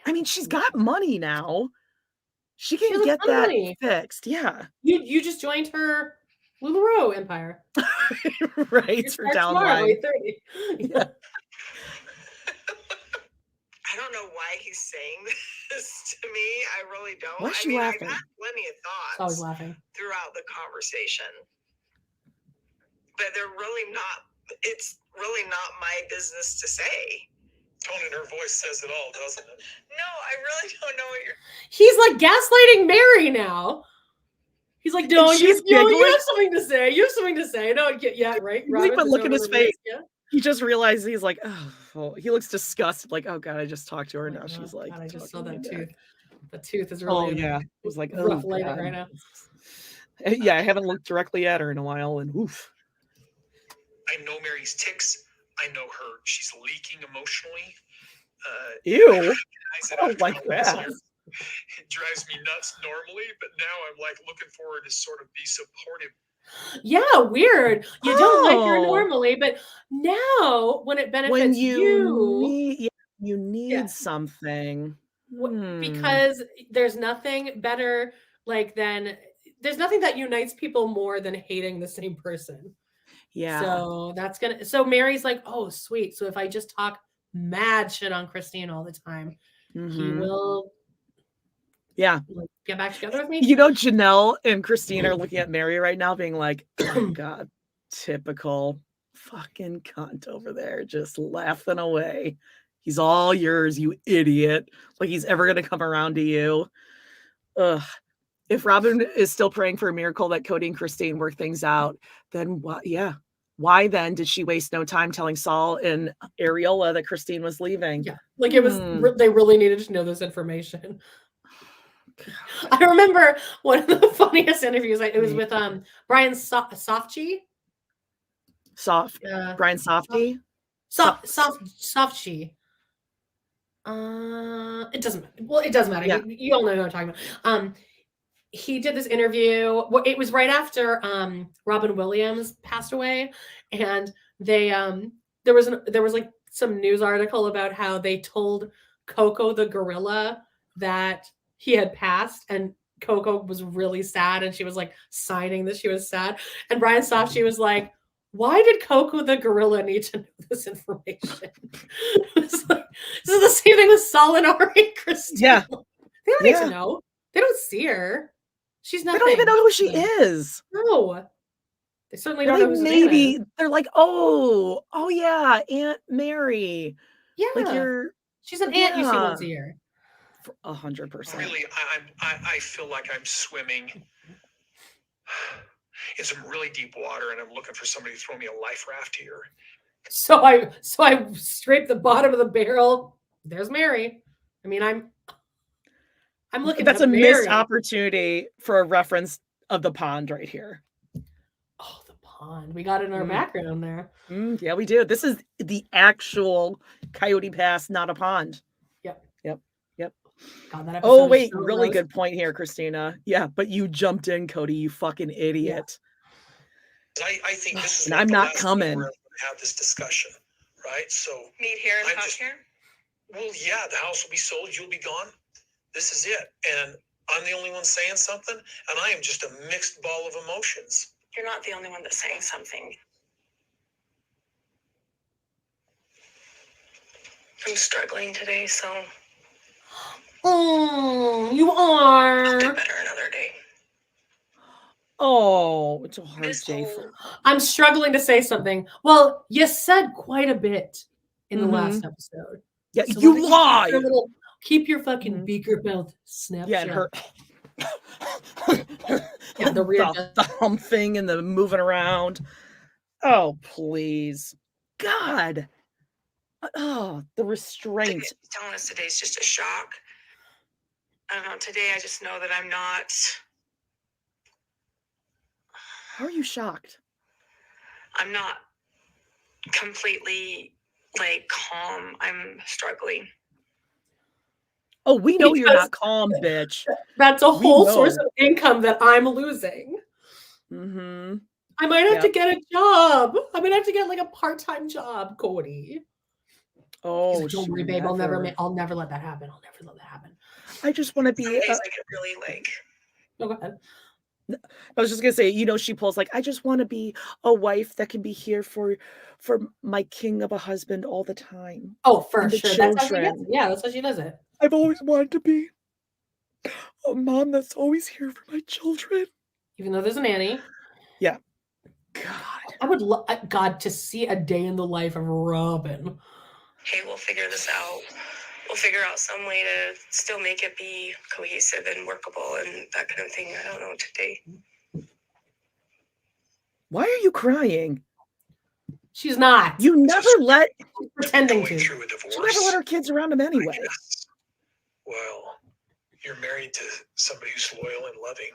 I mean, she's got money now. She can get that fixed. Yeah. You just joined her LuLaRoe empire. Right. For downline. 8:30. Yeah. I don't know why he's saying this to me. I really don't. Why is she laughing? I've had plenty of thoughts Always laughing throughout the conversation, but they're really not. It's really not my business to say. Tone in her voice says it all, doesn't it? No, I really don't know what you're. He's like gaslighting Meri now. He's like, no, you have something to say. You have something to say. No, yeah, right. Robyn, but look at his face. Yeah. He just realized he's like, oh, he looks disgusted. Like, oh God, I just talked to her. Now she's like, God, I just saw that tooth. Back. The tooth is really. Oh yeah, it was like rough light right now. Yeah, I haven't looked directly at her in a while, and oof. I know Meri's tics. I know her. She's leaking emotionally. Ew. I don't like that. It drives me nuts normally, but now I'm like looking forward to sort of be supportive. Yeah, weird. You don't like her normally, but now when it benefits when you need something. Because there's nothing better there's nothing that unites people more than hating the same person. Yeah. So Meri's like, oh sweet. So if I just talk mad shit on Christine all the time, he will get back together with me. You know, Janelle and Christine are looking at Meri right now being like, oh God, typical fucking cunt over there, just laughing away. He's all yours, you idiot. Like he's ever going to come around to you. Ugh. If Robyn is still praying for a miracle that Cody and Christine work things out, then what? Yeah. Why then did she waste no time telling Saul and Ariola that Christine was leaving? Yeah. Like it was, they really needed to know this information. I remember one of the funniest interviews. It was with Brian Softy. Brian Softy. Softy. It doesn't matter. Well, it does matter. Yeah. You all know what I'm talking about. He did this interview. It was right after Robyn Williams passed away, and they there was like some news article about how they told Coco the gorilla that he had passed, and Coco was really sad, and she was like signing that she was sad. And Brian Softy was like, why did Coco the gorilla need to know this information? This is the same thing with Saul and Ari and Christine. Yeah. They don't need to know. They don't see her. She's nothing. They don't even know who she is. No. They certainly don't know who maybe they're like, oh yeah, Aunt Meri. Yeah. Like she's an aunt you see once a year. 100%. Really, I feel like I'm swimming in some really deep water, and I'm looking for somebody to throw me a life raft here. So I scrape the bottom of the barrel. There's Meri. I mean, I'm looking. That's a missed opportunity for a reference of the pond right here. Oh, the pond. We got it in our background there. Yeah, we do. This is the actual Coyote Pass, not a pond. Yep. God, that oh, wait. Really good point here, Christina. Yeah, but you jumped in, Cody, you fucking idiot. Yeah. I think this is and I'm not coming. We're going to have this discussion, right? So meet here and talk here? Well, yeah, the house will be sold. You'll be gone. This is it. And I'm the only one saying something, and I am just a mixed ball of emotions. You're not the only one that's saying something. I'm struggling today, so... Oh, you are. I'll get better another day. Oh, it's a hard day for. I'm struggling to say something. Well, you said quite a bit in the last episode. Yeah, so you lie. Keep your fucking beaker mouth snap. Yeah, and her. Yeah, the rear thumb thing and the moving around. Oh, please. God. Oh, the restraint. Telling us today's just a shock. I don't know. Today, I just know that I'm not. How are you shocked? I'm not completely like calm. I'm struggling. Oh, we know you're not calm, bitch. That's a whole source of income that I'm losing. Mm-hmm. I might have to get a job. I might have to get like a part-time job, Cody. Oh, don't worry, babe. I'll never let that happen. I'll never let that happen. I just want to be. Some days I get really like. No, go ahead. I was just gonna say, she pulls like, I just want to be a wife that can be here for my king of a husband all the time. Oh, for sure. That's how she does it. Yeah, that's how she does it. I've always wanted to be a mom that's always here for my children. Even though there's a nanny. Yeah. God. I would love God to see a day in the life of Robyn. Hey, we'll figure this out. We'll figure out some way to still make it be cohesive and workable and that kind of thing. I don't know today. Why are you crying? She's not. You never let pretending to. She never let her kids around him anyway. Well, you're married to somebody who's loyal and loving.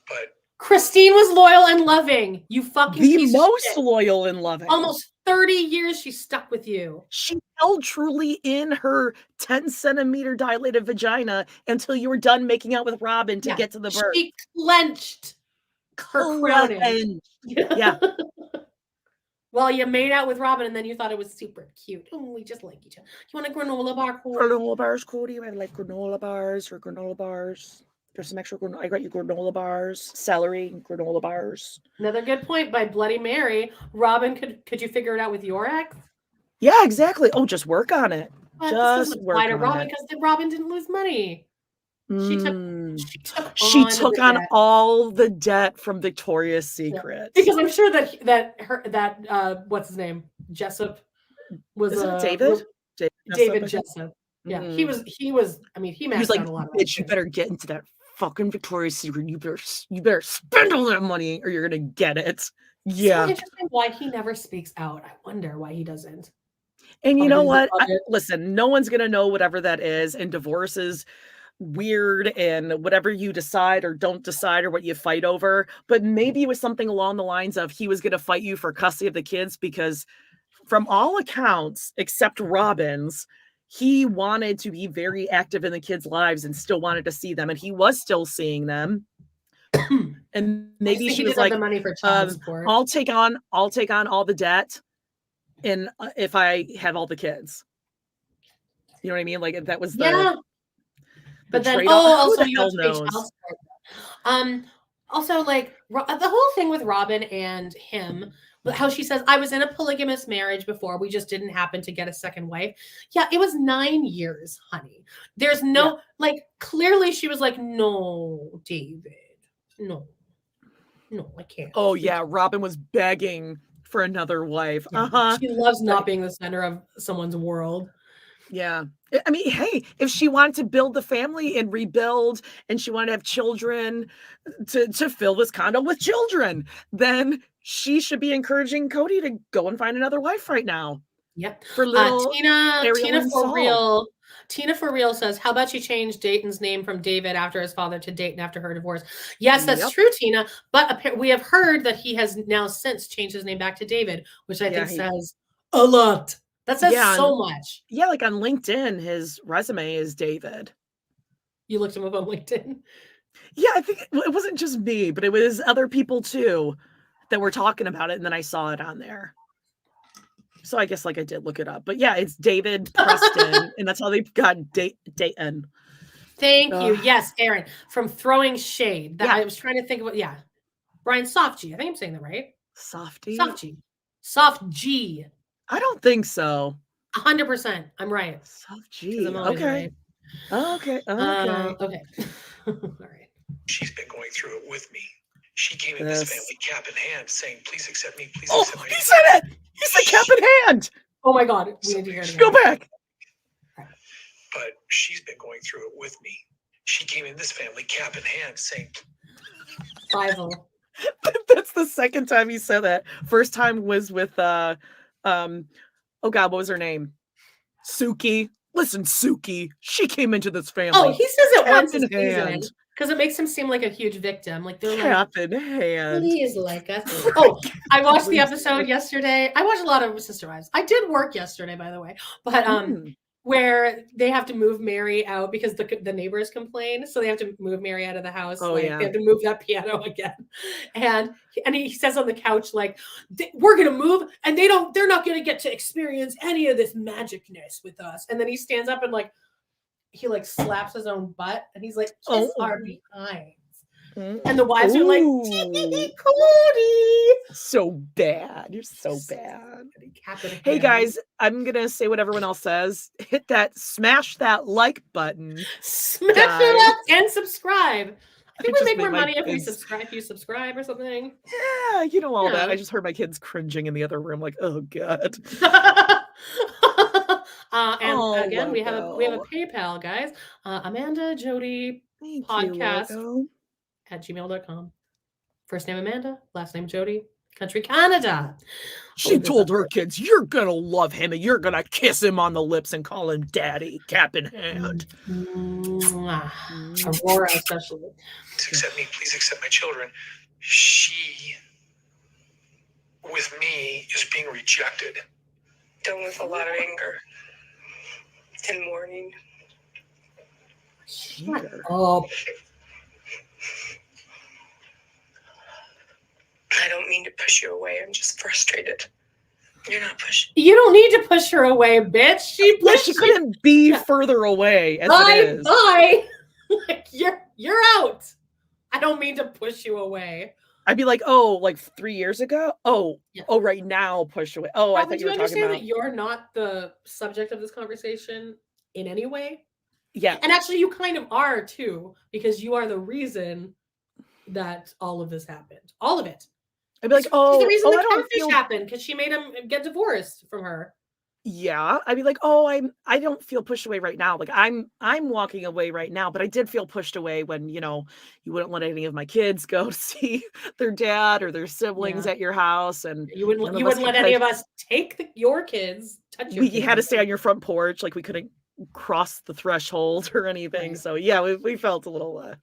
But Christine was loyal and loving. You fucking the most loyal and loving. Almost 30 years she stuck with you. She held truly in her 10-centimeter dilated vagina until you were done making out with Robyn to get to the birth. She clenched her crowning. Yeah. Well, you made out with Robyn and then you thought it was super cute. Oh, we just like each other. You want a granola bar, Cody? Granola bars, Cody? I like granola bars or granola bars. There's some extra. I got you granola bars, celery, and granola bars. Another good point by Bloody Meri. Robyn, could you figure it out with your ex? Yeah, exactly. Oh, just work on it. But just work on Robyn it. because Robyn didn't lose money. She took on all the debt from Victoria's Secret. Yeah. Because I'm sure that what's his name? Jessup was David? David Jessup. Yeah, he was. I mean, he was like, a lot of bitch, you better get into that fucking Victoria's Secret. You better spend all that money or you're gonna get it. Yeah. It's interesting why he never speaks out. I wonder why he doesn't. And you know what? Listen, no one's gonna know whatever that is, and divorce is weird, and whatever you decide or don't decide or what you fight over. But maybe it was something along the lines of he was gonna fight you for custody of the kids because, from all accounts, except Robyn's, he wanted to be very active in the kids' lives and still wanted to see them, and he was still seeing them. And maybe she was like, the money for child support. I'll take on all the debt, and if I have all the kids, you know what I mean? Like that was the but then also you have to pay child support. Also, like the whole thing with Robyn and him. How she says, I was in a polygamous marriage before. We just didn't happen to get a second wife. Yeah, it was 9 years, honey. There's no, clearly she was like, no, David. No, I can't. Oh, yeah. Robyn was begging for another wife. Yeah, she loves not being the center of someone's world. Yeah. I mean, hey, if she wanted to build the family and rebuild and she wanted to have children to fill this condo with children, then she should be encouraging Cody to go and find another wife right now. Yep. For little Tina for real says, how about you change Dayton's name from David after his father to Dayton after her divorce? Yes, that's true, Tina. But we have heard that he has now since changed his name back to David, which I think says a lot. That says so much. Yeah, like on LinkedIn, his resume is David. You looked him up on LinkedIn? Yeah, I think it wasn't just me, but it was other people too that were talking about it, and then I saw it on there. So I guess I did look it up. But yeah, it's David Preston, and that's how they got Dayton. Thank you. Yes, Aaron, from Throwing Shade. I was trying to think of Brian Softg. I think I'm saying that right. Softg? Soft G. I don't think so. 100%. I'm right. Soft G. Okay. Right. Okay. Okay. All right. She's been going through it with me. She came in this family cap in hand saying, please accept me, please accept me. He said it! He said cap in hand! Oh my God. We need to hear it again. Go back. But she's been going through it with me. She came in this family cap in hand saying, Rival. That's the second time he said that. First time was with oh God, what was her name? Suki. Listen, Suki. She came into this family. Oh, he says it cap once a in season hand. because it makes him seem like a huge victim. Like they're Cap like, in hand. please like us. Oh, I watched the episode yesterday. I watched a lot of Sister Wives. I did work yesterday, by the way, but where they have to move Meri out because the neighbors complain, so they have to move Meri out of the house. Oh, like yeah. They have to move that piano again, and he says on the couch like, "We're gonna move, and they're not gonna get to experience any of this magicness with us." And then he stands up and like he like slaps his own butt, and he's like, "Kiss our behinds." And the wives are like, Kody. So bad. You're so bad. Hey guys, I'm gonna say what everyone else says. Smash that like button. Smash it up and subscribe. I think we make more money if you subscribe or something. Yeah, you know all that. I just heard my kids cringing in the other room, like, oh God. And again, we have a PayPal, guys. Amanda Jody podcast at gmail.com. First name Amanda, last name Jody, country Canada. She told her kids, you're gonna love him and you're gonna kiss him on the lips and call him daddy, cap in hand. Aurora especially. Accept me, please accept my children. She, with me, is being rejected. Done with a lot of anger and mourning. Oh. I don't mean to push you away. I'm just frustrated. You're not pushing. You don't need to push her away, bitch. She couldn't be further away. As bye, it is. bye. Like, you're out. I don't mean to push you away. I'd be like, oh, like 3 years ago? Oh, right now, push away. Oh, I thought you were talking about. That you're not the subject of this conversation in any way? Yeah. And actually, you kind of are too, because you are the reason that all of this happened. All of it. I'd be like, oh, the reason the catfish happened because she made him get divorced from her. Yeah, I'd be like, oh, I don't feel pushed away right now. Like I'm walking away right now, but I did feel pushed away when you wouldn't let any of my kids go to see their dad or their siblings at your house, and you wouldn't let any of us take your kids. You had to stay on your front porch, like we couldn't cross the threshold or anything. Right. So yeah, we felt a little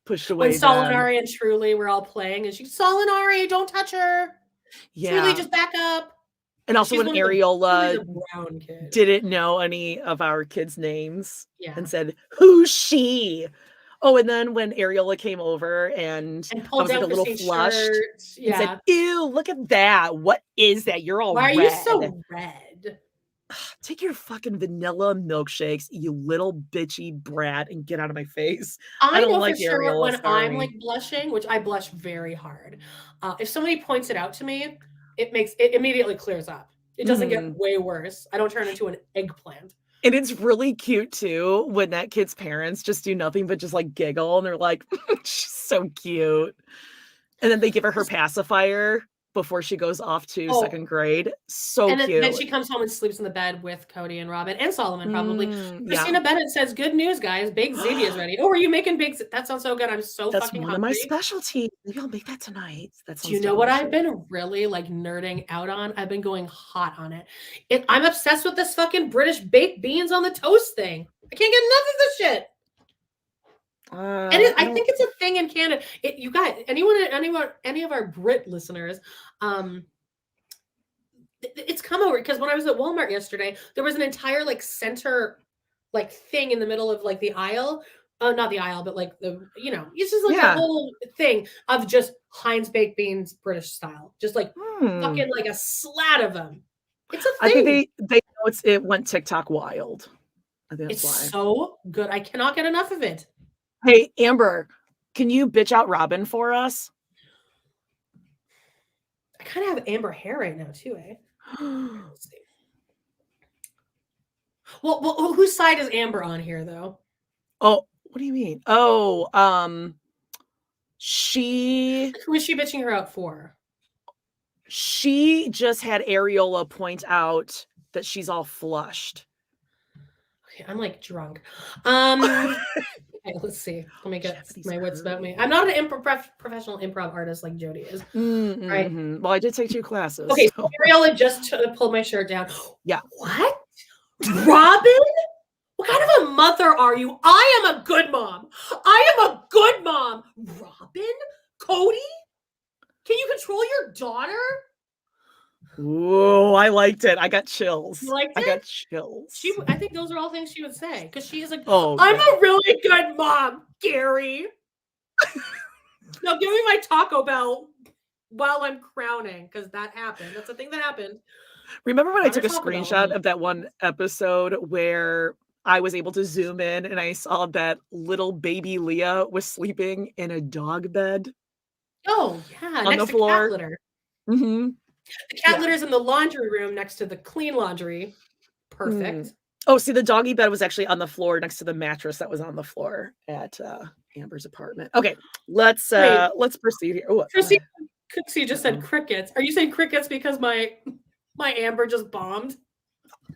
pushed away. When Solinari and Truly were all playing, and she's Solinari, don't touch her. Yeah, Truly, just back up. And also when Ariel didn't know any of our kids' names and said, who's she? Oh, and then when Ariel came over and I was like a little flushed and said, ew, look at that. What is that? You're all Why red. Are you so red? Take your fucking vanilla milkshakes, you little bitchy brat, and get out of my face. I don't know like for sure when I'm like blushing, which I blush very hard. If somebody points it out to me, it immediately clears up. It doesn't get way worse. I don't turn into an eggplant. And it's really cute too when that kid's parents just do nothing but just like giggle and they're like, she's so cute. And then they give her pacifier before she goes off to second grade. So cute. And then she comes home and sleeps in the bed with Cody and Robyn and Solomon probably. Christina Bennett says, good news, guys. Baked ziti is ready. Oh, are you making baked? That sounds so good. I'm so fucking hungry. That's one of my specialties. Maybe I'll make that tonight. Do you know what I've been really like nerding out on? I've been going hot on it. I'm obsessed with this fucking British baked beans on the toast thing. I can't get enough of this shit. I think it's a thing in Canada. You guys, any of our Brit listeners, it's come over because when I was at Walmart yesterday, there was an entire like center like thing in the middle of like the aisle. Not the aisle, but like it's just like a whole thing of just Heinz baked beans, British style, just like fucking like a slat of them. It's a thing. I think they know it went TikTok wild. I think that's why. It's so good. I cannot get enough of it. Hey, Amber, can you bitch out Robyn for us? I kind of have Amber hair right now, too, eh? Let's see. Well, whose side is Amber on here, though? Oh, what do you mean? Oh, who is she bitching her out for? She just had Areola point out that she's all flushed. Okay, I'm like drunk. Okay, let's see. Let me get my wits about me. I'm not an professional improv artist like Jody is. Right. Well, I did take 2 classes. Okay, so Areola just pulled my shirt down. Yeah. What? Robyn? What kind of a mother are you? I am a good mom. I am a good mom. Robyn? Cody? Can you control your daughter? Whoa, I liked it. I got chills. You liked it? I got chills. I think those are all things she would say because she is like, I'm a really good mom, Gary. Now give me my Taco Bell while I'm crowning because that happened. That's a thing that happened. Remember when I took a screenshot of that one episode where I was able to zoom in and I saw that little baby Leah was sleeping in a dog bed? Oh, yeah. On next the floor. To cat litter. Mm-hmm. The cat litter's in the laundry room next to the clean laundry. Perfect. Oh, see, the doggy bed was actually on the floor next to the mattress that was on the floor at Amber's apartment. Okay, let's proceed here. Oh, Chrissy Cooksey just said crickets. Are you saying crickets because my Amber just bombed?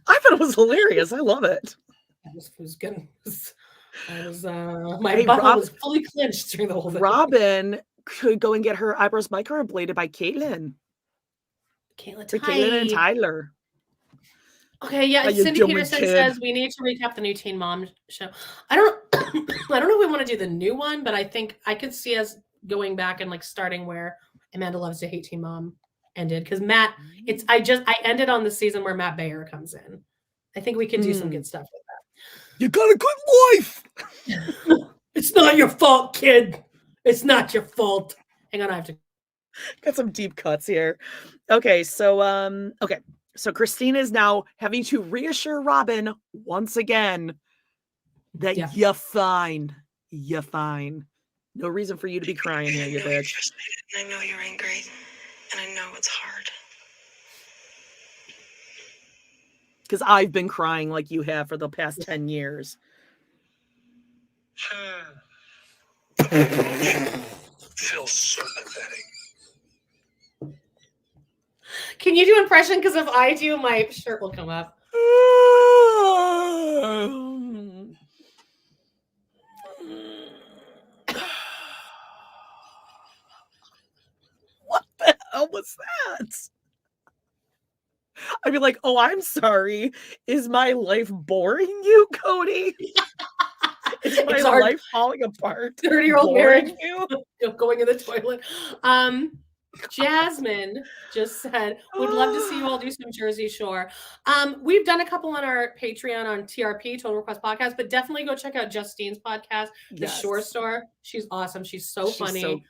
I thought it was hilarious. I love it. My butt was fully clenched during the whole thing. Robyn could go and get her eyebrows microbladed by Caitlin. Caitlin and Tyler. Okay, yeah. Cindy Peterson says we need to recap the new Teen Mom show. I don't know if we want to do the new one, but I think I could see us going back and like starting where Amanda Loves to Hate Teen Mom ended. Because Matt, I ended on the season where Matt Bayer comes in. I think we can do some good stuff with that. You got a good wife. It's not your fault, kid. It's not your fault. Hang on, I have to. Got some deep cuts here. Okay, so So Christine is now having to reassure Robyn once again that you're fine. You're fine. No reason for you to be crying here, you bitch. I know you're angry, and I know it's hard. Because I've been crying like you have for the past 10 years. Feels so pathetic. Can you do impression? Because if I do, my shirt will come up. What the hell was that? I'd be like, oh, I'm sorry. Is my life boring you, Cody? Is my life falling apart? 30-year-old marriage, going in the toilet. Jasmine just said, would love to see you all do some Jersey Shore. We've done a couple on our Patreon on TRP, Total Request Podcast, but definitely go check out Justine's podcast, The Shore Store. She's awesome. She's so funny.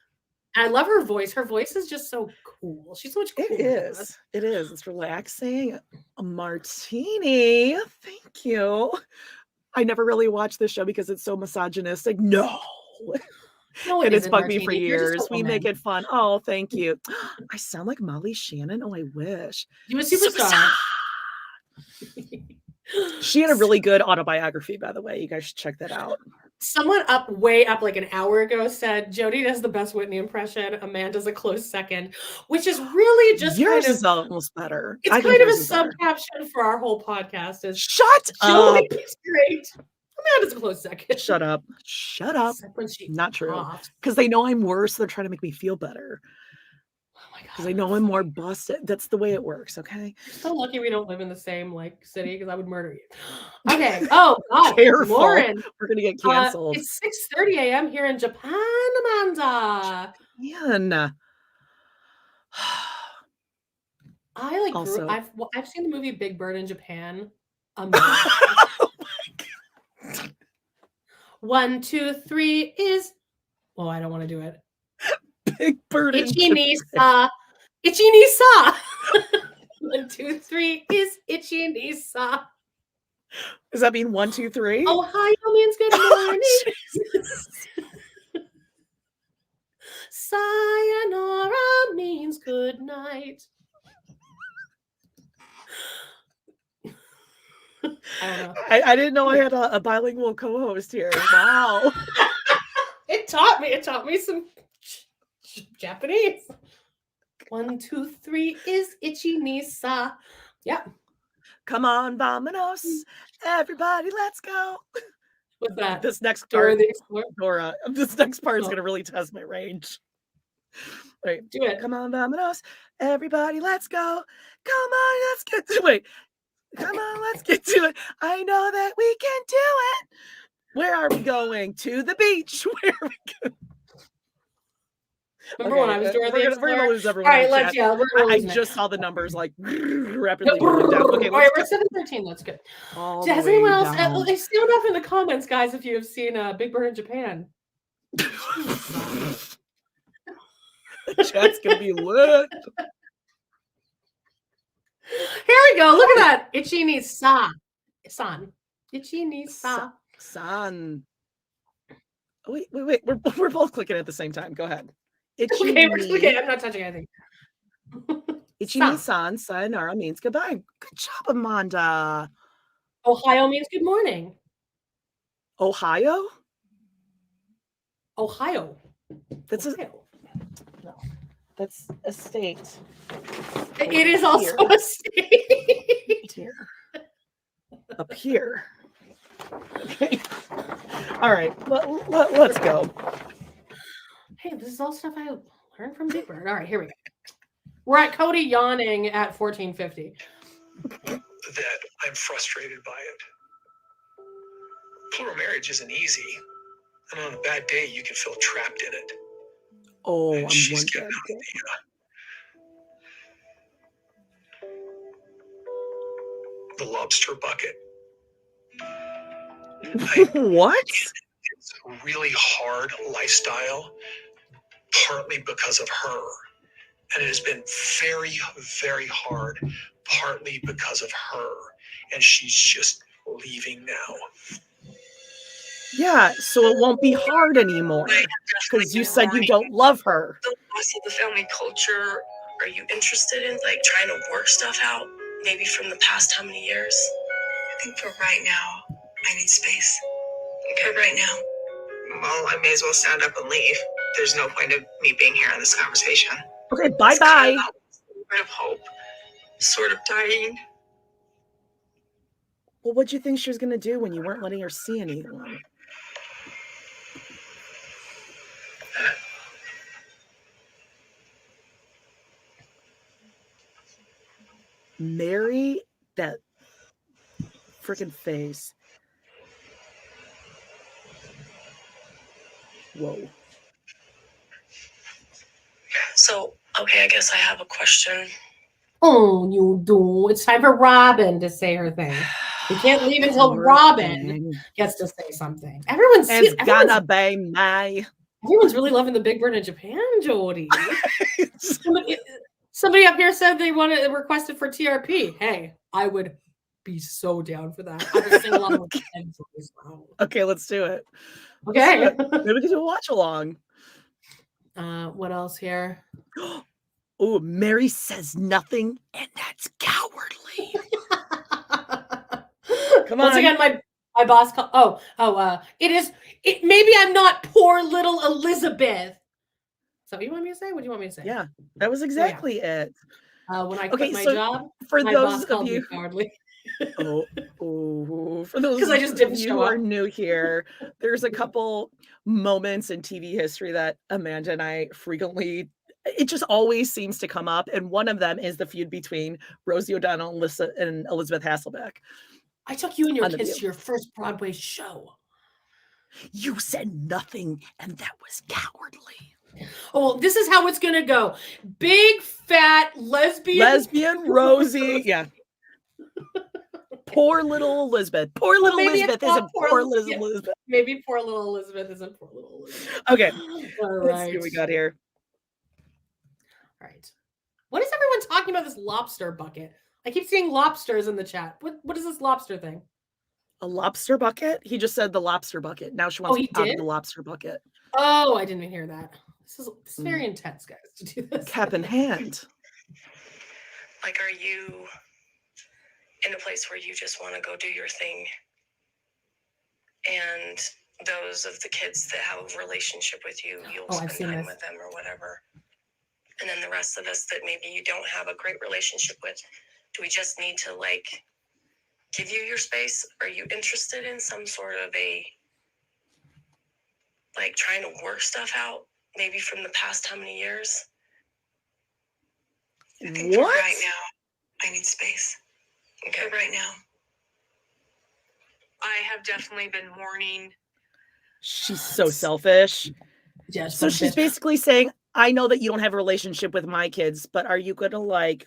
I love her voice. Her voice is just so cool. She's so much cooler. It is. It is. It's relaxing. A martini. Thank you. I never really watched this show because it's so misogynistic. No, and it's bugged me for years. We make it fun. Oh, thank you. I sound like Molly Shannon. Oh, I wish. You a superstar. She had a really good autobiography, by the way. You guys should check that out. Someone way up like an hour ago said Jody does the best Whitney impression. Amanda's a close second, which is really just yours is almost better. It's kind of a sub caption for our whole podcast. Is shut up. Jody's great. Amanda's a close second. Shut up. Shut up. Not true. Because they know I'm worse. They're trying to make me feel better. Because I know I'm more busted. That's the way it works, okay? You're so lucky we don't live in the same city because I would murder you. Okay. Oh God, careful. Lauren, we're gonna get canceled. It's 6:30 a.m. here in Japan, Amanda. Man. I also, I've seen the movie Big Bird in Japan. Oh my God. 1, 2, 3 is. Oh, I don't want to do it. Big Bird. Ichi Nisa. Ichi Nisa. 1, 2, 3 is Ichi Nisa. Does that mean 1, 2, 3? Ohio means good morning. Sayonara means good night. I don't know. I didn't know I had a bilingual co-host here. Wow. It taught me some Japanese. 1, 2, 3 is ichi-ni-sa. Yeah. Come on, vamonos. Everybody, let's go. What's that? This next Dora part, the Explorer? Dora. This next part is going to really test my range. Wait. Do it. Come on, vamonos. Everybody, let's go. Come on, let's get to it. Come on, let's get to it. I know that we can do it. Where are we going? To the beach. Where are we going? Remember when I was Dora the Explorer? We're gonna lose everyone. All right, let's I just saw the numbers like rapidly moving down. Okay, all right, we're 7:13. That's good. Has anyone else? Sound off in the comments, guys, if you have seen Big Bird in Japan. Chat's gonna be lit. Here we go. Look at that. Ichi-ni-sa. San. Ichi-ni-sa. San. Wait. We're both clicking at the same time. Go ahead. Okay, we're clicking. I'm not touching anything. Ichi-ni-san, sayonara means goodbye. Good job, Amanda. Ohio means good morning. Ohio? Ohio. That's Ohio. No. That's a state. It is also a state. Here. Up here. Okay. All right. Let's go. Hey, this is all stuff I learned from Big Bird. All right, here we go. We're at Cody yawning at 14:50. That I'm frustrated by it. Plural marriage isn't easy. And on a bad day, you can feel trapped in it. Oh, And I'm she's one getting the lobster bucket. What? It's a really hard lifestyle, partly because of her. And it has been very, very hard, partly because of her. And she's just leaving now. Yeah, so it won't be hard anymore. Because you said you don't love her. The loss of the family culture, are you interested in like trying to work stuff out? Maybe from the past how many years? I think for right now, I need space. Okay. For right now. Well, I may as well stand up and leave. There's no point of me being here in this conversation. Okay, bye-bye. Sort of hope. Sort of dying. Well, what'd you think she was going to do when you weren't letting her see anyone? Meri, that freaking face. Whoa. So, okay, I guess I have a question. Oh, you do. It's time for Robyn to say her thing. We can't leave until Robyn gets to say something. Everyone's gonna be me. Everyone's really loving the Big Bird in Japan, Jody. Somebody up here said they requested for TRP. Hey, I would be so down for that. I would sing along with Okay, let's do it. Okay. Maybe we can do a watch along. What else here? Oh, Meri says nothing, and that's cowardly. Come on. Once again, my boss called. Maybe I'm not poor little Elizabeth. So what you want me to say? What do you want me to say? Yeah, that was exactly it. When I quit my job, for my those boss called of you me cowardly. For those I just didn't of you show who are up. new here, there's a couple moments in TV history that Amanda and I frequently, it just always seems to come up, and one of them is the feud between Rosie O'Donnell and Elizabeth Hasselbeck. I took you and your kids to your first Broadway show. You said nothing, and that was cowardly. Oh, well, this is how it's gonna go. Big fat lesbian Rosie. Yeah. Poor little Elizabeth. Poor little Elizabeth isn't poor little Elizabeth. Maybe poor little Elizabeth isn't poor little Elizabeth. Okay. All right. Let's see what we got here. All right. What is everyone talking about this lobster bucket? I keep seeing lobsters in the chat. What is this lobster thing? A lobster bucket? He just said the lobster bucket. Now she wants out of the lobster bucket. Oh, I didn't even hear that. This is very intense, guys, to do this. Cap in hand. Like, are you in a place where you just want to go do your thing. And those of the kids that have a relationship with you, you'll spend time with them or whatever. And then the rest of us that maybe you don't have a great relationship with, do we just need to like give you your space? Are you interested in some sort of a, like trying to work stuff out, maybe from the past how many years? I think for right now, I need space. Okay. For right now. I have definitely been mourning. She's so selfish. Yeah, so she's basically saying, I know that you don't have a relationship with my kids, but are you going to like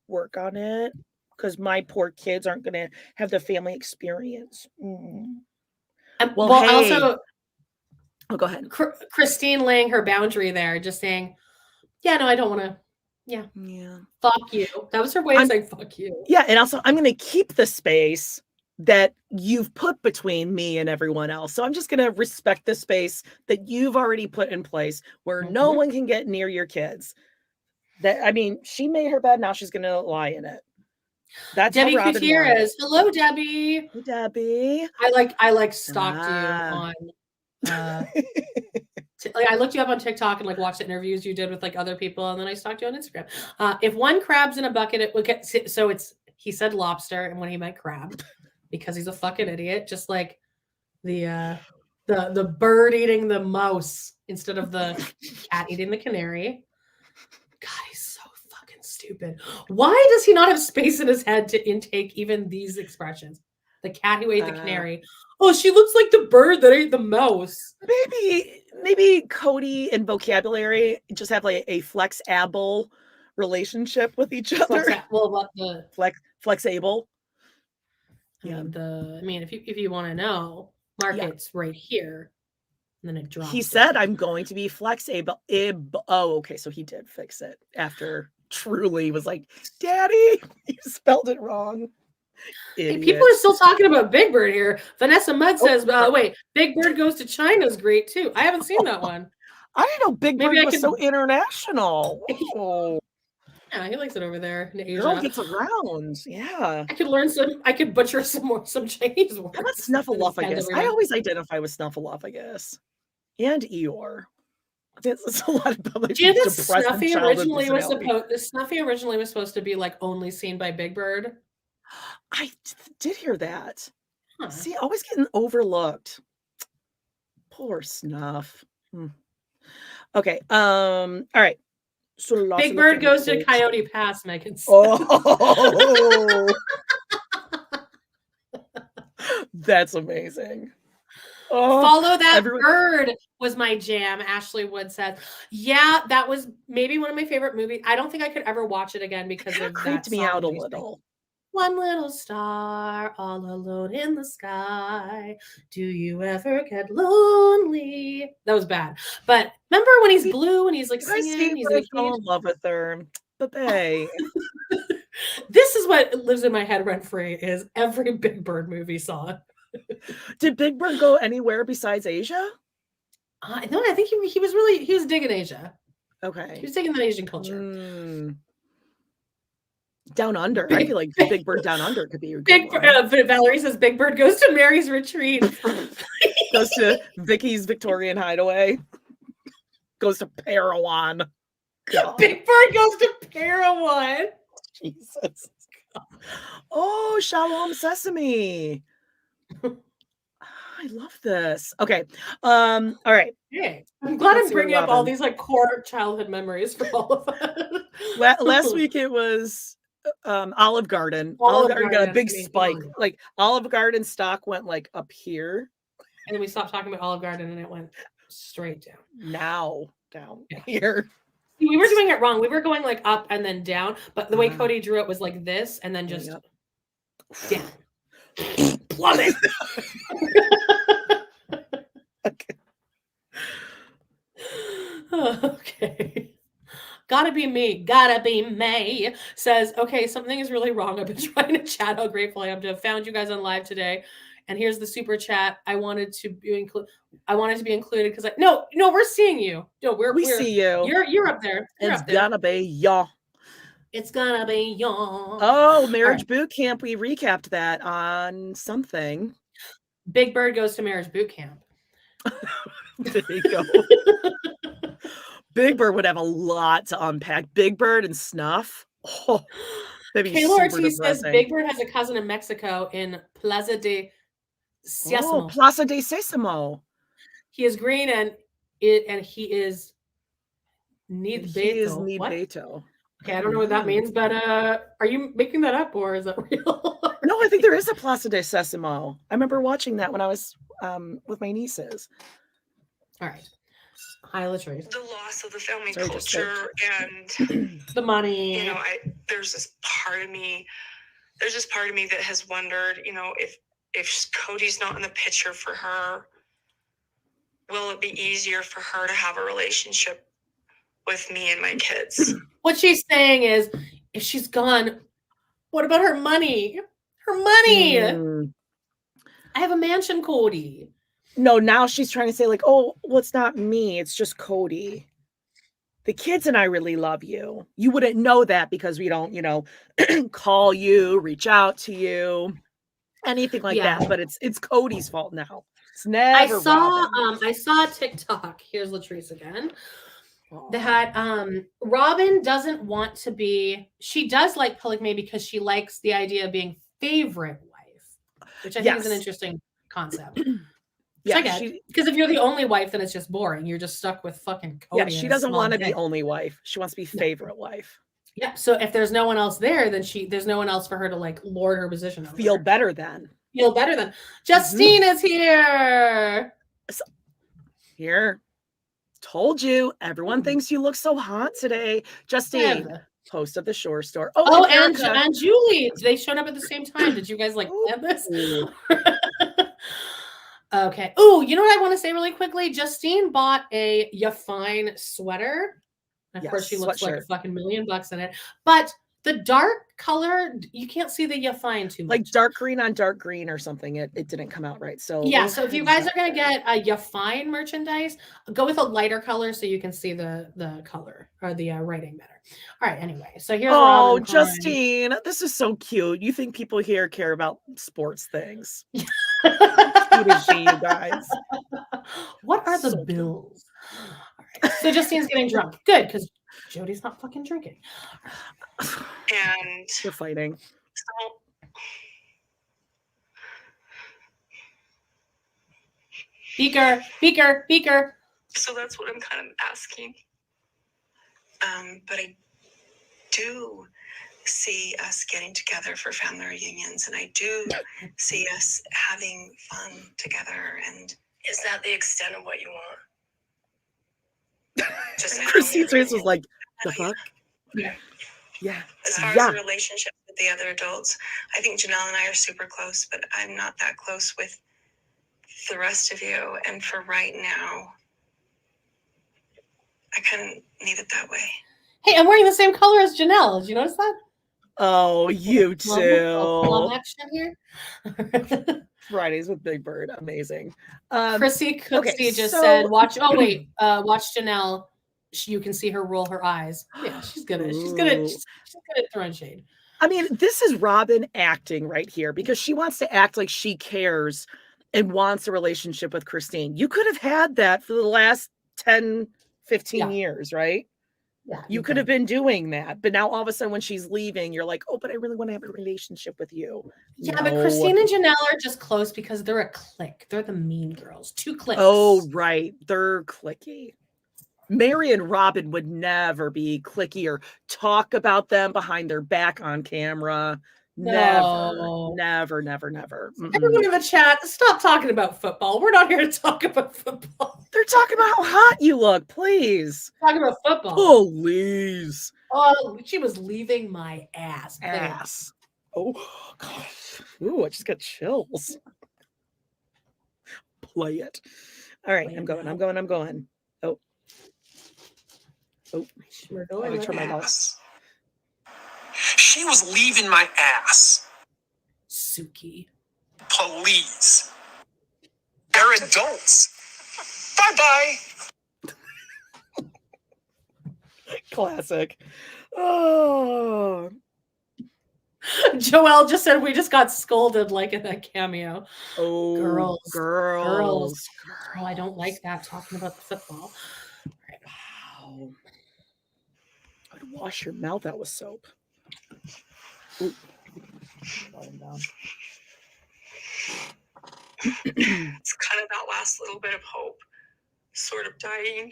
work on it? Because my poor kids aren't going to have the family experience. Well, hey. Also, go ahead. Christine laying her boundary there, just saying, yeah, no, I don't want to. Yeah. Fuck you. That was her way of saying fuck you. Yeah. And also, I'm going to keep the space that you've put between me and everyone else. So I'm just going to respect the space that you've already put in place where no one can get near your kids. She made her bed. Now she's going to lie in it. That's Debbie Gutierrez. Hello, Debbie. Hey, Debbie. I stalked you on I looked you up on TikTok and like watched the interviews you did with like other people, and then I stalked you on Instagram. If one crab's in a bucket, it would get he said lobster, and when he meant crab, because he's a fucking idiot, just like the bird eating the mouse instead of the cat eating the canary. God, he's so fucking stupid. Why does he not have space in his head to intake even these expressions? The cat who ate the canary. Oh, she looks like the bird that ate the mouse. Maybe Cody and vocabulary just have like a flexable relationship with each other. Flexable. Yeah. If you want to know, market's right here. And then it drops. He said, I'm going to be flexible. Oh, okay. So he did fix it after Truly was like, Daddy, you spelled it wrong. Hey, people are still talking about Big Bird here. Vanessa Mudd says, wait, Big Bird Goes to China is great too. I haven't seen that one. I didn't know Big Bird was so international. Yeah, he likes it over there in Asia. Girl gets around. Yeah. I could butcher some Chinese words. How about Snuffleupagus? I always identify with Snuffleupagus and Eeyore. That's a lot about like Snuffy originally was supposed to be like only seen by Big Bird. I did hear that. Huh. See, always getting overlooked. Poor Snuff. Okay. All right. So Big Bird goes to Coyote Pass, Megan. Oh, that's amazing. Follow that bird was my jam. Ashley Wood says, "Yeah, that was maybe one of my favorite movies. I don't think I could ever watch it again because it creeped me out a little." One little star all alone in the sky. Do you ever get lonely? That was bad. But remember when he's blue and he's like singing? He's like fall in love with her. But hey. This is what lives in my head rent free is every Big Bird movie song. Did Big Bird go anywhere besides Asia? No, I think he was digging Asia. Okay. He was digging the Asian culture. Down Under. I feel like Big Bird Down Under could be your Valerie says Big Bird goes to Meri's retreat. Goes to Vicky's Victorian hideaway. Goes to Parowan. God. Big Bird goes to Parowan. Jesus. Oh, Shalom Sesame. I love this. Okay. All right. Hey, I'm glad I'm bringing up all these like core childhood memories for all of us. Last week it was Olive Garden. Olive Garden got a big spike. Like Olive Garden stock went like up here. And then we stopped talking about Olive Garden and it went straight down. Now down here. We were doing it wrong. We were going like up and then down, but the way Cody drew it was like this and then just down. Plummet. Okay. Okay. Gotta be me. Says, okay, something is really wrong. I've been trying to chat how grateful I am to have found you guys on live today. And here's the super chat. I wanted to be included because no, we're seeing you. No, we see you. You're up there. It's gonna be y'all. It's gonna be young. Oh, marriage boot camp. We recapped that on something. Big Bird goes to marriage boot camp. There you go. Big Bird would have a lot to unpack. Big Bird and Snuff. Oh, that'd be Kayla super Ortiz says depressing. Big Bird has a cousin in Mexico in Plaza de Sésamo. Oh, Plaza de Sésamo. He is green and he is need beto. What? Beto. Okay, I don't know what that means, but are you making that up or is that real? No, I think there is a Plaza de Sésamo. I remember watching that when I was with my nieces. All right. Hi, Latrice. The loss of the family culture and the money. You know, there's this part of me that has wondered, you know, if Cody's not in the picture for her, will it be easier for her to have a relationship with me and my kids? What she's saying is, if she's gone, what about her money? Her money. I have a mansion, Cody. No, now she's trying to say like, oh, well, it's not me. It's just Cody. The kids and I really love you. You wouldn't know that because we don't, you know, call you, reach out to you, anything like that. But it's Cody's fault now. It's never. I saw TikTok. Here's Latrice again. That Robyn doesn't want to be. She does like polygamy because she likes the idea of being favorite wife, which I think is an interesting concept. Yeah, because if you're the only wife, then it's just boring. You're just stuck with fucking Cody. Yeah, she doesn't want to be only wife. She wants to be favorite wife. Yeah. So if there's no one else there, then there's no one else for her to like lord her position over. Feel better then. Justine is here. Here. Told you. Everyone thinks you look so hot today. Justine, host of the Shore Store. Oh, and Julie. They showed up at the same time. Did you guys like plan this? Okay. Oh, you know what I want to say really quickly? Justine bought a Ya Fine sweater. Of course, she looks like a fucking $1 million in it. But the dark color, you can't see the Ya Fine too much. Like dark green on dark green or something. It didn't come out right. So yeah. So if you guys are gonna get a Ya Fine merchandise, go with a lighter color so you can see the color or the writing better. All right. Anyway, so here's Robyn Justine. This is so cute. You think people here care about sports things? You guys. What are the bills? All right. So Justine's getting drunk. Good, because Jody's not fucking drinking. And you're fighting. Beaker. So that's what I'm kind of asking. But I do see us getting together for family reunions, and I do see us having fun together. And is that the extent of what you want? Christine's face was like, the fuck? Yeah. As far as the relationship with the other adults, I think Janelle and I are super close, but I'm not that close with the rest of you. And for right now, I kind of need it that way. Hey, I'm wearing the same color as Janelle. Did you notice that? Oh, you too. Love action here. Fridays with Big Bird, amazing. Chrissy Cooksey just said, "Watch." Oh wait, watch Janelle. You can see her roll her eyes. Yeah, she's good at throwing shade. I mean, this is Robyn acting right here because she wants to act like she cares and wants a relationship with Christine. You could have had that for the last 10, 15 years, right? Yeah, you could have been doing that, but now all of a sudden when she's leaving, you're like, oh, but I really want to have a relationship with you. Yeah, no. But Christine and Janelle are just close because they're a clique. They're the mean girls. 2 cliques. Oh, right. They're cliquey. Meri and Robyn would never be cliquey or talk about them behind their back on camera. No. Never. Everyone in the chat, stop talking about football. We're not here to talk about football. They're talking about how hot you look, please. Talking about football. Please. Oh, she was leaving my ass. Oh, gosh. Ooh, I just got chills. Play it. All right, I'm going. Oh. We're going. Turn my lights. She was leaving my ass. Suki. Please. They're adults. Bye-bye. Classic. Oh. Joelle just said we just got scolded like in that cameo. Oh, Girls. girls. Girl, I don't like that talking about the football. Right. Wow. I would wash your mouth out with soap. Ooh. It's kind of that last little bit of hope, sort of dying.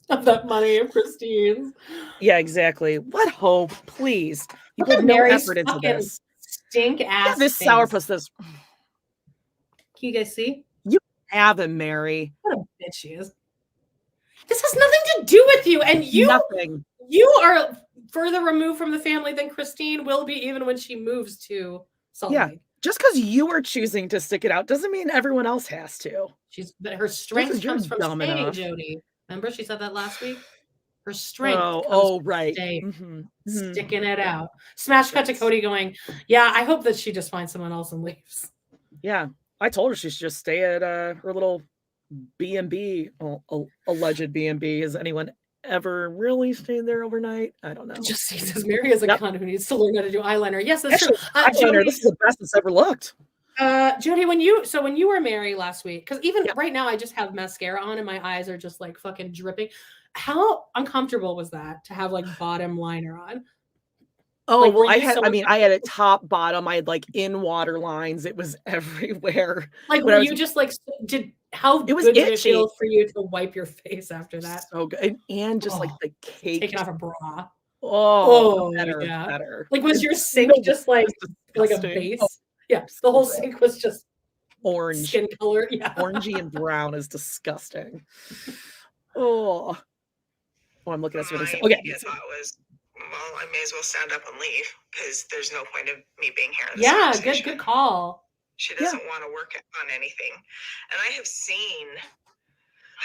Of that money of Christine's. Yeah, exactly. What hope, please. You put no effort into this. Stink ass. Yeah, this sourpuss. This. Can you guys see? You have him, Meri. What a bitch she is. This has nothing to do with you, and Nothing. You are further removed from the family than Christine will be, even when she moves to Salt Lake. Just because you are choosing to stick it out doesn't mean everyone else has to. Her strength comes from staying, Jody. Remember, she said that last week. Her strength. Right. Sticking it out. Smash cut to Cody going, yeah, I hope that she just finds someone else and leaves. Yeah, I told her she should just stay at her little B&B, alleged B&B. Has anyone ever really stayed there overnight? I don't know. Just says Meri is a cunt who needs to learn how to do eyeliner. Yes, that's true. Eyeliner, this is the best it's ever looked. Jody, when you were Meri last week, because even right now I just have mascara on and my eyes are just like fucking dripping. How uncomfortable was that to have like bottom liner on? Oh, like, well, I had a top, bottom. I had like in water lines. It was everywhere. Like, were you just like, how it was good itchy. Did it feel for you to wipe your face after that? So good. And just like the cake. Taking off a bra. Better. Like, was your sink just like a base? Oh, yeah, the whole sink was just orange. Skin color. Yeah. Orangey and brown is disgusting. Oh, I'm looking at something. Okay. My thought was, well, I may as well stand up and leave because there's no point of me being here. Good call. She doesn't want to work on anything. And I have seen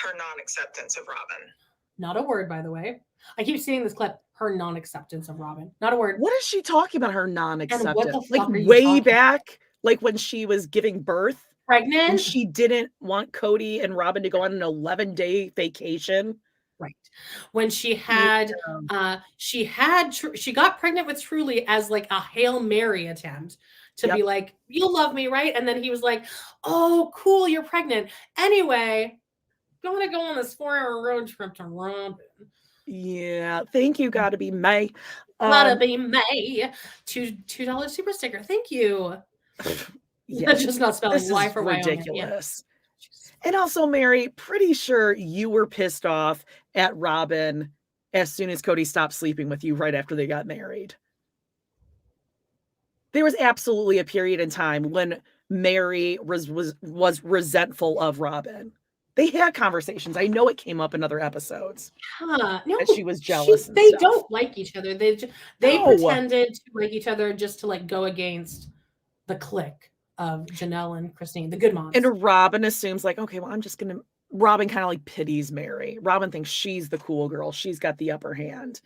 her non-acceptance of Robyn. Not a word, by the way. I keep seeing this clip, her non-acceptance of Robyn. Not a word. What is she talking about, her non-acceptance? What the fuck like way back, like when she was giving birth. Pregnant? And she didn't want Cody and Robyn to go on an 11-day vacation. Right. When she had, she got pregnant with Truly as like a Hail Mary attempt to be like, you'll love me, right? And then he was like, oh, cool, you're pregnant. Anyway, going to go on this 4-hour road trip to Robyn. Yeah, thank you. Gotta be May. Gotta be May. $2 super sticker. Thank you. That's just not spelling Y for ridiculous. And also, Meri, pretty sure you were pissed off at Robyn as soon as Cody stopped sleeping with you right after they got married. There was absolutely a period in time when Meri was resentful of Robyn. They had conversations. I know it came up in other episodes. No, that she was jealous. They don't like each other. They pretended to like each other just to like go against the clique of Janelle and Christine, the good moms. And Robyn assumes like, okay, well, I'm just gonna. Robyn kind of like pities Meri. Robyn thinks she's the cool girl. She's got the upper hand.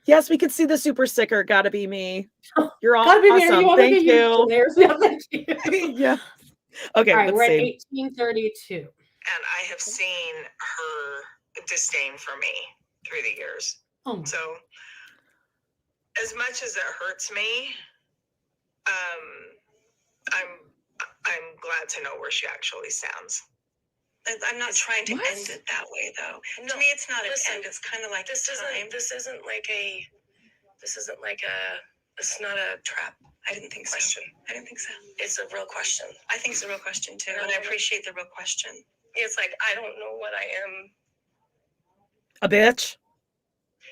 Yes, we could see the super sticker. Gotta be me. You're all awesome. Thank you. Yeah, thank you. Yeah. Okay, all right, we're at 1832. And I have seen her disdain for me through the years. Oh. So as much as it hurts me, I'm glad to know where she actually stands. I'm not trying to end it that way, though. No, to me, it's not an end. It's kind of like this isn't not a trap. I didn't think so. I didn't think so. It's a real question. I think it's a real question too, and I appreciate the real question. It's like I don't know what I am. A bitch.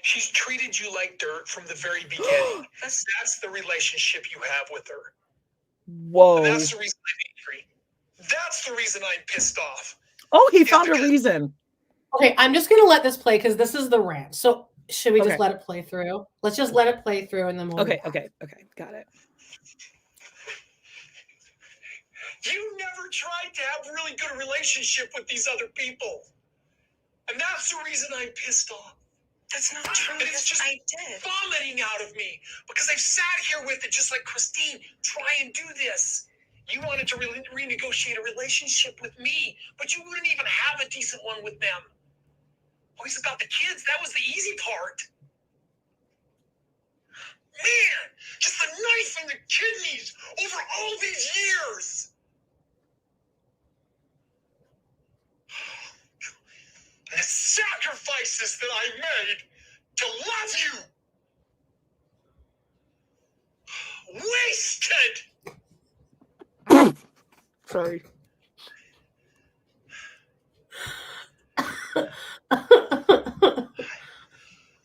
She's treated you like dirt from the very beginning. That's the relationship you have with her. Whoa. And that's the reason I'm angry. That's the reason I'm pissed off. Oh, he found a reason. Okay, I'm just gonna let this play because this is the rant. So should we just let it play through? Let's just let it play through and then we'll Okay, got it. You never tried to have a really good relationship with these other people. And that's the reason I'm pissed off. That's not true. It's just vomiting out of me because I've sat here with it just like Christine. Try and do this. You wanted to renegotiate a relationship with me, but you wouldn't even have a decent one with them. Always about the kids. That was the easy part. Man, just the knife and the kidneys over all these years. The sacrifices that I made to love you. Wasted. Sorry. But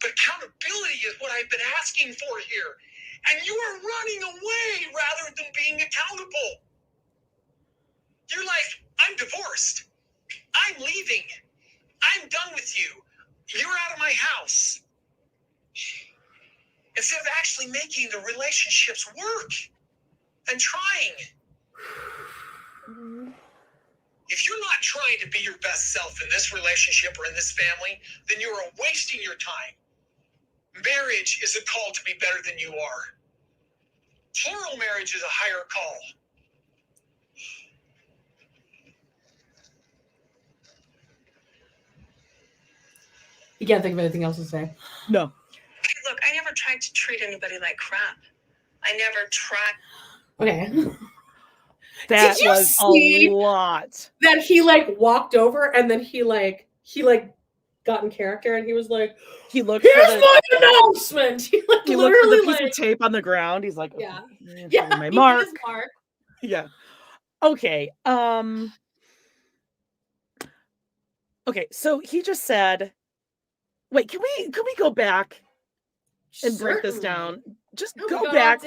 accountability is what I've been asking for here. And you are running away rather than being accountable. You're like, I'm divorced. I'm leaving. I'm done with you. You're out of my house. Instead of actually making the relationships work and trying. If you're not trying to be your best self in this relationship or in this family, then you are wasting your time. Marriage is a call to be better than you are. Plural marriage is a higher call. You can't think of anything else to say. No. Look, I never tried to treat anybody like crap. I never tried. Okay. That Did you was see a lot. that he walked over and then he got in character and he was like, He looked here's for the, my announcement. He he looked for literally the piece of tape on the ground. He's like, yeah. okay, Yeah, my he mark. did his mark. Yeah. Okay. Okay, so he just said, wait, can we go back and break this down? Just go back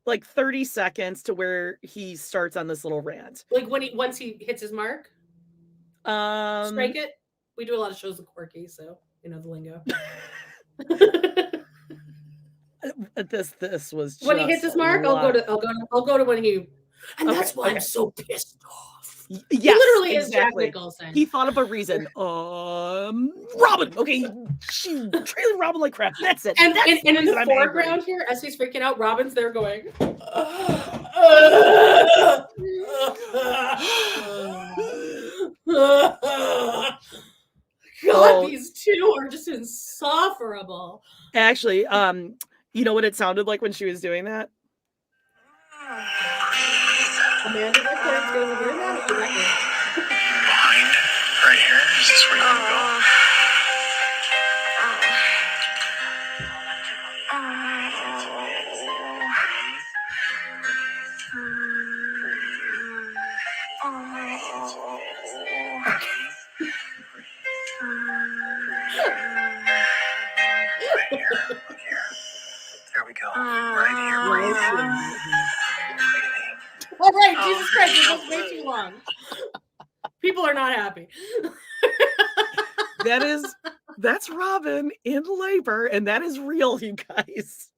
like 30 seconds to where he starts on this little rant. Like once he hits his mark? Strike it? We do a lot of shows with Quirky, so you know the lingo. This was when he hits his mark, I'll go to when he, and that's why I'm so pissed off. Yes, he literally exactly. is Jack Nicholson. He thought of a reason. Robyn. Okay, she treated Robyn like crap. That's it. And that's in the foreground here, as he's freaking out, Robyn's there going. God, these two are just insufferable. Actually, you know what it sounded like when she was doing that? Amanda Record's getting very mad at you right now. Behind, right here. Is this where you want to go? There we go. Right here. All right, Jesus Christ, this was way too long. People are not happy. That's Robyn in labor, and that is real, you guys.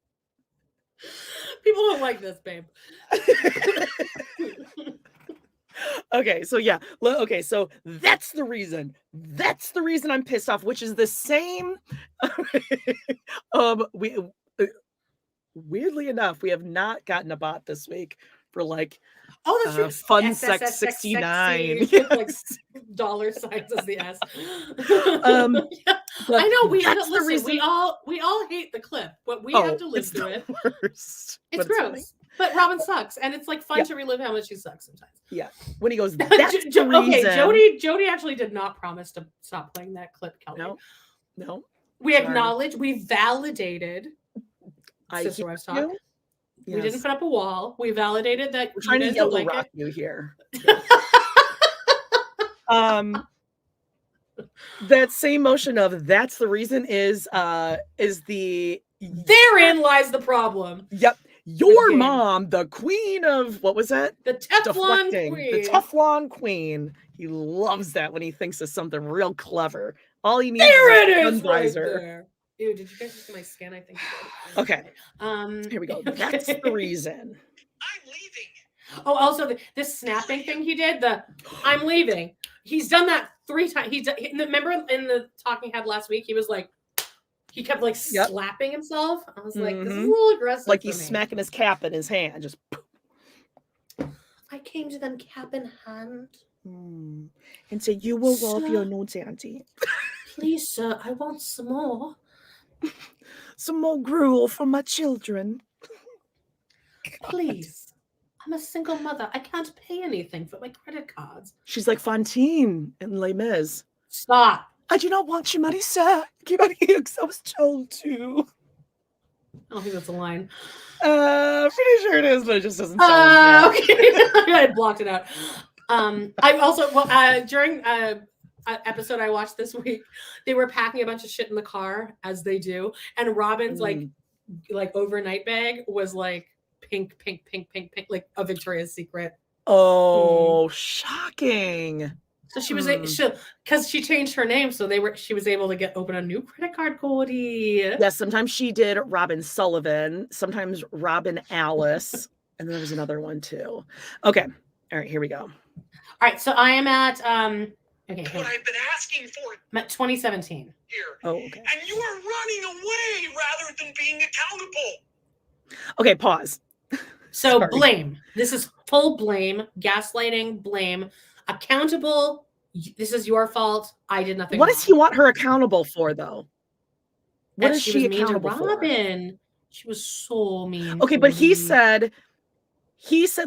People don't like this, babe. Okay, so yeah. Okay, so that's the reason. That's the reason I'm pissed off, which is the same. Weirdly enough, we have not gotten a bot this week for that's true. Fun Sex 69. Like dollar signs as the S. But I know we that's listen, the reason. we all hate the clip, but we have to live through it. Worst, it's gross. But Robyn sucks, and it's fun to relive how much she sucks sometimes. Yeah. When he goes, that's the reason. Okay, Jody actually did not promise to stop playing that clip, Kelly. No. We acknowledge, we validated. Sister Wives Talk. Yes. We didn't put up a wall. We validated that. We're trying to yellow rock you here. That same motion of that's the reason is the therein lies the problem. Yep. Your mom, the queen of what was that? The Teflon queen. The Teflon queen. He loves that when he thinks of something real clever. All he needs is a fundraiser. Right. Ew, did you guys see my skin? I think you did. Okay. Here we go. That's the reason. I'm leaving. Oh, also this snapping thing he did, I'm leaving. He's done that 3 times. Remember in the talking head last week, he was he kept slapping himself. I was like, this is a little aggressive. Like he's smacking his cap in his hand. Just I came to them cap in hand. And say, you will love your notes, auntie. Please, sir, I want some more. some more gruel for my children. Please. I'm a single mother. I can't pay anything for my credit cards. She's like Fantine in Les Mis. Stop. I do not want your money, sir. Keep out of here because I was told to. I don't think that's a line. Pretty sure it is, but it just doesn't sound okay. I blocked it out. I also, during an episode I watched this week, they were packing a bunch of shit in the car, as they do. And Robyn's like overnight bag was like pink, like a Victoria's Secret. Oh, shocking. So she was because she changed her name, so she was able to open a new credit card, Cody. Yes, sometimes she did Robyn Sullivan, sometimes Robyn Alice, and there was another one too. Okay, all right, here we go. All right, so I am at okay. What I've been asking for. I'm at 2017. Here. Oh, okay. And you are running away rather than being accountable. Okay, pause. So Sorry. blame. This is full blame, gaslighting, blame. Accountable. This is your fault. I did nothing. What does he want her accountable for, though? What is she accountable for? Robyn. She was so mean. Okay, but he said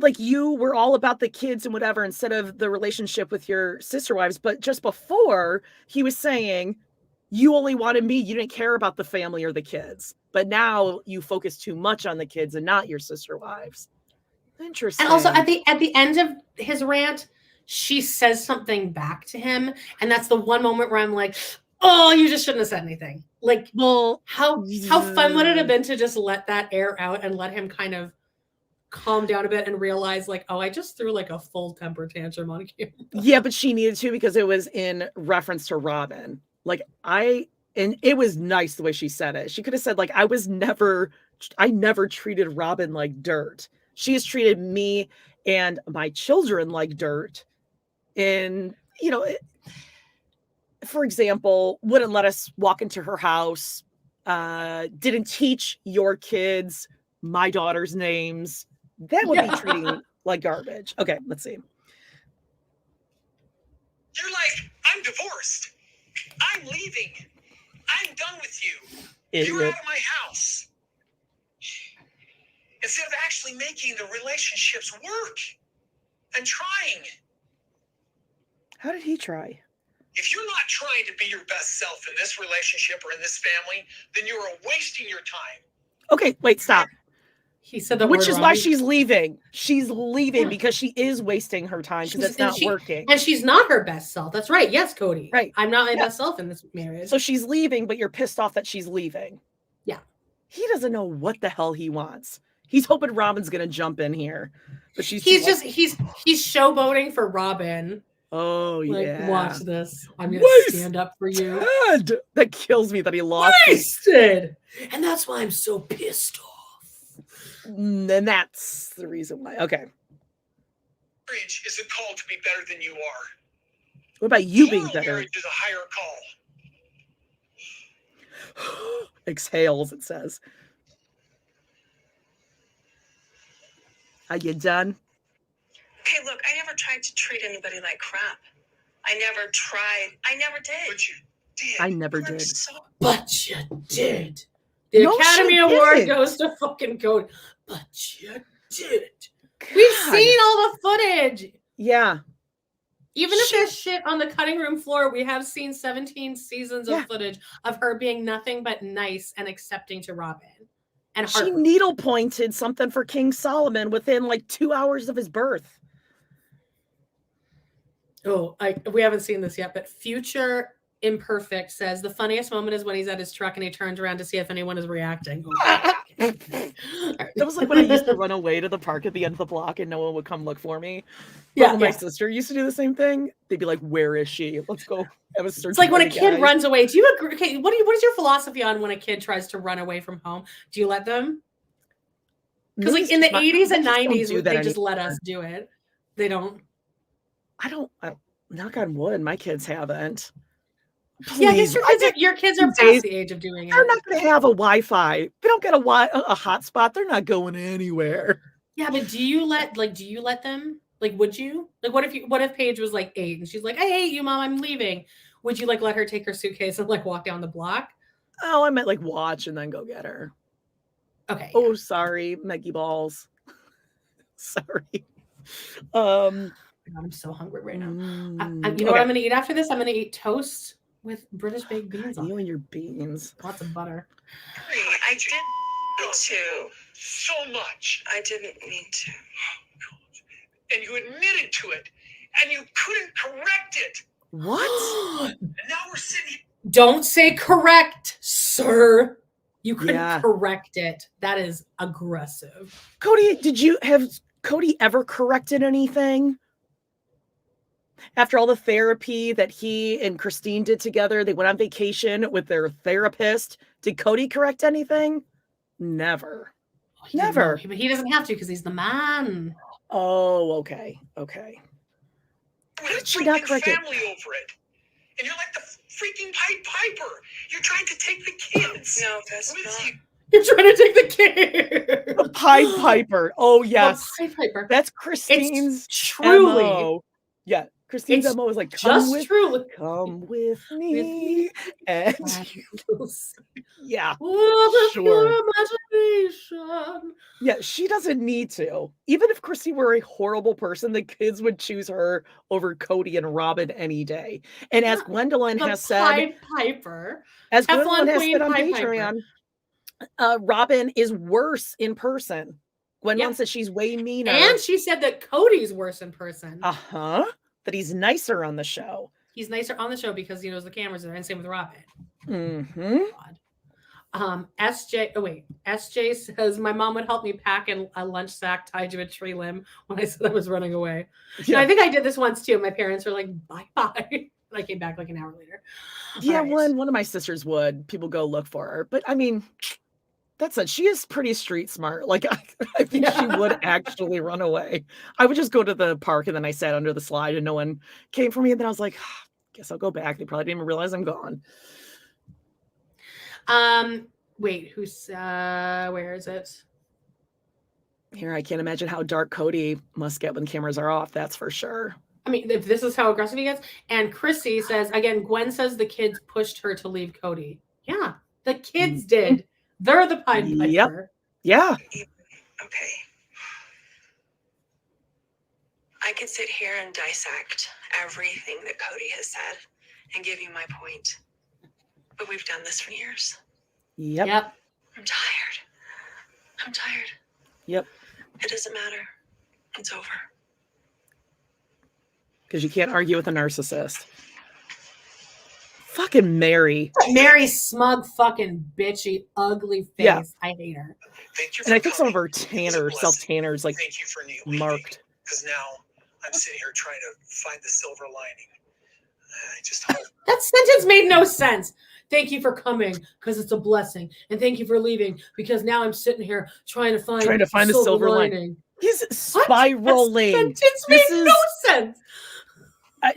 like you were all about the kids and whatever instead of the relationship with your sister wives. But just before, he was saying you only wanted me. You didn't care about the family or the kids. But now you focus too much on the kids and not your sister wives. Interesting. And also at the end of his rant, she says something back to him, and that's the one moment where I'm like, "Oh, you just shouldn't have said anything." Like, well, how fun would it have been to just let that air out and let him kind of calm down a bit and realize, like, oh, I just threw like a full temper tantrum on camera. Yeah, but she needed to because it was in reference to Robyn. Like and it was nice the way she said it. She could have said like, I never treated Robyn like dirt. She has treated me and my children like dirt. And, for example, wouldn't let us walk into her house, didn't teach your kids my daughter's names. That would be treating like garbage. Okay, let's see. You're like, I'm divorced. I'm leaving. I'm done with you. You're out of my house. Instead of actually making the relationships work and trying. How did he try? If you're not trying to be your best self in this relationship or in this family, then you are wasting your time. Okay, wait, stop. He said that, which is why she's leaving. She's leaving because she is wasting her time because it's not working. And she's not her best self. That's right. Yes, Cody. Right. I'm not my best self in this marriage. So she's leaving, but you're pissed off that she's leaving. Yeah. He doesn't know what the hell he wants. He's hoping Robyn's gonna jump in here, but he's showboating for Robyn. Oh yeah. Like, watch this. I'm gonna stand up for you. That kills me that he lost. Wasted. And that's why I'm so pissed off. And that's the reason why. Okay. Marriage isn't called to be better than you are. What about you being better? Marriage is a higher call. Exhales, it says. Are you done? Okay, look, I never tried to treat anybody like crap. I never tried. I never did. But you did. I never did. But you did. The Academy Award goes to fucking Cody. But you did. God. We've seen all the footage. Yeah. Even if there's shit on the cutting room floor, we have seen 17 seasons of footage of her being nothing but nice and accepting to Robyn. And she needle pointed something for King Solomon within like 2 hours of his birth. Oh, we haven't seen this yet, but Future Imperfect says the funniest moment is when he's at his truck and he turns around to see if anyone is reacting. That was like when I used to run away to the park at the end of the block and no one would come look for me. My sister used to do the same thing. They'd be like, "Where is she? Let's go have a search." It's like when a kid runs away. Do you agree? Okay, what is your philosophy on when a kid tries to run away from home? Do you let them? Because like in the 80s and 90s, they just let us do it. They don't. I don't. Knock on wood, my kids haven't. Please. Yeah, I guess your kids are past the age of doing it. They're not going to have a Wi-Fi. They don't get a hotspot. They're not going anywhere. Yeah, but do you let them? Like, would you? Like, what if Paige was like 8 and she's like, "I hate you, Mom. I'm leaving." Would you like let her take her suitcase and like walk down the block? Oh, I meant like watch and then go get her. Okay. Oh, sorry, Meggie Balls. Sorry. I'm so hungry right now. You know what I'm going to eat after this? I'm going to eat toast with British baked beans on You it. and your beans. Lots of butter. I didn't mean to. So much. I didn't mean to. And you admitted to it. And you couldn't correct it. What? And now we're sitting here. Don't say correct, sir. You couldn't Yeah. correct it. That is aggressive. Cody, have Cody ever corrected anything? After all the therapy that he and Christine did together, they went on vacation with their therapist. Did Cody correct anything? Never. Never. But he doesn't have to because he's the man. Oh, okay. Okay. With How a did she not freaking correct it? family over it. And you're like the freaking Pied Piper. You're trying to take the kids. No, that's with not. you. You're trying to take the kid. The Pied Piper. Oh, yes. The Pied Piper. That's Christine's It's truly. MO. Yeah. Christine's It's MO is like, Just truly. come with me. And yeah. Oh, the Sure. pure imagination. Yeah, she doesn't need to. Even if Christy were a horrible person, the kids would choose her over Cody and Robyn any day. And as Gwendolyn The has said, Pied Piper. as Teflon Gwendolyn has Queen said on Pied Piper. Patreon, Robyn is worse in person. Gwendolyn Yep. said she's way meaner. And she said that Cody's worse in person. That he's nicer on the show. He's nicer on the show because he knows the cameras are there, and same with Robyn. Mm-hmm. SJ says my mom would help me pack in a lunch sack tied to a tree limb when I said I was running away. Yeah. And I think I did this once too. My parents were like, bye-bye. And I came back like an hour later. Yeah, All right. one of my sisters would. People go look for her. But I mean, that's it. She is pretty street smart. Like I think she would actually run away. I would just go to the park and then I sat under the slide and no one came for me. And then I was like, guess I'll go back. They probably didn't even realize I'm gone. Wait, where is it? Here, I can't imagine how dark Cody must get when cameras are off. That's for sure. I mean, if this is how aggressive he gets. And Chrissy says, again, Gwen says the kids pushed her to leave Cody. Yeah, the kids did. They're the Pied Piper. Yep. Yeah. Okay. I could sit here and dissect everything that Cody has said and give you my point. But we've done this for years. Yep. I'm tired. Yep. It doesn't matter. It's over. Because you can't argue with a narcissist. Fucking Meri. Meri's smug, fucking bitchy, ugly face. Yeah. I hate her. And I think some of her self-tanners like Thank you for marked. Because now I'm sitting here trying to find the silver lining. I just hope. That sentence made no sense. Thank you for coming because it's a blessing, and thank you for leaving because now I'm sitting here trying to find the silver lining. He's spiraling. That sentence made no sense.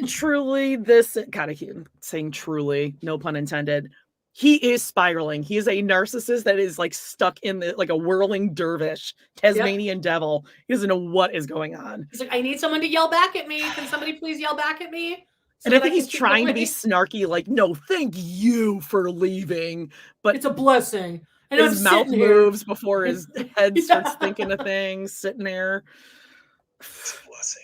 Truly, God, I keep saying truly, no pun intended. He is spiraling. He is a narcissist that is like stuck in like a whirling dervish, Tasmanian devil. He doesn't know what is going on. He's like, I need someone to yell back at me. Can somebody please yell back at me? And I think he's trying to be snarky, like, no, thank you for leaving. But it's a blessing. And his mouth moves before his head starts thinking of things, sitting there. It's a blessing.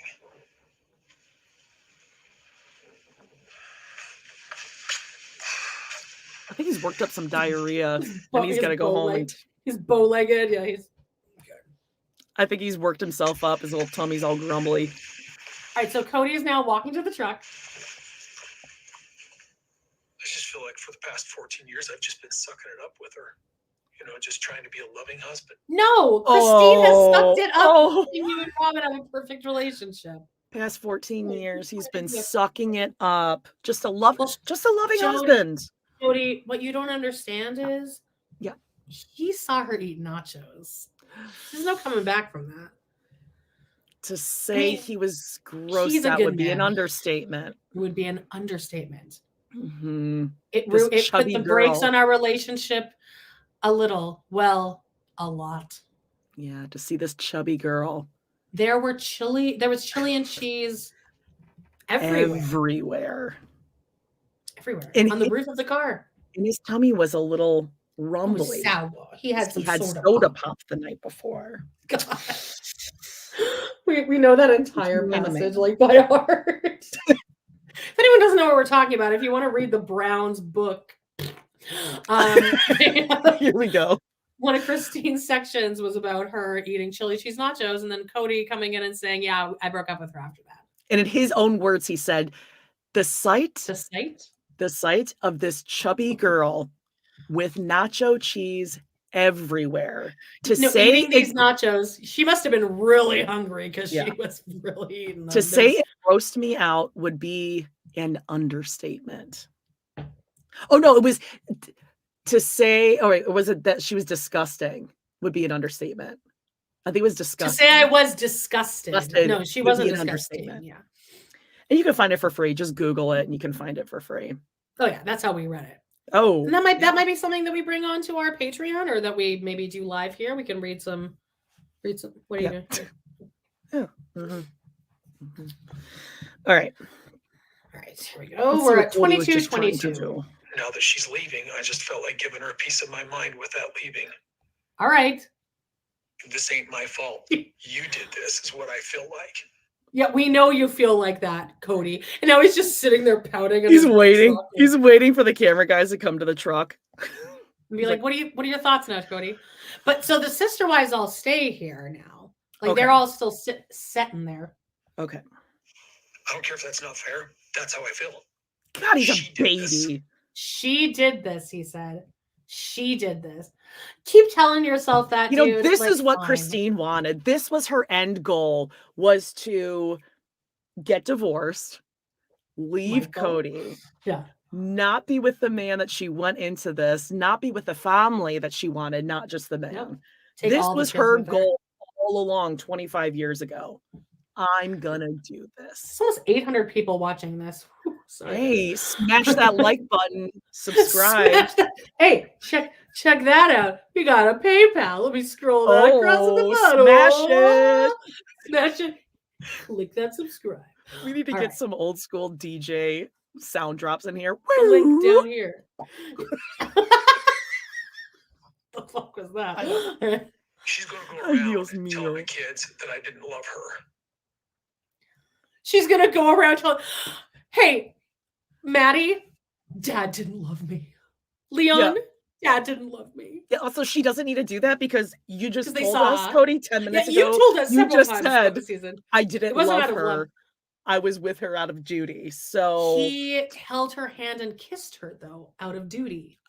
I think he's worked up some diarrhea and he's got to go home. He's bow-legged. Yeah, he's good. I think he's worked himself up. His little tummy's all grumbly. All right, so Cody is now walking to the truck. I just feel like for the past 14 years, I've just been sucking it up with her. You know, just trying to be a loving husband. No, Christine has sucked it up. You and Robyn have a perfect relationship. Past 14 years, he's been sucking it up. Just a loving husband. Cody, what you don't understand is, he saw her eat nachos. There's no coming back from that. To say he was grossed out would be an understatement. It would be an understatement. Mm-hmm. It put the brakes on our relationship a little. Well, a lot. Yeah, to see this chubby girl. There was chili and cheese everywhere. Everywhere. On the roof of the car. And his tummy was a little It was rumbly. sour. He had some soda pop the night before. God. We know that entire passage like by heart. If anyone doesn't know what we're talking about, if you want to read the Browns book, here we go. One of Christine's sections was about her eating chili cheese nachos, and then Cody coming in and saying, "Yeah, I broke up with her after that." And in his own words, he said, the sight of this chubby girl with nacho cheese everywhere eating these nachos, she must have been really hungry because she was really eating them. To say it grossed me out would be an understatement. Oh no, it was to say, was it that she was disgusting would be an understatement. I think it was disgusting. To say I was disgusted. No, she wasn't disgusting. Yeah. And you can find it for free. Just Google it and you can find it for free. Oh yeah, that's how we read it. Oh, and that might be something that we bring on to our Patreon, or that we maybe do live here. We can read some. What are you doing? Yeah. Mm-hmm. Mm-hmm. All right. Here we go. We're at 22. Now that she's leaving, I just felt like giving her a piece of my mind with that leaving. All right. This ain't my fault. You did this, is what I feel like. Yeah, we know you feel like that, Cody. And now he's just sitting there pouting. He's waiting. He's waiting for the camera guys to come to the truck. And be like, what are your thoughts now, Cody? But so the sister wives all stay here now. Like they're all still sitting there. Okay. I don't care if that's not fair. That's how I feel. God, he's a baby. She did this, he said. She did this. Keep telling yourself that, dude. This is what Christine wanted. This was her end goal, was to get divorced, leave Cody, not be with the man that she went into this, not be with the family that she wanted, not just the man. This was her goal all along 25 years ago. I'm gonna do this. It's almost 800 people watching this. Sorry. Hey, smash that like button, subscribe. Hey, check that out. We got a PayPal. Let me scroll that across at the bottom. Smash it. Click that subscribe. We need to get some old school DJ sound drops in here. The link down here. The fuck was that? She's gonna go around and tell the kids that I didn't love her. She's gonna go around telling, hey, Maddie, Dad didn't love me. Leon, Dad didn't love me. Yeah, also she doesn't need to do that because you just told us, Cody, 10 minutes ago. You told us several times throughout the season. I didn't love her. I was with her out of duty. So he held her hand and kissed her though, out of duty.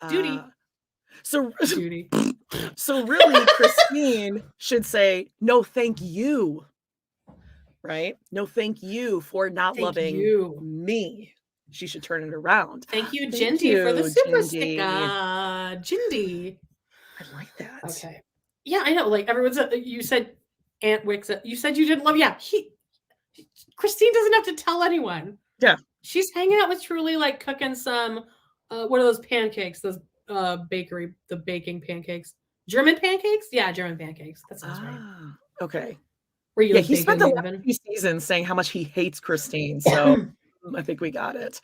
So really, Christine should say, no, thank you. Right? No, thank you for not loving me. She should turn it around. Thank you, Jindy, for the super sticker. Jindy. I like that. Okay. Yeah, I know. Like everyone's, you said Aunt Wicks, you said you didn't love. Yeah, Christine doesn't have to tell anyone. Yeah. She's hanging out with Truly, like cooking some, what are those pancakes? Those the baking pancakes. German pancakes? Yeah, German pancakes. That sounds right. Okay. He spent the last few seasons saying how much he hates Christine. So I think we got it.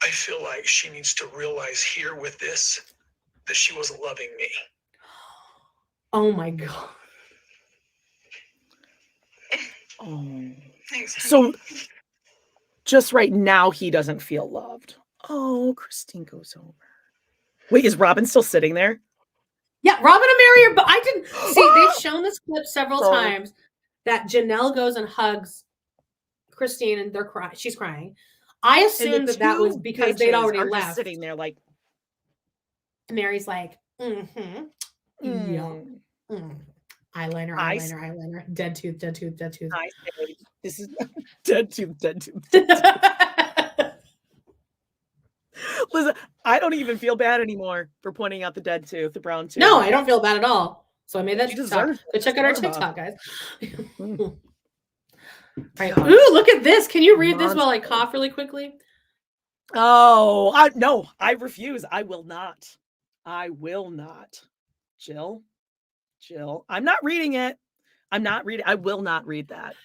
I feel like she needs to realize here with this that she wasn't loving me. Oh my God. Oh. Thanks. So just right now he doesn't feel loved. Oh, Christine goes over. Wait, is Robyn still sitting there? Yeah, Robyn and Meri are, but I didn't see. They've shown this clip several times that Janelle goes and hugs Christine, and they're crying. She's crying. I assumed that was because they'd already left. Sitting there, like Mary's like, eyeliner, dead tooth. I say, this is dead tooth. Listen, I don't even feel bad anymore for pointing out the dead tooth, the brown tooth. No, I don't feel bad at all. So I made that TikTok. Go check out our TikTok, guys. Right. Ooh, look at this. Can you read this while I cough really quickly? Oh, I refuse. I will not. Jill, I'm not reading it. I will not read that.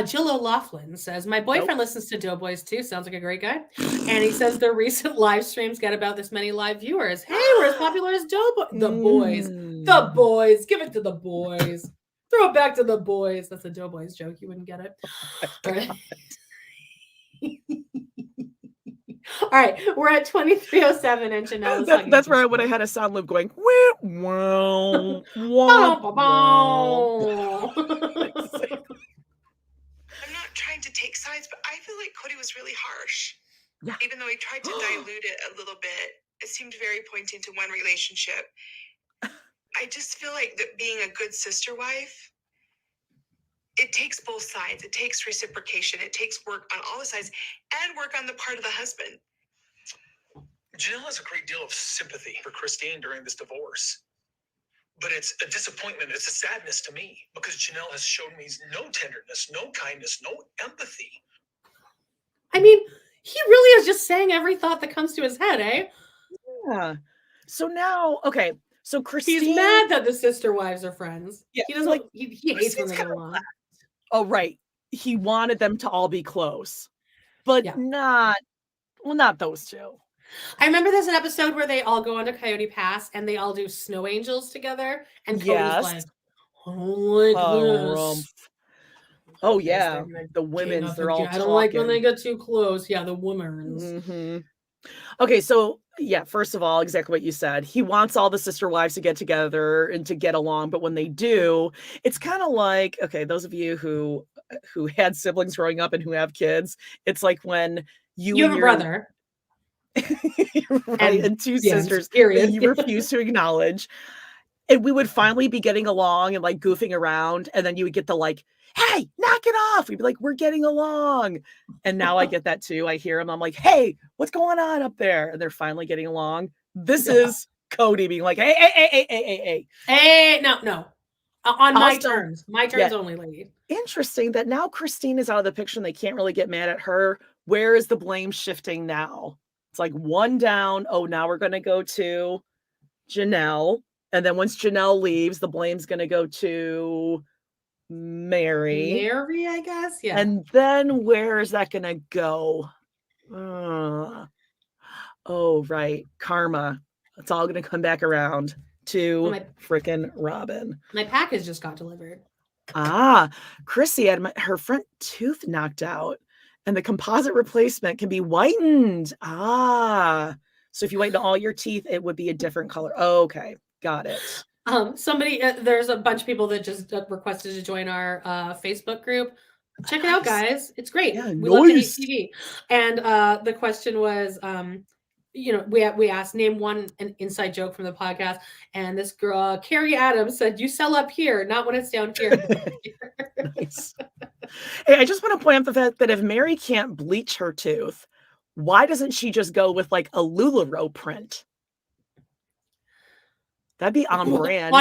Jill O'Loughlin says, my boyfriend listens to Doughboys too. Sounds like a great guy. And he says the recent live streams get about this many live viewers. Hey, we're as popular as Doughboys. The boys. The boys. Give it to the boys. Throw it back to the boys. That's a Doughboys joke. You wouldn't get it. All right. We're at 23:07 and Janelle. That's where I would have had a sound loop going. Wow. I'm not trying to take sides, but I feel like Cody was really harsh. Yeah. Even though he tried to dilute it a little bit, it seemed very pointing to one relationship. I just feel like that being a good sister wife, it takes both sides. It takes reciprocation. It takes work on all the sides and work on the part of the husband. Janelle has a great deal of sympathy for Christine during this divorce. But it's a disappointment. It's a sadness to me because Janelle has shown me no tenderness, no kindness, no empathy. I mean, he really is just saying every thought that comes to his head, eh? Yeah. So now, okay. So Christine, he's mad that the sister wives are friends. Yeah, he doesn't like. He hates when they get along. Oh, right. He wanted them to all be close, but not those two. I remember there's an episode where they all go onto Coyote Pass and they all do snow angels together. And Cody's like, I don't like this. Oh, yeah. The women's, they're all I don't like when they get too close. Yeah, the women's. Mm-hmm. Okay, so, yeah, first of all, exactly what you said. He wants all the sister wives to get together and to get along. But when they do, it's kind of like, okay, those of you who had siblings growing up and who have kids, it's like when you have a brother. Right, and two sisters that you refuse to acknowledge, and we would finally be getting along and like goofing around, and then you would get the like, hey, knock it off. We'd be like, we're getting along. And now I get that too. I hear them, I'm like, hey, what's going on up there? And they're finally getting along. This is Cody being like, hey, no, on my terms only, lady. Interesting that now Christine is out of the picture and they can't really get mad at her. Where is the blame shifting now? It's like one down. Oh, now we're going to go to Janelle. And then once Janelle leaves, the blame's going to go to Meri, I guess. Yeah. And then where is that going to go? Oh, right. Karma. It's all going to come back around to frickin' Robyn. My package just got delivered. Chrissy had her front tooth knocked out. And the composite replacement can be whitened. So if you whiten all your teeth, it would be a different color. Okay, got it. Somebody, there's a bunch of people that just requested to join our Facebook group. Check it out, guys. It's great. Yeah, we love to hate TV. And the question was, we asked, name an inside joke from the podcast. And this girl, Carrie Adams, said, you sell up here, not when it's down here. Nice. Hey, I just want to point out the fact that if Meri can't bleach her tooth, why doesn't she just go with like a LuLaRoe print? That'd be on brand.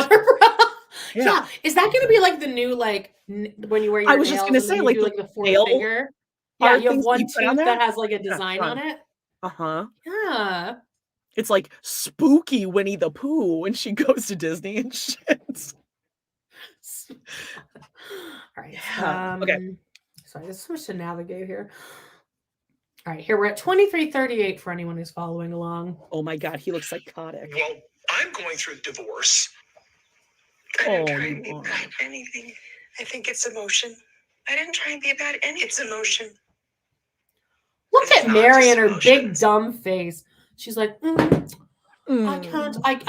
Yeah. Is that going to be like the new, like when you wear your nails? I was just going to say like the fourth finger. Yeah, you have one tooth that has like a design on it. Yeah. It's like spooky Winnie the Pooh when she goes to Disney and shit. All right. Okay. Sorry, there's so much to navigate here. All right, here we're at 23:38 for anyone who's following along. Oh my God, he looks psychotic. Well, I'm going through a divorce. I didn't try and be bad at anything. I think it's emotion. I didn't try and be bad at anything. It's emotion. Look at Meri and her big dumb face. She's like, I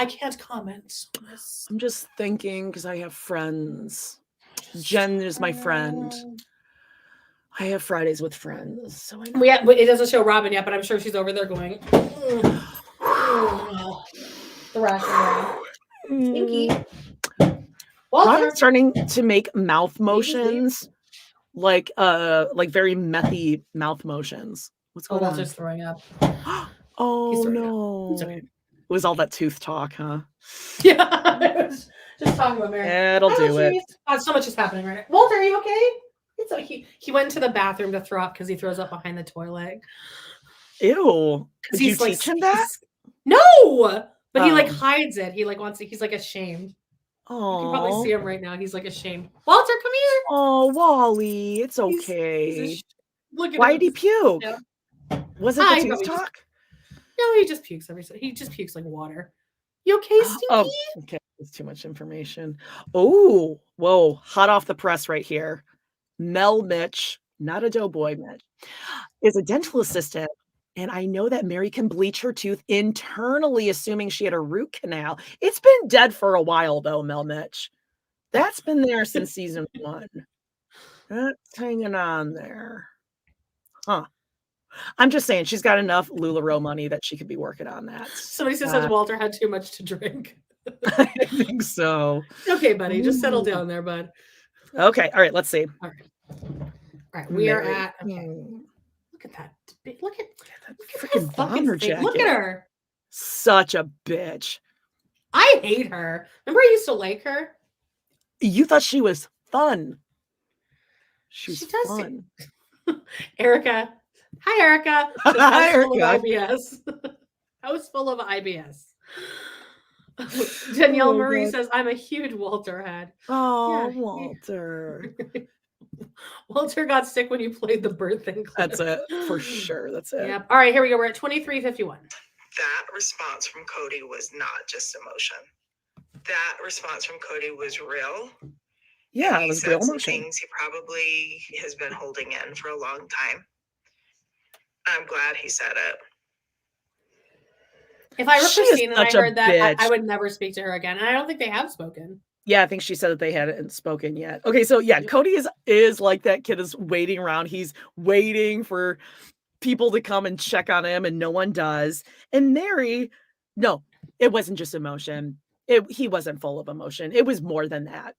can't comment on this. I'm just thinking because I have friends. Jen is my friend. I have Fridays with friends. So I know. It doesn't show Robyn yet, but I'm sure she's over there going, thrashing. Stinky. Robyn's starting to make mouth motions, like very methy mouth motions. What's going on? Walter's throwing up. Oh no! It's okay. It was all that tooth talk, huh? Yeah, just talking about Meri. It'll do it. So much is happening right now. Walter, are you okay? It's like he went into the bathroom to throw up because he throws up behind the toilet. Ew! Did you teach him that? No, but he like hides it. He like he's like ashamed. You can probably Oh, see him right now. He's like ashamed. Walter, come here. oh, Wally, it's He's okay. look at Why him. did he puke? Yeah. Was it the tooth talk? No, he just pukes he just pukes like water. You okay, Stinky? Oh, okay. That's too much information. Oh, whoa. Hot off the press right here. Mel Mitch, not a doughboy Mitch, is a dental assistant. And I know that Meri can bleach her tooth internally, assuming she had a root canal. It's been dead for a while, though, Mel Mitch. That's been there since season 1. That's hanging on there. Huh. I'm just saying she's got enough LuLaRoe money that she could be working on that. Somebody says Walter had too much to drink. I think so. Okay, buddy, just settle down there, bud. Okay, all right, let's see. All right, we are at. Okay. Look at that. Look at freaking bomber jacket. Look at her. Such a bitch. I hate her. Remember, I used to like her. You thought she was fun. She does fun. Erica. Hi, Erica. Hi, Erica. IBS. House full of IBS. Danielle Marie says, I'm a huge Walter head. Oh, yeah. Walter. Walter got sick when you played the bird thing clip. That's it. For sure. That's it. Yep. All right, here we go. We're at 23:51. That response from Cody was not just emotion. That response from Cody was real. Yeah, it was real emotion. Things he probably has been holding in for a long time. I'm glad he said it. If I were Christine and I heard that, I would never speak to her again. And I don't think they have spoken. Yeah, I think she said that they hadn't spoken yet. Okay, so yeah, Cody is like that kid is waiting around. He's waiting for people to come and check on him, and no one does. And Meri, no, it wasn't just emotion. He wasn't full of emotion. It was more than that.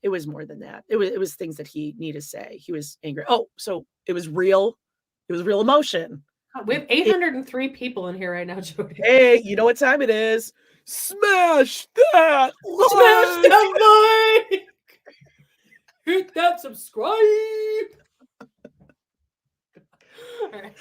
It was more than that. It was things that he needed to say. He was angry. Oh, so it was real. It was real emotion. We have 803 people in here right now, Jody. Hey, you know what time it is? Smash that like! Smash that like! Hit that subscribe! All right.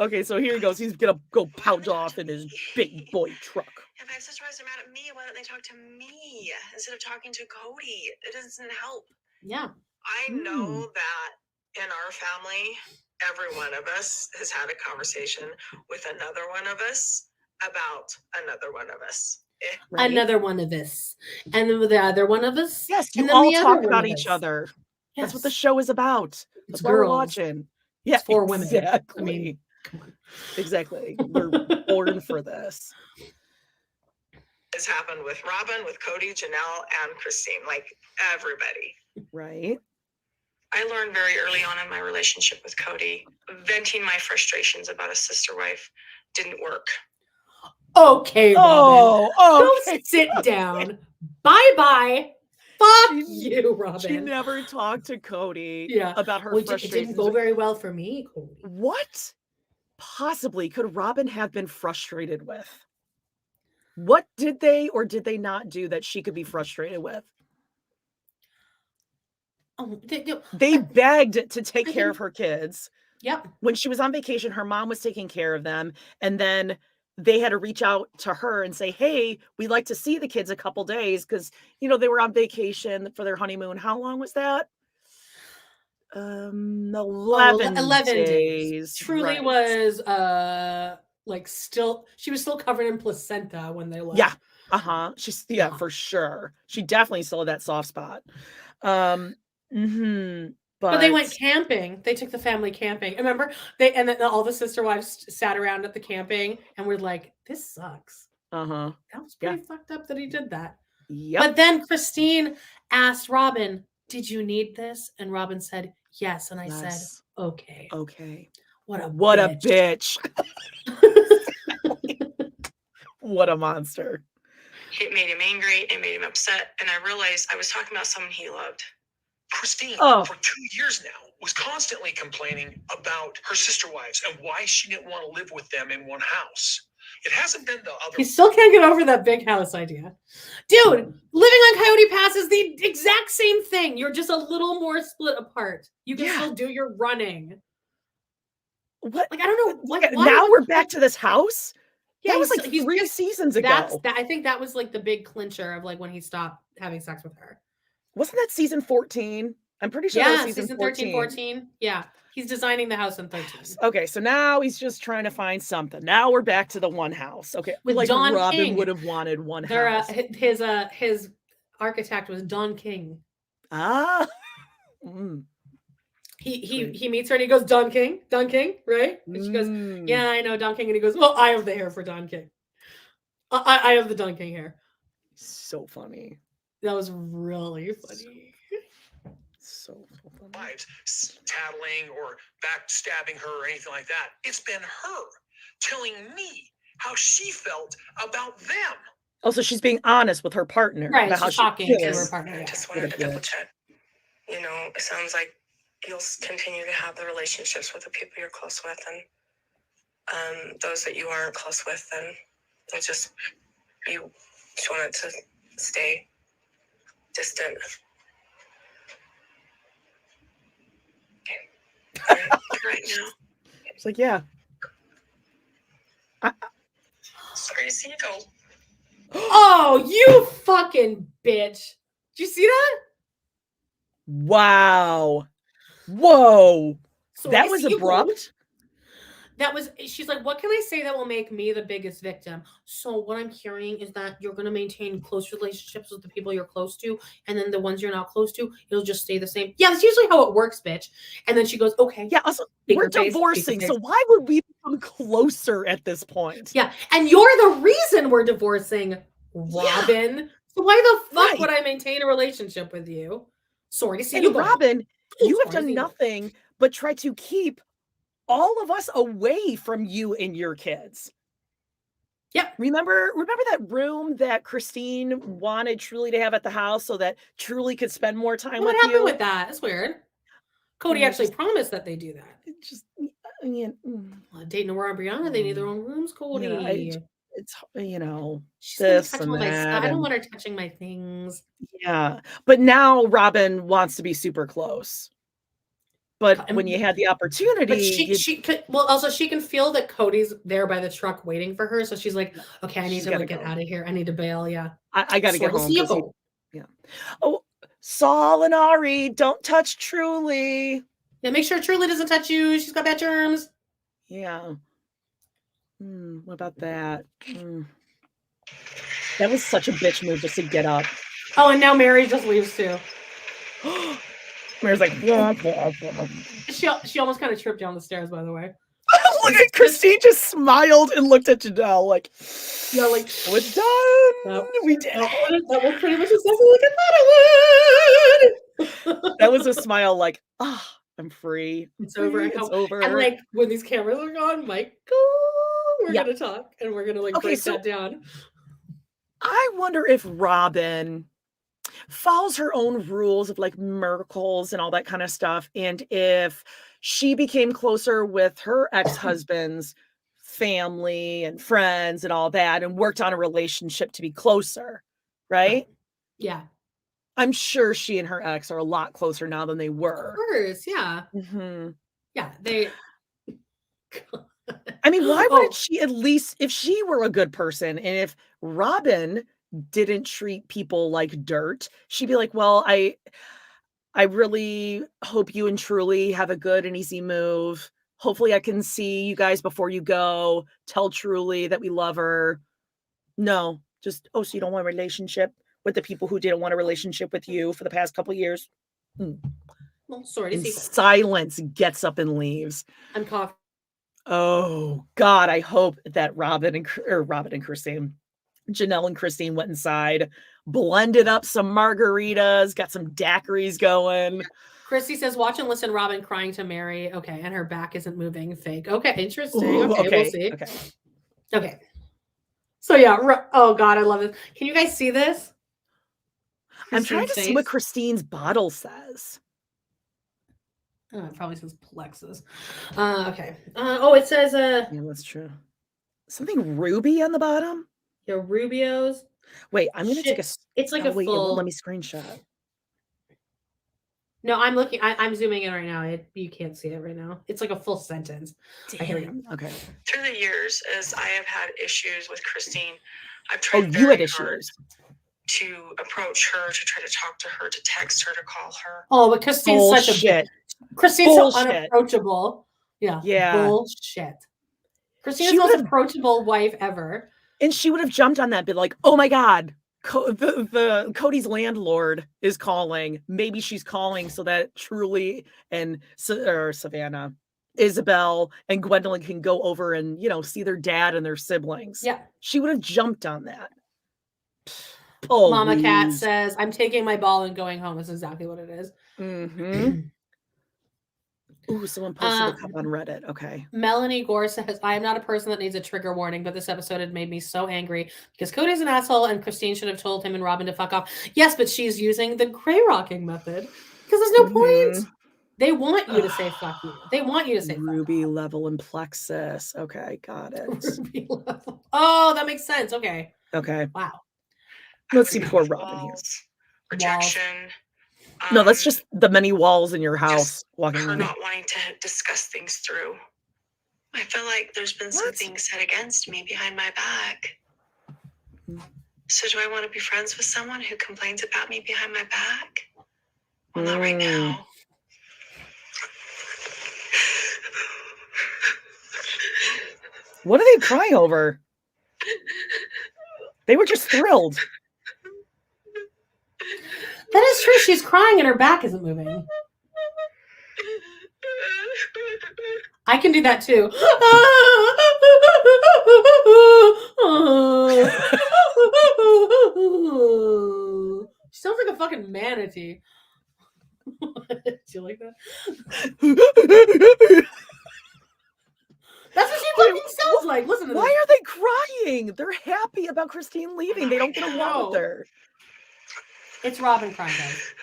Okay, so here he goes. He's gonna go pound off in his big boy truck. If my sisters are mad at me, why don't they talk to me instead of talking to Cody? It doesn't help. Yeah. I know that in our family, every one of us has had a conversation with another one of us about another one of us. Right? Another one of us. And then the other one of us. Yes, you all talk about each other. Yes. That's what the show is about. That's what we're watching. Yeah, it's for women. Exactly. I mean, come on. Exactly. We're born for this. This happened with Robyn, with Cody, Janelle, and Christine. Like everybody. Right. I learned very early on in my relationship with Cody, venting my frustrations about a sister wife didn't work. Okay, Robyn. Oh, okay. Don't sit down. Bye-bye. Fuck you, Robyn. She never talked to Cody about her frustrations. It didn't go very well for me, Cody. What possibly could Robyn have been frustrated with? What did they or did they not do that she could be frustrated with? Oh, they begged to take care of her kids. Yep. When she was on vacation, her mom was taking care of them. And then they had to reach out to her and say, hey, we'd like to see the kids a couple days because, you know, they were on vacation for their honeymoon. How long was that? 11 days. Truly was she was still covered in placenta when they left. Yeah. She's for sure. She definitely still had that soft spot. But they went camping. They took the family camping. Remember? And then all the sister wives sat around at the camping and were like, this sucks. That was pretty fucked up that he did that. Yep. But then Christine asked Robyn, did you need this? And Robyn said, yes. And I said, okay. Okay. What a bitch. What a monster. It made him angry. It made him upset. And I realized I was talking about someone he loved. Christine, for 2 years now, was constantly complaining about her sister wives and why she didn't want to live with them in one house. It hasn't been the other. He still can't get over that big house idea. Dude, living on Coyote Pass is the exact same thing. You're just a little more split apart. You can still do your running. What? Like, I don't know. Now we're back to this house? Yeah, that was like 3 seasons ago. I think that was like the big clincher of like when he stopped having sex with her. Wasn't that season 14? I'm pretty sure that was season 13, 14. Yeah. He's designing the house in 13. Okay, so now he's just trying to find something. Now we're back to the one house. Okay, with like Don Robyn King. would have wanted one house. His architect was Don King. Ah. He meets her and he goes, Don King, right? And she goes, yeah, I know Don King. And he goes, well, I have the hair for Don King. I have the Don King hair. So funny. That was really funny. So funny. Wives tattling or backstabbing her or anything like that. It's been her telling me how she felt about them. Also, she's being honest with her partner. Right, about she's how talking to her partner. I just wanted to double check. You know, it sounds like you'll continue to have the relationships with the people you're close with, and those that you aren't close with, then you just wanted to stay distant. Okay. Right now. It's like, yeah. Sorry to see you go. Oh, you fucking bitch. Did you see that? Wow. Whoa. So that was abrupt. She's like, what can I say that will make me the biggest victim? So what I'm hearing is that you're going to maintain close relationships with the people you're close to. And then the ones you're not close to, it'll just stay the same. Yeah, that's usually how it works, bitch. And then she goes, okay. Yeah, also, we're divorcing. So why would we become closer at this point? Yeah. And you're the reason we're divorcing, Robyn. Yeah. So why the fuck would I maintain a relationship with you? Sorry to see you. Robyn, you have done nothing but try to keep all of us away from you and your kids. Yeah. Remember that room that Christine wanted Truly to have at the house so that Truly could spend more time with you? What happened with that? That's weird. Cody actually promised that they do that. Dating Aurora and Brianna, they need their own rooms, Cody. It's she's this touching and my that. stuff. I don't want her touching my things. Yeah. But now Robyn wants to be super close. But when you had the opportunity, she could. Well, also she can feel that Cody's there by the truck waiting for her. So she's like, "Okay, I need to get out of here. I need to bail." Yeah, I got to get home. Yeah. Oh, Saul and Ari, don't touch Truly. Yeah, make sure Truly doesn't touch you. She's got bad germs. Yeah. What about that? That was such a bitch move just to get up. Oh, and now Meri just leaves too. Meri's like, she almost kind of tripped down the stairs, by the way. Look at Christine just smiled and looked at Janelle like, yeah, like we're done. We did. That was pretty much exactly like I thought it would. That was a smile like, I'm free. It's over. It's over. And like when these cameras are gone, Michael, we're gonna talk and we're gonna break that down. I wonder if Robyn follows her own rules of like miracles and all that kind of stuff, and if she became closer with her ex-husband's family and friends and all that and worked on a relationship to be closer, right? Yeah. I'm sure she and her ex are a lot closer now than they were. Of course, yeah. Mm-hmm. Yeah, they... I mean, why wouldn't she at least, if she were a good person and if Robyn didn't treat people like dirt, she'd be like, well, I really hope you and Truly have a good and easy move. Hopefully I can see you guys before you go. Tell Truly that we love her. No, just, so you don't want a relationship with the people who didn't want a relationship with you for the past couple of years? Well, sorry to see. Silence, gets up and leaves. I'm coughing. Oh, God, I hope that Robyn and Christine, Janelle and Christine went inside, blended up some margaritas, got some daiquiris going. Christy says, watch and listen, Robyn crying to Meri. Okay, and her back isn't moving. Fake. Okay, interesting. Ooh, okay, we'll see. Okay. So yeah, oh God, I love this. Can you guys see this? I'm trying to see what Christine's bottle says. Oh, it probably says plexus. Okay. It says yeah, that's true. Something ruby on the bottom. Yeah, Rubio's. Wait, I'm gonna take a. It's like a full. Let me screenshot. No, I'm looking. I'm zooming in right now. You can't see it right now. It's like a full sentence. Here we go. Okay. Through the years, as I have had issues with Christine, I've Oh, tried you had very hard issues. to approach her, to try to talk to her, to text her, to call her. Oh, but Christine's such a Bullshit. Christine's so Bullshit. unapproachable. Yeah. Yeah. Bullshit. Christine is She the most would've- approachable wife ever. And she would have jumped on that, bit like, oh my God, the Cody's landlord is calling. Maybe she's calling so that Truly and Savannah, Isabel, and Gwendolyn can go over and, you know, see their dad and their siblings. Yeah. She would have jumped on that. Mama Cat says, I'm taking my ball and going home. That's exactly what it is. Mm-hmm. Ooh, someone posted a cup on Reddit. Okay. Melanie Gore says, I am not a person that needs a trigger warning, but this episode had made me so angry because Cody's an asshole and Christine should have told him and Robyn to fuck off. Yes, but she's using the gray rocking method because there's no point. They want you to say fuck you. They want you to say Ruby fuck off. level and plexus. Okay, got it. Ruby level. Oh, that makes sense. Okay. Okay. Wow. Let's see poor Robyn here. Rejection. No, that's just the many walls in your house. Walking her around. not wanting to discuss things through. I feel like there's been some things said against me behind my back. So do I want to be friends with someone who complains about me behind my back? Well, not right now. What are they crying over? They were just thrilled. That is true. She's crying and her back isn't moving. I can do that too. She sounds like a fucking manatee. Do you like that? That's what she fucking sounds like. Listen to this. Why are they crying? They're happy about Christine leaving. They don't get along with her. It's Robyn crying, guys.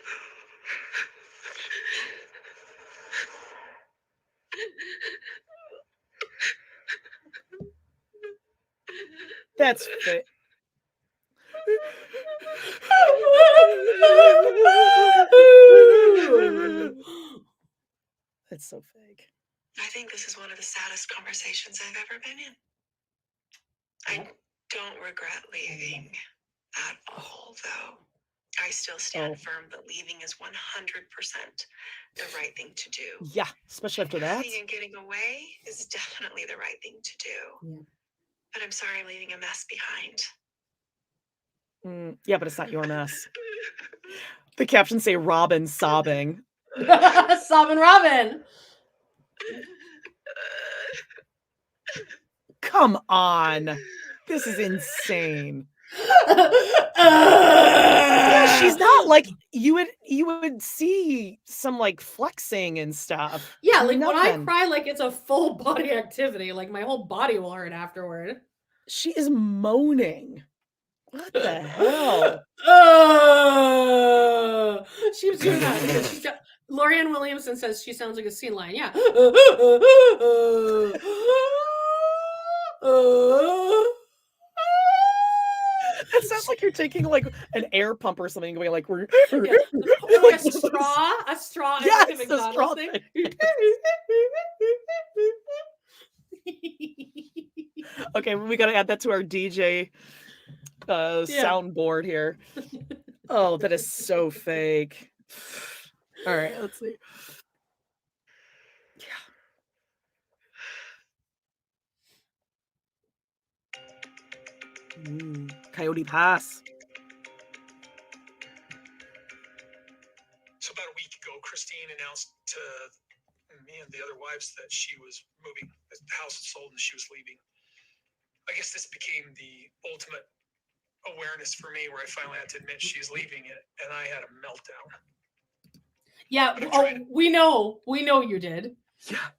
That's fit. That's so fake. I think this is one of the saddest conversations I've ever been in. I don't regret leaving at all, though. I still stand firm that leaving is 100% the right thing to do. Yeah, especially after that. Leaving and getting away is definitely the right thing to do. Yeah. But I'm sorry I'm leaving a mess behind. Yeah, but it's not your mess. The captions say Robyn sobbing. Sobbing Robyn. Come on. This is insane. Yeah, she's not like you would see some like flexing and stuff. Yeah, like when I cry, like it's a full body activity. Like my whole body will hurt afterward. She is moaning. What the hell? She was doing that. Lorianne Williamson says she sounds like a sea lion. Yeah. It sounds like you're taking like an air pump or something, going like we're yeah. Like a straw. Yes, a straw thing. Okay, we got to add that to our DJ soundboard here. Oh, that is so fake. All right, let's see. Yeah. Coyote Pass. So about a week ago, Christine announced to me and the other wives that she was moving. The house was sold and she was leaving. I guess this became the ultimate awareness for me, where I finally had to admit she's leaving it, and I had a meltdown. Yeah. Oh, we know you did. Yeah.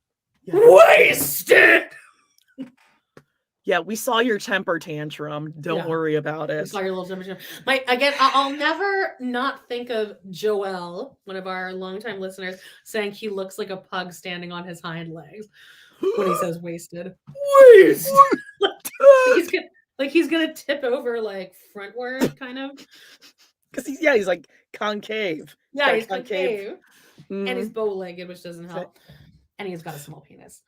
Wasted. Yeah, we saw your temper tantrum. Don't worry about it. We saw your little temper tantrum. I'll never not think of Joel, one of our longtime listeners, saying he looks like a pug standing on his hind legs when he says wasted. Wasted. He's gonna tip over like frontward, kind of. Because he's like concave. Yeah, he's concave. Mm-hmm. And he's bow-legged, which doesn't help. And he's got a small penis.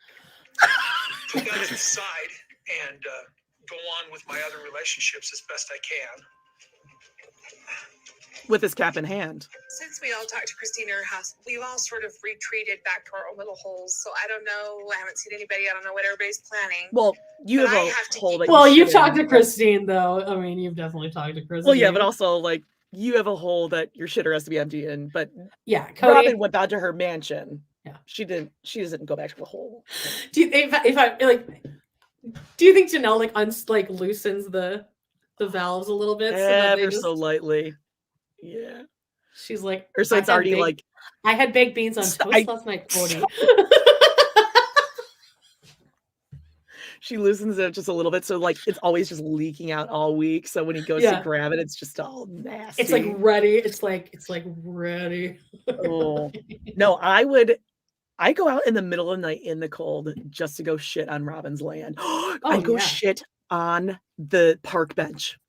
Put that to the side and go on with my other relationships as best I can. With his cap in hand. Since we all talked to Christine in her house, we've all sort of retreated back to our own little holes. So I don't know. I haven't seen anybody. I don't know what everybody's planning. Well, you But have I a have to hole. keep- Well, you've talked to Christine, though. I mean, you've definitely talked to Christine. Well, yeah, but also like you have a hole that your shitter has to be empty in. But yeah, Cody, Robyn went back to her mansion. Yeah, she doesn't go back to the hole. Do you think if I like? Do you think Janelle like loosens the valves a little bit? Ever so lightly. Yeah. She's like, or so it's already like. I had baked beans on toast last night, Cody. She loosens it just a little bit, so like it's always just leaking out all week. So when he goes to grab it, it's just all nasty. It's like ready. It's like ready. Oh no, I go out in the middle of the night in the cold just to go shit on Robyn's land. I go shit on the park bench.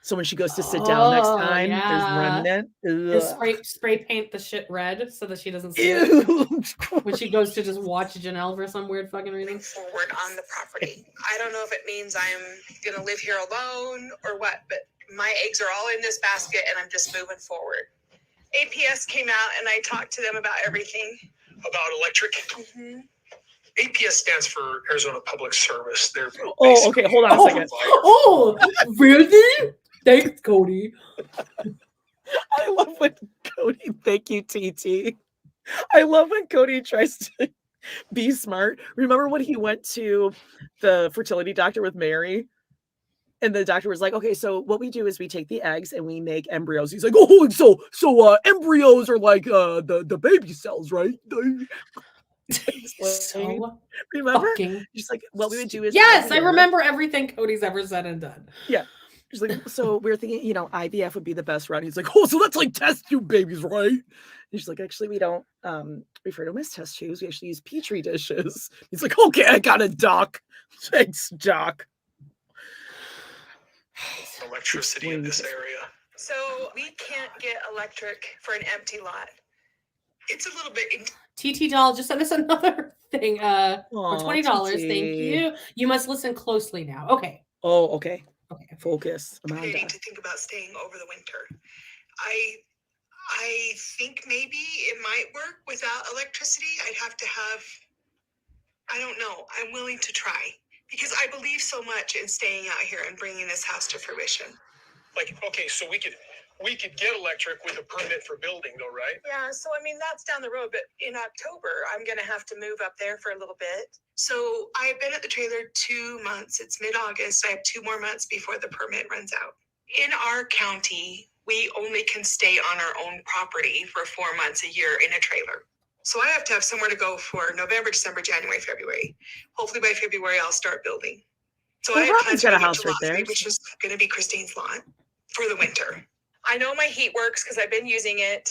So when she goes to sit down next time, there's remnant. Spray paint the shit red so that she doesn't see it when she goes to just watch Janelle for some weird fucking reading. Forward on the property. I don't know if it means I'm gonna live here alone or what, but my eggs are all in this basket and I'm just moving forward. APS came out and I talked to them about everything. About electric? Mm-hmm. APS stands for Arizona Public Service. They're okay, hold on a second. Oh, really? Thanks, Cody. I love when Cody, thank you, TT. I love when Cody tries to be smart. Remember when he went to the fertility doctor with Meri? And the doctor was like, okay, so what we do is we take the eggs and we make embryos. He's like, oh, so embryos are like the baby cells, right? So remember? Just like what we would do is yes, I remember everything Cody's ever said and done. Yeah. She's like, so we're thinking, IVF would be the best route. He's like, oh, so that's like test tube babies, right? And she's like, actually, we don't refer to them as test tubes. We actually use petri dishes. He's like, okay, I got it, doc. Thanks, doc. Electricity in this area. So we can't get electric for an empty lot. It's a little bit. TT doll just sent us another thing for $20. TT. Thank you. You must listen closely now. Okay. Oh, okay. Okay. Focus. I need to think about staying over the winter. I think maybe it might work without electricity. I'd have to have. I don't know. I'm willing to try. Because I believe so much in staying out here and bringing this house to fruition. Like, okay, so we could get electric with a permit for building, though, right? Yeah, so I mean that's down the road, but in October I'm gonna have to move up there for a little bit. So I've been at the trailer 2 months. It's mid-August. I have 2 more months before the permit runs out. In our county, we only can stay on our own property for 4 months a year in a trailer. So I have to have somewhere to go for November, December, January, February. Hopefully by February, I'll start building. So I have plans got to a house right there, which is going to be Christine's lot for the winter. I know my heat works because I've been using it.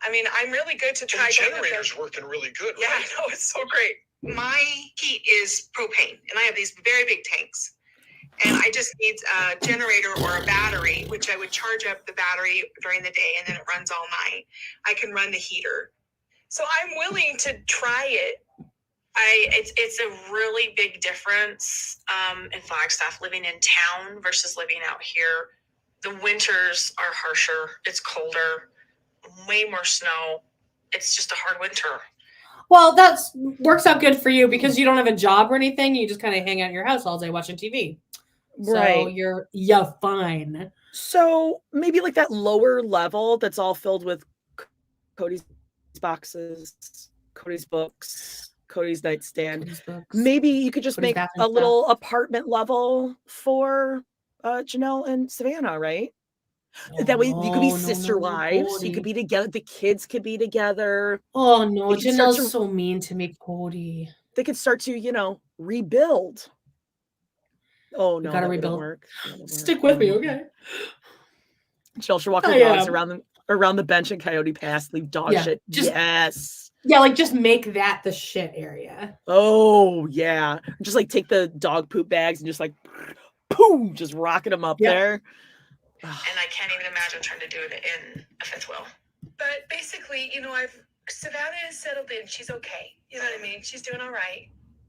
I mean, I'm really good to try. The generator's working really good, yeah, right? I know, it's so great. My heat is propane, and I have these very big tanks. And I just need a generator or a battery, which I would charge up the battery during the day, and then it runs all night. I can run the heater. So I'm willing to try it. It's a really big difference in Flagstaff living in town versus living out here. The winters are harsher. It's colder, way more snow. It's just a hard winter. Well, that works out good for you because you don't have a job or anything. You just kind of hang out in your house all day watching TV. Right. So you're fine. So maybe like that lower level that's all filled with Cody's boxes, Cody's books, Cody's nightstand. Maybe you could just Cody's make a little apartment level for Janelle and Savannah, right? That way you could be sister wives. You could be together. The kids could be together. Oh no, Janelle's so mean to me, Cody. They could start to, rebuild. Oh no, gotta that rebuild. Work. Stick with me, okay? She'll walk her dogs around the bench in Coyote Pass, leave dog shit. Yes. Yeah, like just make that the shit area. Oh yeah. Just like take the dog poop bags and just like boom, just rocking them up there. And I can't even imagine trying to do it in a fifth wheel. But basically, Savannah is settled in. She's okay. You know what I mean? She's doing all right.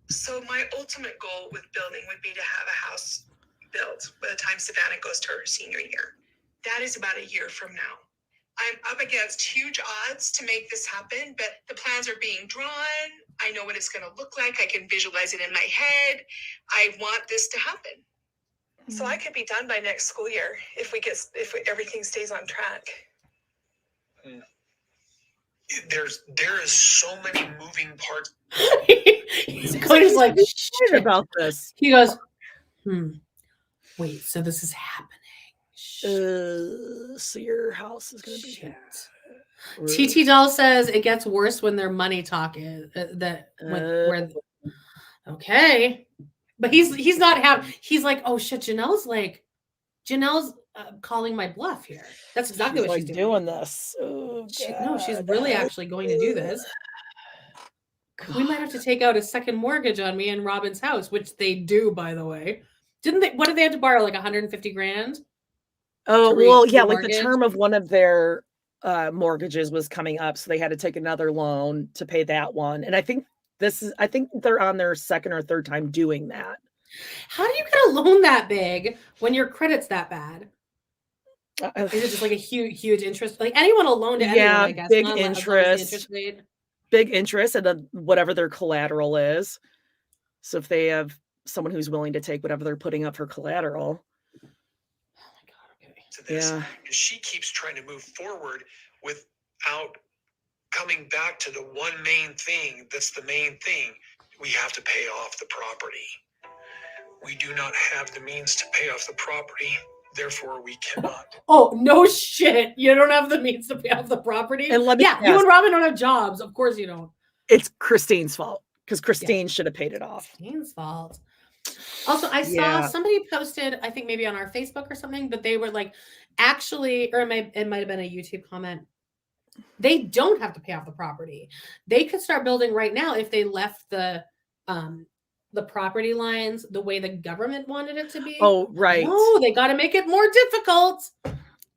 So my ultimate goal with building would be to have a house built by the time Savannah goes to her senior year. That is about a year from now. I'm up against huge odds to make this happen, but the plans are being drawn. I know what it's going to look like. I can visualize it in my head. I want this to happen. So I could be done by next school year if everything stays on track. There is so many moving parts. Cody's like shit about this. He goes, wait, so this is happening. So your house is gonna be shit. TT Doll says it gets worse when their money talk is okay, but he's not he's like, oh shit, Janelle's calling my bluff here. That's exactly what she's doing this. Oh, she's really actually going to do this. God. We might have to take out a second mortgage on me and Robyn's house, which they do, by the way. What did they have to borrow? Like $150,000? Oh, well, yeah, like the term of one of their mortgages was coming up, so they had to take another loan to pay that one. And I think they're on their second or third time doing that. How do you get a loan that big when your credit's that bad? Is it just like a huge interest? Like anyone will loan to anyone, I guess. Big interest. Big interest, and then whatever their collateral is. So if they have someone who's willing to take whatever they're putting up for collateral. To this, she keeps trying to move forward without coming back to the one main thing. That's the main thing. We have to pay off the property. We do not have the means to pay off the property. Therefore, we cannot. Oh, no shit. You don't have the means to pay off the property? And you and Robyn don't have jobs. Of course you don't. It's Christine's fault because Christine should have paid it off. Christine's fault. Also, I saw somebody posted, I think maybe on our Facebook or something, but they were like, actually, or it might have been a YouTube comment. They don't have to pay off the property. They could start building right now if they left the property lines the way the government wanted it to be. Oh, right. No, they got to make it more difficult.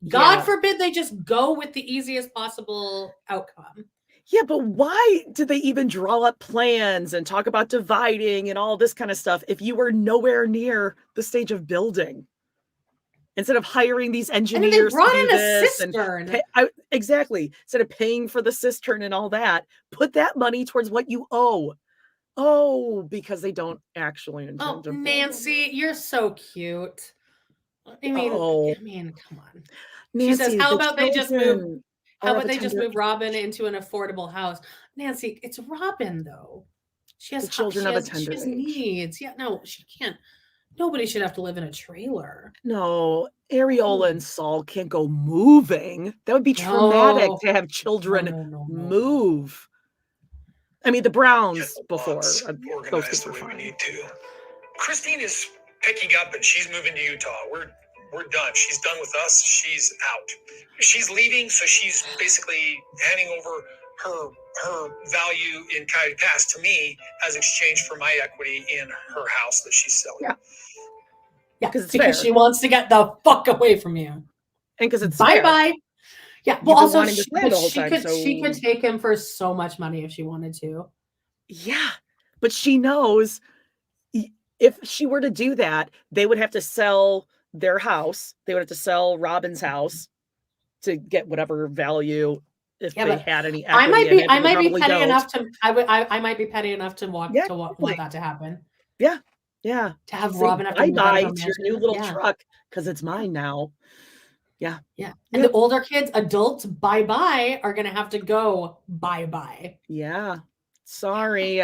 God forbid they just go with the easiest possible outcome. Yeah, but why did they even draw up plans and talk about dividing and all this kind of stuff if you were nowhere near the stage of building? Instead of hiring these engineers, and they brought in a cistern. Exactly. Instead of paying for the cistern and all that, put that money towards what you owe. Oh, because they don't actually intend to. Nancy, you're so cute. I mean, come on. Nancy, she says, "How about they just move? How about they just move Robyn into an affordable house?" Nancy, it's Robyn though. She has children of a tender age. Needs. Yeah, no, she can't. Nobody should have to live in a trailer. No, Ariola and Saul can't go moving. That would be traumatic to have children move. I mean, the Browns before. Those kids were fine. We need to. Christine is picking up and she's moving to Utah. We're done. She's done with us. She's out. She's leaving, so she's basically handing over her value in Coyote Pass to me as exchange for my equity in her house that she's selling. Yeah, because she wants to get the fuck away from you. And because it's bye. Yeah, well, also she could take him for so much money if she wanted to. Yeah, but she knows if she were to do that, they would have to sell their house. They would have to sell Robyn's house to get whatever value if they had any equity. I might be petty enough to. I might be petty enough to want that to happen. Yeah. To have Robyn have to buy your new little truck because it's mine now. Yeah. And the older kids, adults, bye-bye, are going to have to go bye-bye. Yeah. Sorry,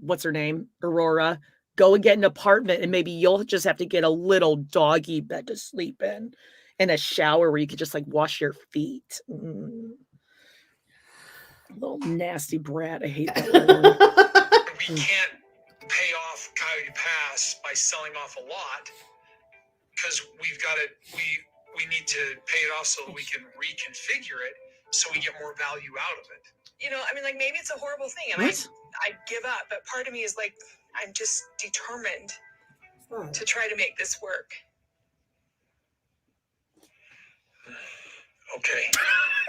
what's her name? Aurora. Go and get an apartment and maybe you'll just have to get a little doggy bed to sleep in and a shower where you could just like wash your feet. Little nasty brat. I hate that one. We can't pay off Coyote Pass by selling off a lot because we've got to, we need to pay it off so that we can reconfigure it so we get more value out of it. You know, I mean, like maybe it's a horrible thing and I give up, but part of me is like, I'm just determined to try to make this work. Okay.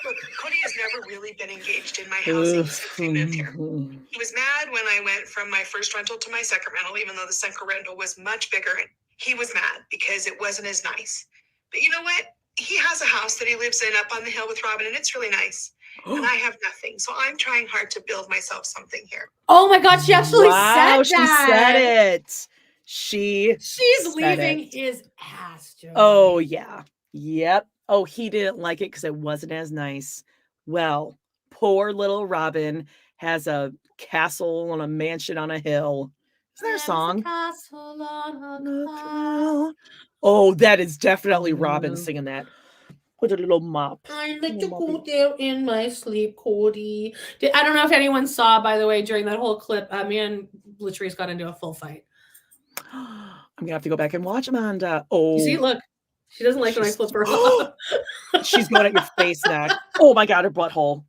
Look, Cody has never really been engaged in my housing since we moved here. He was mad when I went from my first rental to my second rental, even though the second rental was much bigger. He was mad because it wasn't as nice. But you know what? He has a house that he lives in up on the hill with Robyn, and it's really nice. And I have nothing. So I'm trying hard to build myself something here. Oh my God, she actually said that. She said it. She's leaving his ass, Joey. Oh, yeah. Yep. Oh, he didn't like it because it wasn't as nice. Well, poor little Robyn has a castle on a mansion on a hill. Is there a song? Castle on a hill. Oh, that is definitely Robyn singing that. With a little mop. I like to go there in my sleep, Cody. I don't know if anyone saw, by the way, during that whole clip, me and Latrice got into a full fight. I'm gonna have to go back and watch, Amanda. Oh, you see, look, she doesn't like when I flip her off. She's going at your face neck. Oh my God, her butthole.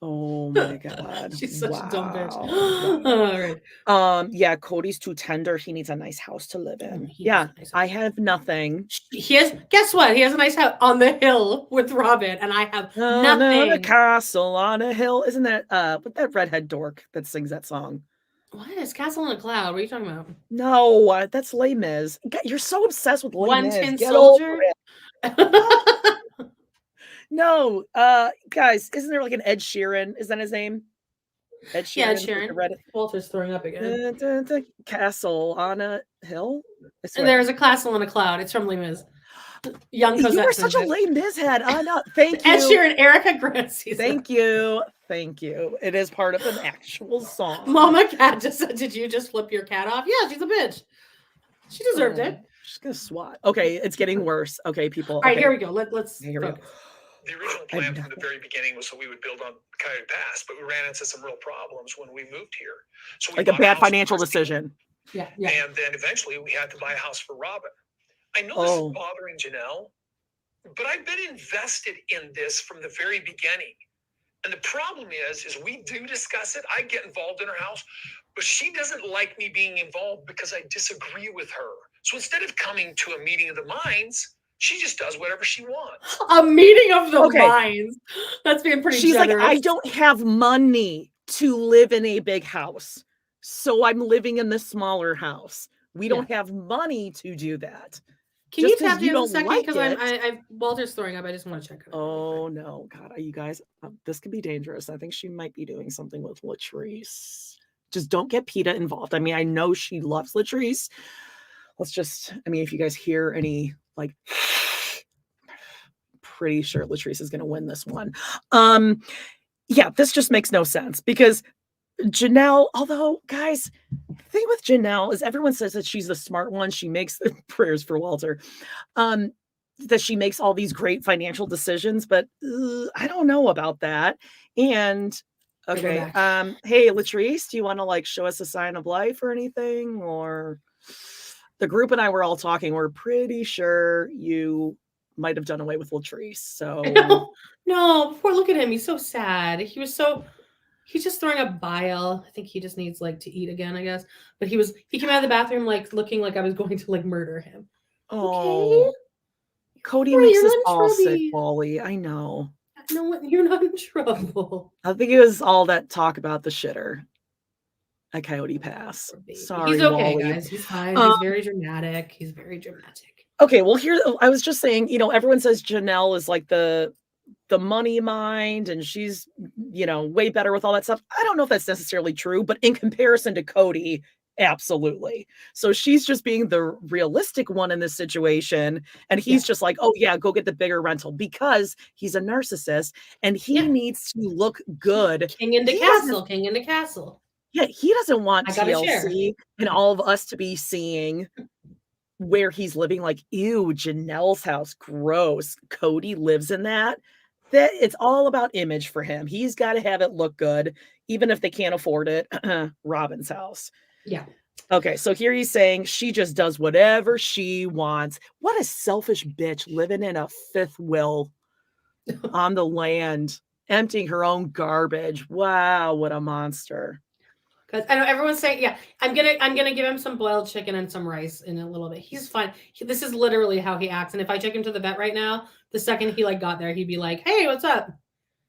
Oh my God. She's such a dumb bitch. All right. Yeah, Cody's too tender. He needs a nice house to live in. Yeah, nice I have nothing. Guess what? He has a nice house on the hill with Robyn, and I have nothing. A castle on a hill. Isn't that what that redhead dork that sings that song? What is Castle on a Cloud? What are you talking about? No, that's Les Mis. You're so obsessed with Les Mis. One Tin Soldier. No, guys, isn't there like an Ed Sheeran? Is that his name? Ed Sheeran. Yeah, Ed Sheeran. Walter's throwing up again. The castle on a hill. And there's a castle on a cloud. It's from Les Mis. Young Cosette. You were such a Les Mis head. I know. Thank you. Ed Sheeran, Erica Grant season. Thank you. Thank you. It is part of an actual song. Mama Cat just said, "Did you just flip your cat off?" Yeah, she's a bitch. She deserved it. She's gonna swat. Okay, it's getting worse. Okay, people. All right, here we go. Let's. Here we go. The original plan from the very beginning was that we would build on Coyote Pass, but we ran into some real problems when we moved here. So we like a bad financial decision. Yeah. And then eventually we had to buy a house for Robyn. I know this is bothering Janelle, but I've been invested in this from the very beginning. And the problem is we do discuss it. I get involved in her house, but she doesn't like me being involved because I disagree with her. So instead of coming to a meeting of the minds, she just does whatever she wants. A meeting of the minds. That's being pretty She's generous. like, I don't have money to live in a big house. So I'm living in the smaller house. We don't have money to do that. Can you tap in a second? Because I Walter's throwing up. I just want to check it out. Oh no, God, you guys, this could be dangerous. I think she might be doing something with Latrice. Just don't get PETA involved. I mean, I know she loves Latrice. If you guys hear any, like, pretty sure Latrice is going to win this one. Yeah, this just makes no sense because Janelle, although, guys, the thing with Janelle is everyone says that she's the smart one. She makes the prayers for Walter, that she makes all these great financial decisions, but I don't know about that. And okay, hey, Latrice, do you want to like show us a sign of life or anything? Or the group and I were all talking. We're pretty sure you might have done away with Latrice. So no, poor, look at him. He's so sad. He's just throwing up bile. I think he just needs like to eat again, I guess. But he came out of the bathroom like looking like I was going to like murder him. Oh, okay. Cody makes us all sick, Wally. I know. No, you're not in trouble. I think it was all that talk about the shitter at Coyote Pass. Sorry, he's okay, Wally. guys. He's fine. He's very dramatic. Okay, well, here I was just saying, everyone says Janelle is like the money mind and she's, way better with all that stuff. I don't know if that's necessarily true, but in comparison to Cody, absolutely. So she's just being the realistic one in this situation. And he's just like, oh yeah, go get the bigger rental because he's a narcissist and he needs to look good. King in the castle. Yeah, he doesn't want TLC and all of us to be seeing where he's living, like, ew, Janelle's house, gross. Cody lives in that. That it's all about image for him. He's got to have it look good, even if they can't afford it. Robyn's house. Yeah. Okay, so here he's saying she just does whatever she wants. What a selfish bitch living in a fifth will on the land, emptying her own garbage. Wow, what a monster. But I know everyone's saying, yeah, I'm gonna give him some boiled chicken and some rice in a little bit. He's fine. This is literally how he acts. And if I took him to the vet right now, the second he like got there, he'd be like, "Hey, what's up?"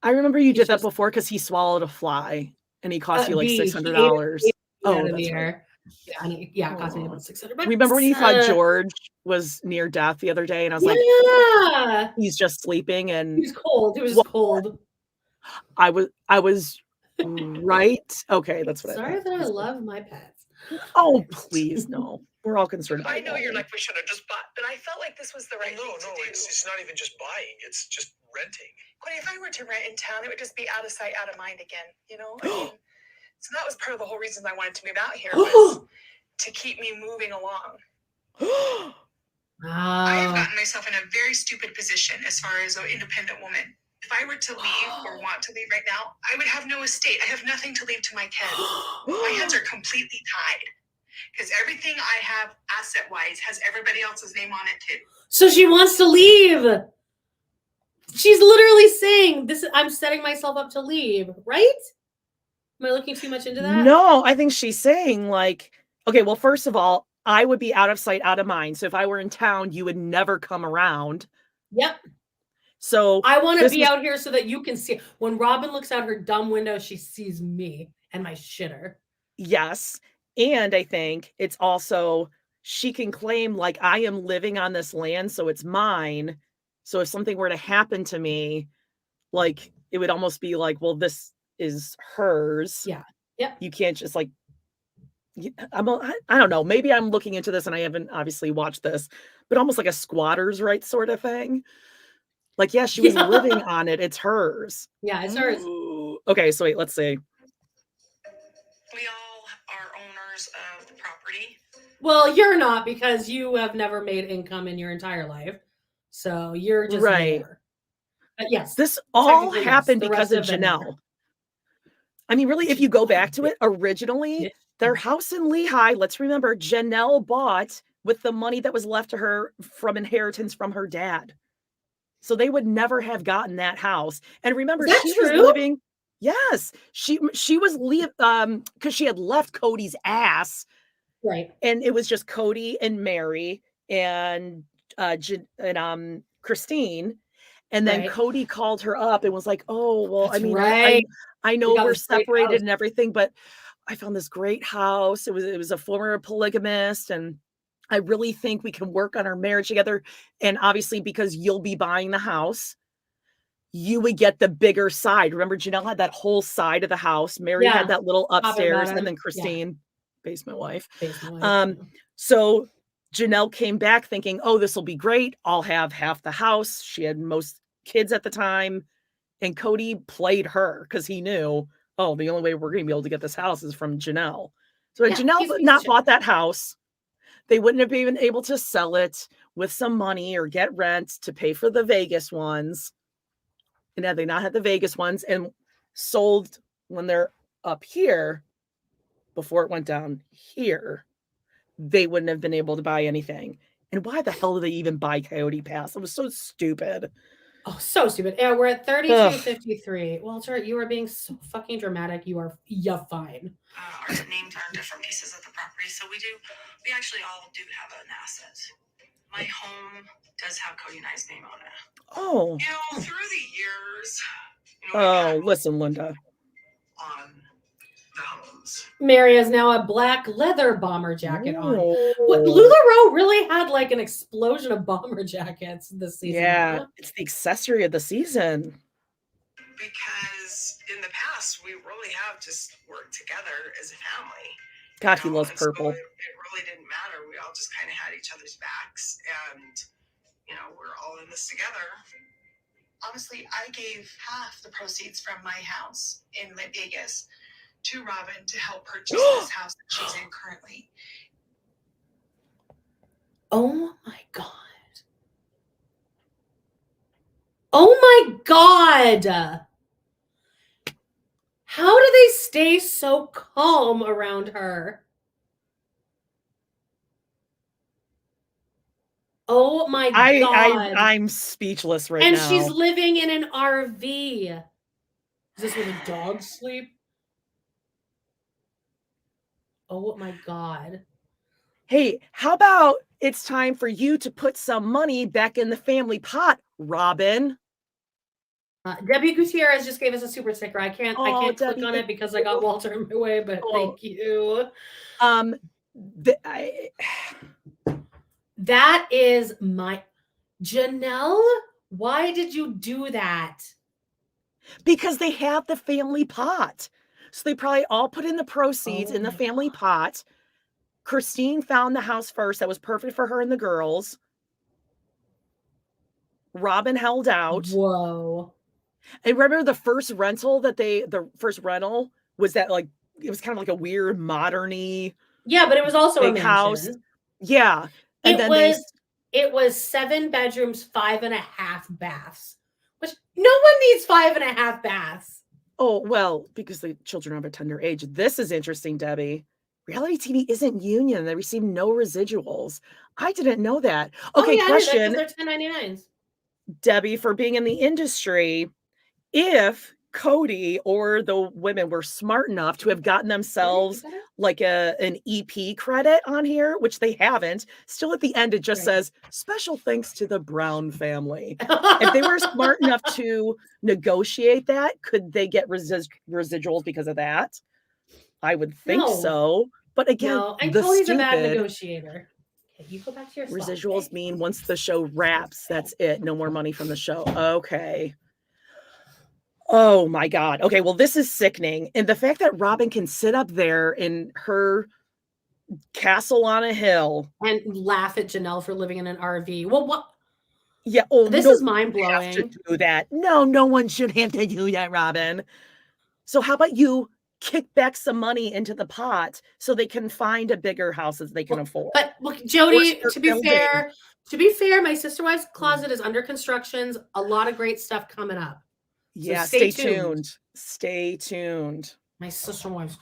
I remember you did that before because he swallowed a fly and he cost you like $600. Oh, that's right. Yeah, it cost me about 600 bucks. Remember when you thought George was near death the other day, and I was like, he's just sleeping, and he was cold. He was just cold. I was right. Okay, that's what. Sorry that I love my pets. Oh, please, no. We're all concerned. I know you're like, we should have just bought, but I felt like this was the right thing to do. It's not even just buying; it's just renting. Kody, if I were to rent in town, it would just be out of sight, out of mind again. You know. I mean, so that was part of the whole reason I wanted to move out here was to keep me moving along. I have gotten myself in a very stupid position as far as an independent woman. If I were to leave or want to leave right now, I would have no estate. I have nothing to leave to my kids. My hands are completely tied because everything I have asset-wise has everybody else's name on it too. So she wants to leave. She's literally saying, "This. I'm setting myself up to leave." Right? Am I looking too much into that? No, I think she's saying like, okay, well, first of all, I would be out of sight, out of mind. So if I were in town, you would never come around. Yep. So I want to be out here so that you can see. When Robyn looks out her dumb window, she sees me and my shitter. Yes. And I think it's also, she can claim like I am living on this land, so it's mine. So if something were to happen to me, like it would almost be like, well, this is hers. Yeah. Yep. You can't just like, I don't know. Maybe I'm looking into this and I haven't obviously watched this, but almost like a squatter's rights sort of thing. Like, yeah, she was living on it. It's hers. Yeah, it's hers. Ooh. Okay, so wait, let's see. We all are owners of the property. Well, you're not because you have never made income in your entire life. So you're just right. there. But yes. This all happened because of Janelle. I mean, really, if you go back to it, originally, their house in Lehigh, let's remember, Janelle bought with the money that was left to her from inheritance from her dad. So they would never have gotten that house. And remember, she was living. Yes, she was because she had left Cody's ass. Right. And it was just Kody and Meri and Christine. And then Kody called her up and was like, "Oh, well, That's I mean, right. I know we're separated and everything, but I found this great house. It was a former polygamist, and I really think we can work on our marriage together. And obviously, because you'll be buying the house, you would get the bigger side." Remember, Janelle had that whole side of the house. Meri had that little upstairs, and then Christine, basement wife. So Janelle came back thinking, "Oh, this will be great. I'll have half the house." She had most kids at the time. And Kody played her because he knew, oh, the only way we're going to be able to get this house is from Janelle. So had Janelle not bought that house, they wouldn't have been able to sell it with some money or get rent to pay for the Vegas ones. And had they not had the Vegas ones and sold when they're up here before it went down here, they wouldn't have been able to buy anything. And why the hell did they even buy Coyote Pass? It was so stupid. Oh, so stupid. Yeah, we're at 32:53. Walter, you are being so fucking dramatic. You're fine. Our names are on different pieces of the property, so we actually all do have an asset. My home does have Kody and I's name on it. Oh. You know, through the years. Listen, Linda. On the homes. Meri has now a black leather bomber jacket on. What, LuLaRoe really had like an explosion of bomber jackets this season. Yeah, it's the accessory of the season. Because in the past, we really have just worked together as a family. God, he loves purple. So it really didn't matter. We all just kind of had each other's backs, and we're all in this together. Honestly, I gave half the proceeds from my house in Vegas to Robyn to help purchase this house that she's in currently. Oh my God. Oh my God. How do they stay so calm around her? Oh my God. I'm speechless right now. And she's living in an RV. Is this where the dogs sleep? Oh my God. Hey, how about it's time for you to put some money back in the family pot, Robyn? Debbie Gutierrez just gave us a super sticker. I can't click on it because I got Walter in my way, but thank you. That is my Janelle. Why did you do that? Because they have the family pot. So they probably all put in the proceeds in the family pot. Christine found the house first that was perfect for her and the girls. Robyn held out. Whoa. And remember the first rental was that like, it was kind of like a weird modern-y. Yeah, but it was also a house. mansion. Yeah. And it was 7 bedrooms, 5.5 baths, which no one needs 5.5 baths. Oh, well, because the children are of a tender age. This is interesting, Debbie. Reality TV isn't union. They receive no residuals. I didn't know that. Okay, question. They're 1099s. Debbie, for being in the industry, if Cody or the women were smart enough to have gotten themselves like an EP credit on here, which they haven't, still at the end it just says special thanks to the Brown family. If they were smart enough to negotiate that, could they get residuals because of that? I would think so. But again, Cody's a bad negotiator. Okay, you go back to your residuals mean once the show wraps, that's it. No more money from the show. Okay. Oh my God. Okay, well, this is sickening. And the fact that Robyn can sit up there in her castle on a hill and laugh at Janelle for living in an RV. Well, what? Yeah. Oh, this is mind-blowing. Have to do that. No one should have to do that, Robyn. So how about you kick back some money into the pot so they can find a bigger house that they can afford? But look, Jody, to be fair, my sister wife's closet is under construction. A lot of great stuff coming up. So yeah, stay tuned. Stay tuned. My sister wife's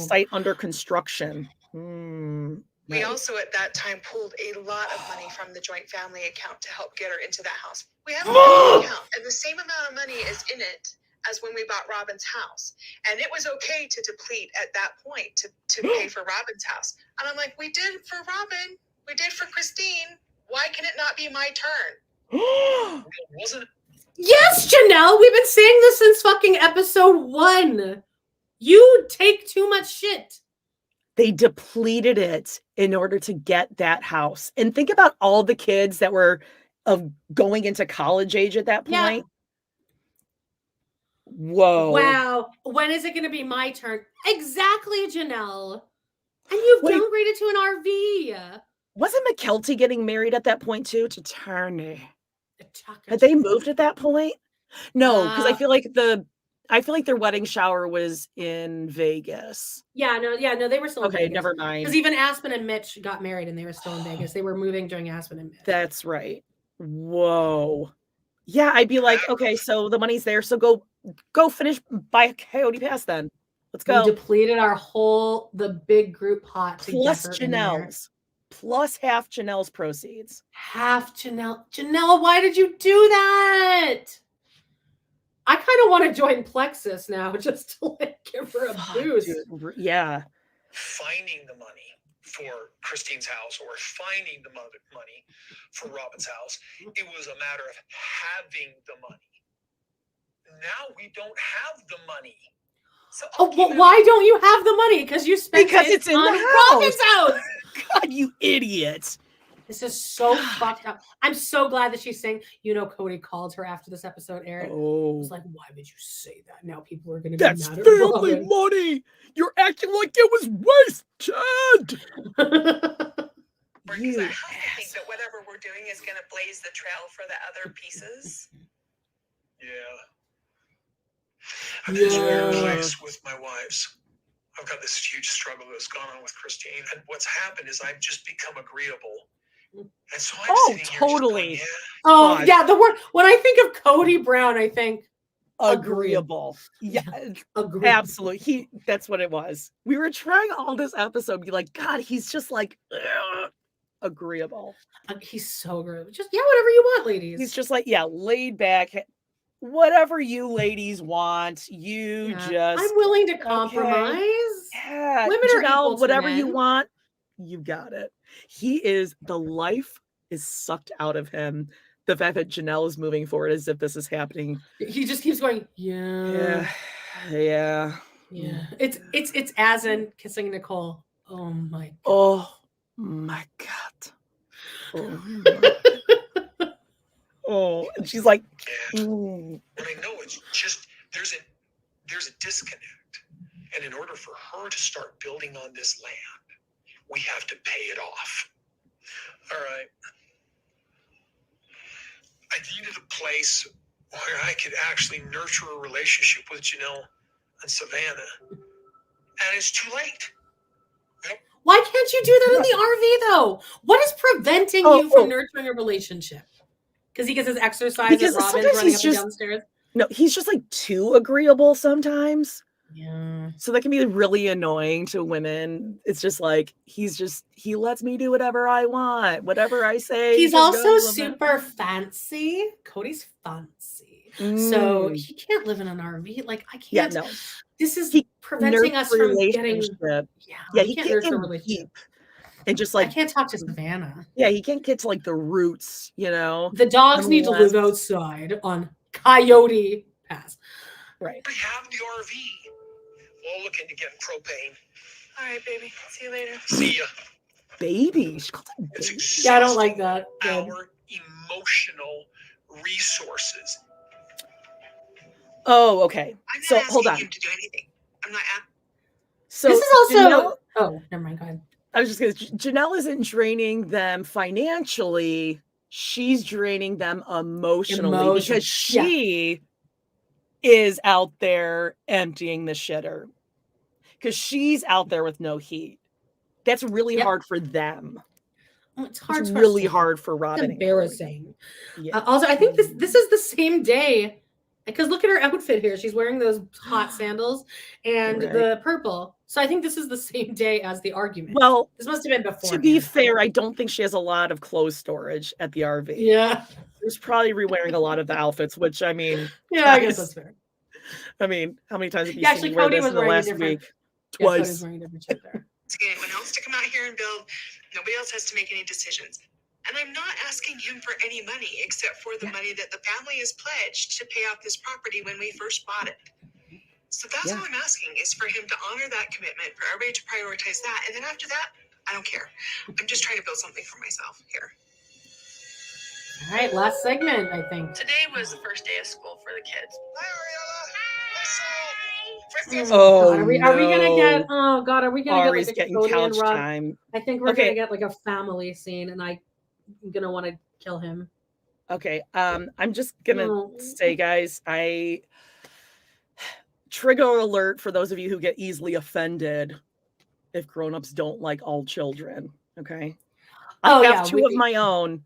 site under construction. We also at that time pulled a lot of money from the joint family account to help get her into that house. We have a bank account, and the same amount of money is in it as when we bought Robyn's house. And it was okay to deplete at that point to pay for Robyn's house. And I'm like, we did for Robyn. We did for Christine. Why can it not be my turn? Wasn't it? Yes, Janelle. We've been saying this since fucking episode 1. You take too much shit. They depleted it in order to get that house. And think about all the kids that were going into college age at that point. Yeah. Whoa. Wow. When is it going to be my turn? Exactly, Janelle. And you've downgraded to an RV. Wasn't McKelty getting married at that point too? To Turney. Had they moved at that point? No, because I feel like their wedding shower was in Vegas. Yeah, no, they were still in Vegas. Okay, never mind. Because even Aspen and Mitch got married and they were still in Vegas. They were moving during Aspen and Mitch. That's right. Whoa. Yeah, I'd be like, okay, so the money's there. So go finish by Coyote Pass then. Let's go. We depleted the big group pot to plus Janelle's. Plus half Janelle's proceeds. Half Janelle. Janelle, why did you do that? I kind of want to join Plexus now just to give her a boost. Dude, yeah. Finding the money for Christine's house or finding the money for Robyn's house, it was a matter of having the money. Now we don't have the money. So why don't you have the money? Because you spent it's in on the house. Robyn's house. God, you idiot. This is so fucked up. I'm so glad that she's saying, Cody called her after this episode aired. Oh. I was like, why would you say that? Now people are going to be That's mad at family Robyn. money. You're acting like it was wasted. Because I have to think that whatever we're doing is going to blaze the trail for the other pieces. Yeah. I've been in a place with my wives. I've got this huge struggle that's gone on with Christine. And what's happened is I've just become agreeable. And so I'm sitting here totally. Just going, yeah. The word, when I think of Kody Brown, I think agreeable. Yeah, agreeable. Absolutely. That's what it was. We were trying all this episode, be like, God, he's just like agreeable. He's so agreeable. Just whatever you want, ladies. He's just like, laid back. Whatever you ladies want, just I'm willing to compromise. Okay. Yeah, Women are equal Janelle, to whatever you men. want, you got it. The life is sucked out of him. The fact that Janelle is moving forward as if this is happening. He just keeps going, yeah. It's as in kissing Nicole. Oh my god. Oh my god. Oh my god. Oh, and she's like, And I know it's just there's a disconnect. And in order for her to start building on this land, we have to pay it off. All right. I needed a place where I could actually nurture a relationship with Janelle and Savannah. And it's too late. Why can't you do that in the RV though? What is preventing you from nurturing a relationship? Because he gets his exercise at Robyn running up and downstairs. No, he's just like too agreeable sometimes. Yeah. So that can be really annoying to women. It's just like he lets me do whatever I want, whatever I say. He's also super fancy. Cody's fancy. So he can't live in an RV. Like I can't. Yeah, no. This is preventing us from getting. Yeah, he can't nurture a relationship. And just like I can't talk to Savannah. Yeah, he can't get to like the roots, you know. The dogs need to live outside on Coyote Pass. Right. We have the RV. We'll look into getting propane. All right, baby. See you later. See ya. Baby. She called him baby. Yeah, I don't like that. Our emotional resources. Oh, okay. I'm so not hold on. him to do anything. I'm not. So this is also. Oh, never mind. Go ahead. I was just going to. Janelle isn't draining them financially. She's draining them emotionally because she is out there emptying the shitter. Because she's out there with no heat. That's really hard for them. It's hard. It's really hard for Robyn. It's embarrassing. Also, I think this is the same day. Because look at her outfit here. She's wearing those hot sandals and the purple. So I think this is the same day as the argument. Well, this must have been before. To be fair, I don't think she has a lot of clothes storage at the RV. Yeah. She's probably re-wearing a lot of the outfits, which I mean. Yeah, I guess that's fair. I mean, how many times have you seen me wear this in the last week? Twice. Anyone else to come out here and build. Nobody else has to make any decisions. And I'm not asking him for any money except for the money that the family has pledged to pay off this property when we first bought it. So that's all I'm asking is for him to honor that commitment, for everybody to prioritize that. And then after that, I don't care. I'm just trying to build something for myself here. All right, last segment, I think. Today was the first day of school for the kids. Hi, Ariella. Oh, God, are we gonna get? Oh God, are we gonna Ari's get like a getting couch time? I think we're gonna get like a family scene, and I'm gonna want to kill him. Okay, I'm just gonna say, guys, trigger alert for those of you who get easily offended if grown-ups don't like all children. Okay, I have two of my own,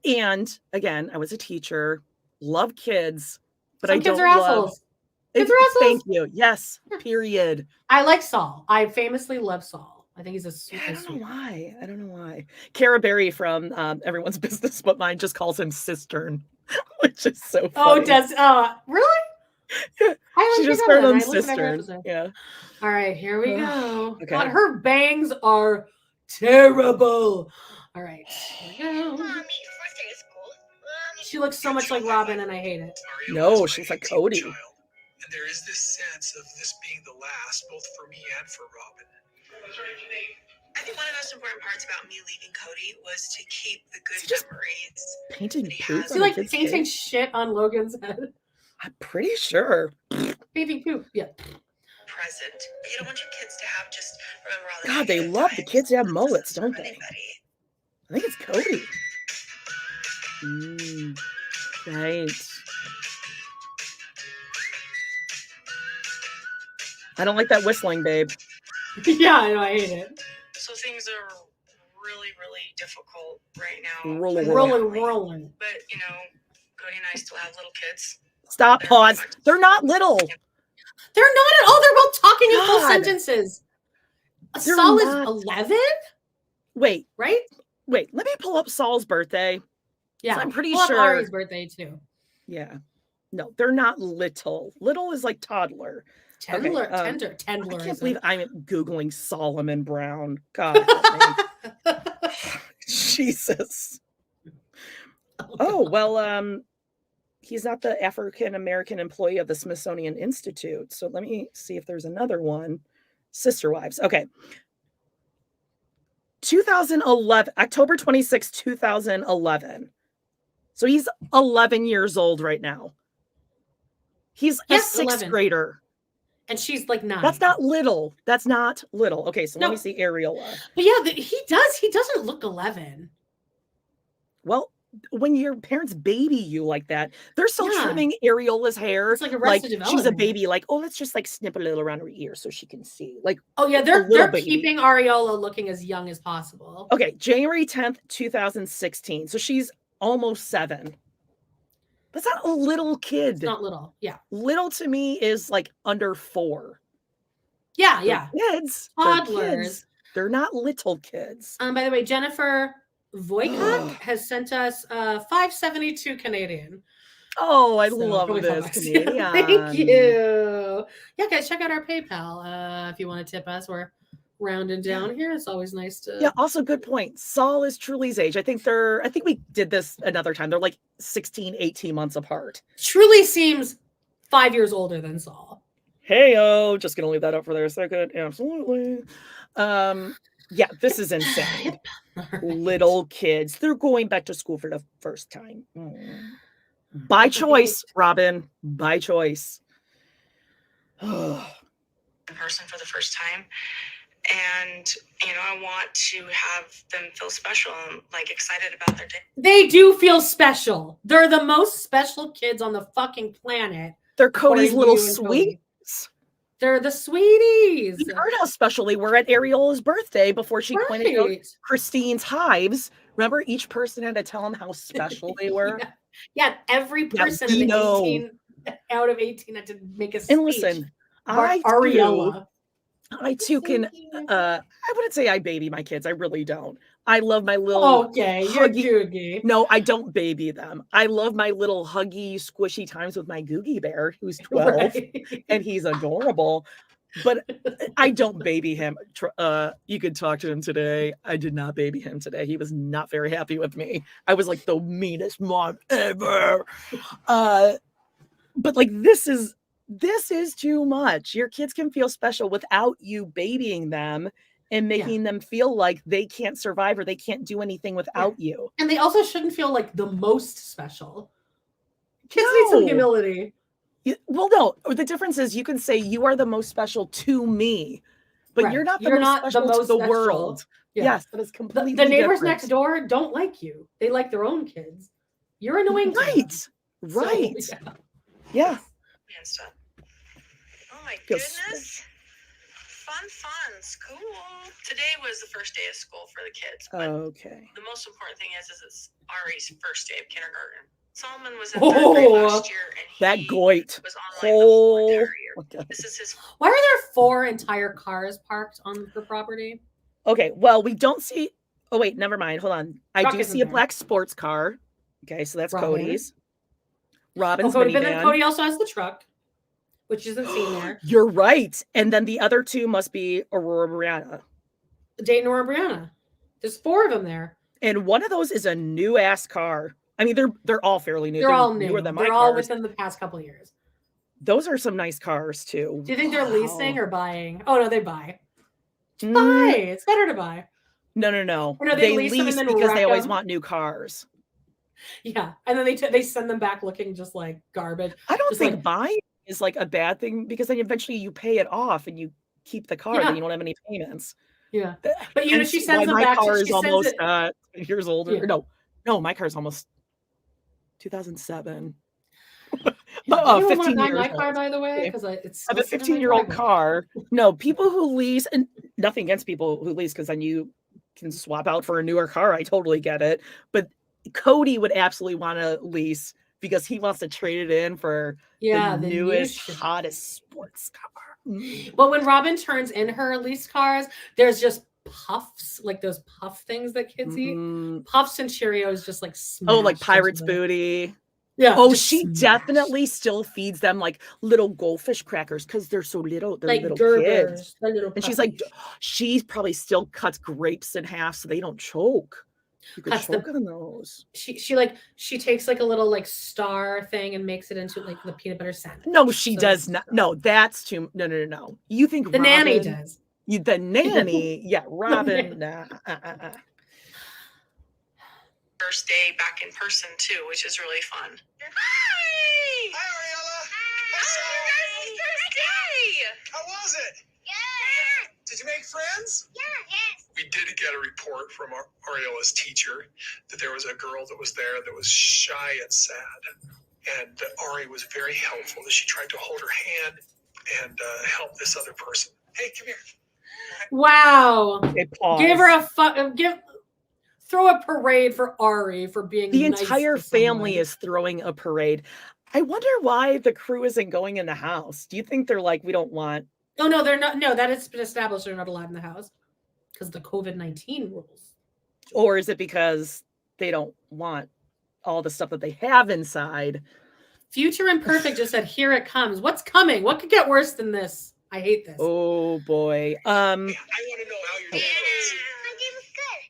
and again, I was a teacher, love kids, but I don't love. Assholes. Kids are assholes. Thank you. Yes. Period. I like Saul. I famously love Saul. I think he's a super. I don't know why. Cara Berry from Everyone's Business But Mine just calls him Cistern, which is so funny. Really? She just called him Cistern. Yeah. All right, here we go. Okay. God, her bangs are terrible. All right, here we go. Mommy, first day of school. She looks so much like Robyn, and I hate it. No, she's like Cody. And there is this sense of this being the last, both for me and for Robyn. I think one of the most important parts about me leaving Cody was to keep the good memories. Painting poop. Is he like painting shit on Logan's head? I'm pretty sure. Baby poop. Yeah. Present. You don't want your kids to have just remember all the God, they love the kids to have mullets, don't they? I think it's Cody. Right. I don't like that whistling, babe. Yeah, I know, I hate it. So things are really, really difficult right now. Rolling. But, you know, Cody and I still have little kids. Stop, pause. They're not little. They're not at all. They're both talking in full sentences. Saul is 11? Wait. Right? Wait, let me pull up Saul's birthday. Yeah. I'm pretty pull sure. Up Ari's birthday, too. Yeah. No, they're not little. Little is like toddler. Tendler, Okay, Tendler. I can't believe I'm Googling Solomon Brown. God help me. Jesus. Oh, well, he's not the African American employee of the Smithsonian Institute. So let me see if there's another one. Sister Wives. Okay. 2011, October 26, 2011. So he's 11 years old right now. He's a sixth 11. grader. And she's like 9. That's not little. That's not little. Okay, so No. let me see Areola. But yeah, he doesn't look 11. Well, when your parents baby you like that, they're still Yeah. trimming Areola's hair. It's like Arrested she's a Development. baby. Like, oh, let's just like snip a little around her ear so she can see. Like, Oh yeah, a they're little baby. keeping Areola looking as young as possible. Okay, January 10th, 2016. So she's almost 7. That's not a little kid. It's not little. Yeah. Little to me is like under 4. Yeah, They're yeah. kids. They're Toddlers. kids. They're not little kids. By the way, Jennifer Voicock has sent us $5.72 Canadian. Oh, I So, love really this, fun. Canadian. Thank you. Yeah, guys, check out our PayPal if you want to tip us. We're rounding down here. It's always nice to. Yeah, also good point. Saul is Truly's age. I think we did this another time. They're like 16, 18 months apart. Truly seems 5 years older than Saul. Hey-o, just gonna leave that up for there a second. Absolutely. Yeah, this is insane. Right. Little kids. They're going back to school for the first time. By choice, Robyn. By choice. In person for the first time. And, I want to have them feel special and like excited about their day. They do feel special. They're the most special kids on the fucking planet. They're Cody's according to little you and Cody. sweets. They're the sweeties. You heard how special they were at Ariola's birthday before she pointed out Right. Christine's hives. Remember, each person had to tell them how special they were. Yeah, every person we in the know. 18 out of 18 had to make a speech. And listen, Ariella. I too can, I wouldn't say I baby my kids. I really don't. I love my little Okay, you're huggy. googie. No, I don't baby them. I love my little huggy, squishy times with my Googie Bear, who's 12, Right. and he's adorable. But I don't baby him. You could talk to him today. I did not baby him today. He was not very happy with me. I was like the meanest mom ever. But like this is too much. Your kids can feel special without you babying them and making them feel like they can't survive or they can't do anything without you. And they also shouldn't feel like the most special. Kids need some humility. Well, no. The difference is you can say you are the most special to me, but Right. you're not the You're most not the special most to the special. world. Yeah. Yes, that is completely The neighbors different. next door don't like you. They like their own kids. You're annoying to them. Right. So, Yeah. And stuff. Oh my Feels goodness. Fun, cool. Today was the first day of school for the kids. But Okay. the most important thing is it's Ari's first day of kindergarten. Solomon was in third grade last year, and That he goit. was online the whole entire year. Okay. This is his. Why are there 4 entire cars parked on the property? Okay, well, we don't see. Oh wait, never mind. Hold on. I Truck do isn't see a there. black sports car. Okay, so that's Robyn. Cody's. Robyn's Cody, but then minivan. Cody also has the truck, which isn't seen there. You're right. And then the other 2 must be Aurora Brianna. Dayton or Brianna. There's 4 of them there. And one of those is a new ass car. I mean, they're all fairly new. They're all new. newer than my They're all cars. within the past couple of years. Those are some nice cars too. Do you think they're leasing or buying? Oh no, they buy. Mm, Buy. It's better to buy. No. Or no, they lease them and then because they wreck always them. want new cars. Yeah, and then they send them back looking just like garbage. I don't Just think like- buying is like a bad thing because then eventually you pay it off and you keep the car, Yeah. then you don't have any payments. Yeah, but you know And she why sends them my back. car She is sends almost it. 10 years older. Yeah. No, my car's almost 2007. Do you want to 15 buy years my car, old. by the way? Okay. Because it's I have a listed in my 15-year-old driveway. car. No, people who lease, and nothing against people who lease, because then you can swap out for a newer car. I totally get it. But Cody would absolutely want to lease because he wants to trade it in for Yeah, the new newest, shit. hottest sports car. Mm. But when Robyn turns in her leased cars, there's just puffs, like those puff things that kids eat. Mhm. Puffs and Cheerios just like Oh, like smashed Pirate's into them. Booty. Yeah. Oh, just she smash. definitely still feeds them like little goldfish crackers because they're so little. They're like little Gerbers, kids. the little And she's like, puppies. she probably still cuts grapes in half so they don't choke. You could Cuts choke on those. She takes like a little like star thing and makes it into like the peanut butter sandwich. No, she So does not. No, that's too. No. You think the Robyn, nanny does. The nanny, yeah, Robyn. Nah. First day back in person too, which is really fun. Hi! Hi, Ariella. Oh, guys' first day! How was it? Yeah. Did you make friends? Yes. We did get a report from Ariella's teacher that there was a girl that was there that was shy and sad. And Ari was very helpful. She tried to hold her hand and help this other person. Hey, come here. Wow. Okay, pause. Give her throw a parade for Ari for being the nice entire to family someone. is throwing a parade. I wonder why the crew isn't going in the house. Do you think they're like, we don't want? Oh no, they're not. No, that has been established. They're not allowed in the house because of the COVID-19 rules. Or is it because they don't want all the stuff that they have inside? Future Imperfect just said, "Here it comes." What's coming? What could get worse than this? I hate this. Oh boy. I want to know how your day was. My day was good.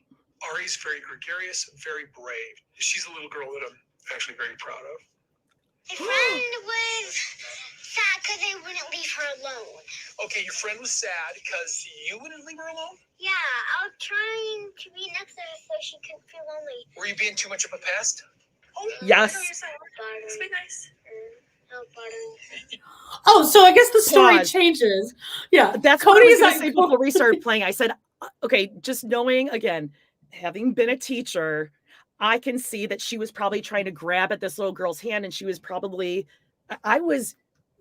Ari's very gregarious, very brave. She's a little girl that I'm actually very proud of. My friend was sad because I wouldn't leave her alone. Okay, your friend was sad because you wouldn't leave her alone? Yeah, I was trying to be next to her so she couldn't feel lonely. Were you being too much of a pest? Oh, Yes. show yourself. Just be nice. Oh, so I guess the story Pause. changes. Yeah, That's what I Cody's was gonna like, say before we started playing. I said, okay, just knowing again, having been a teacher, I can see that she was probably trying to grab at this little girl's hand, and she was probably. I was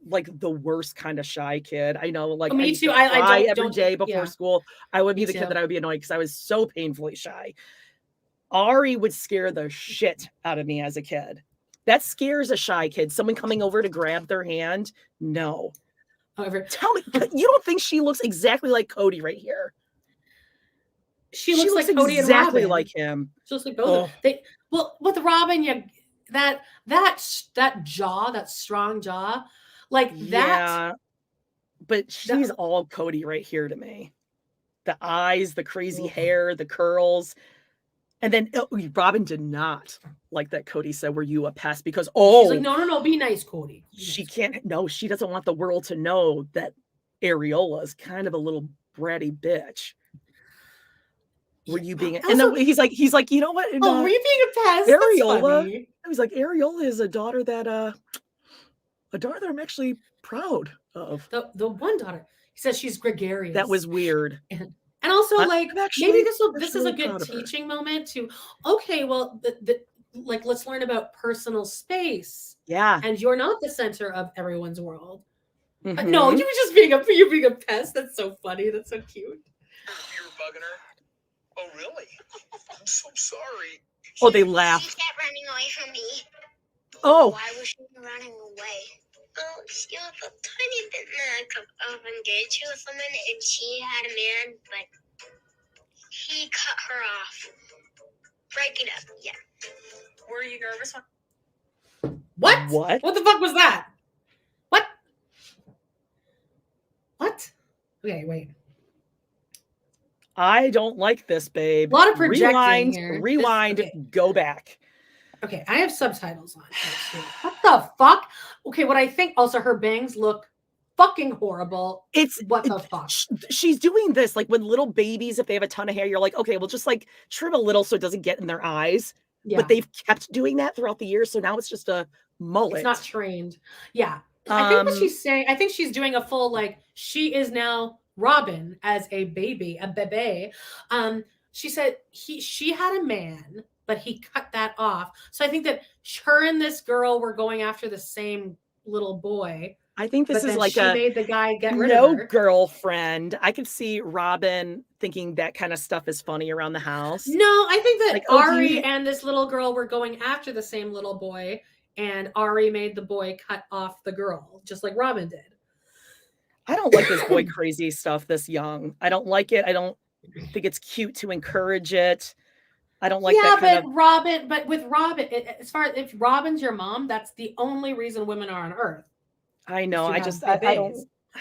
like the worst kind of shy kid. I know, like me I used too. to I cry don't- every day before yeah. school. I would be Me the too. kid that I would be annoyed because I was so painfully shy. Ari would scare the shit out of me as a kid. That scares a shy kid. Someone coming over to grab their hand. No. However, Tell me, you don't think she looks exactly like Cody right here? she looks like Cody exactly and Robyn. like him. She looks like both. Of them. Well, with Robyn, that jaw, that strong jaw, like that. Yeah, but she's all Cody right here to me. The eyes, the crazy hair, the curls. And then Robyn did not like that Cody said, were you a pest? Because, she's like, no, be nice, Cody. She can't, no, she doesn't want the world to know that Ariola is kind of a little bratty bitch. Were you being, and then he's like, you know what? Oh, were you being a pest? Ariola. I was like, Ariola is a daughter that I'm actually proud of. The one daughter. He says she's gregarious. That was weird. And also, like, maybe this is a good teaching moment to, okay, well, like, let's learn about personal space. Yeah. And you're not the center of everyone's world. Mm-hmm. No, you were just being a pest. That's so funny. That's so cute. You were bugging her? Oh, really? I'm so sorry. Oh, they laughed. She kept running away from me. Oh. Why was she running away? Oh, she was a tiny bit engaged with someone, and she had a man, but he cut her off. Break it up, yeah. Were you nervous? What? What the fuck was that? What? Okay, wait. I don't like this, babe. A lot of projecting here. Rewind, go back. Okay, I have subtitles on. What the fuck? Okay, what I think also her bangs look fucking horrible. What the fuck? She's doing this like when little babies, if they have a ton of hair, you're like, okay, well, just like trim a little so it doesn't get in their eyes. Yeah. But they've kept doing that throughout the years, so now it's just a mullet. It's not trained. Yeah. I think what she's saying, I think she's doing a full, like, she is now Robyn as a baby, a bebe. She said she had a man, but he cut that off. So I think that her and this girl were going after the same little boy. I think this is like she made the guy get rid of her. Girlfriend. I could see Robyn thinking that kind of stuff is funny around the house. No, I think that like, Ari and this little girl were going after the same little boy, and Ari made the boy cut off the girl, just like Robyn did. I don't like this boy crazy stuff this young. I don't like it. I don't think it's cute to encourage it. I don't like yeah, that kind but Robyn, but with Robyn, as far as if Robyn's your mom, that's the only reason women are on Earth. I know. I just I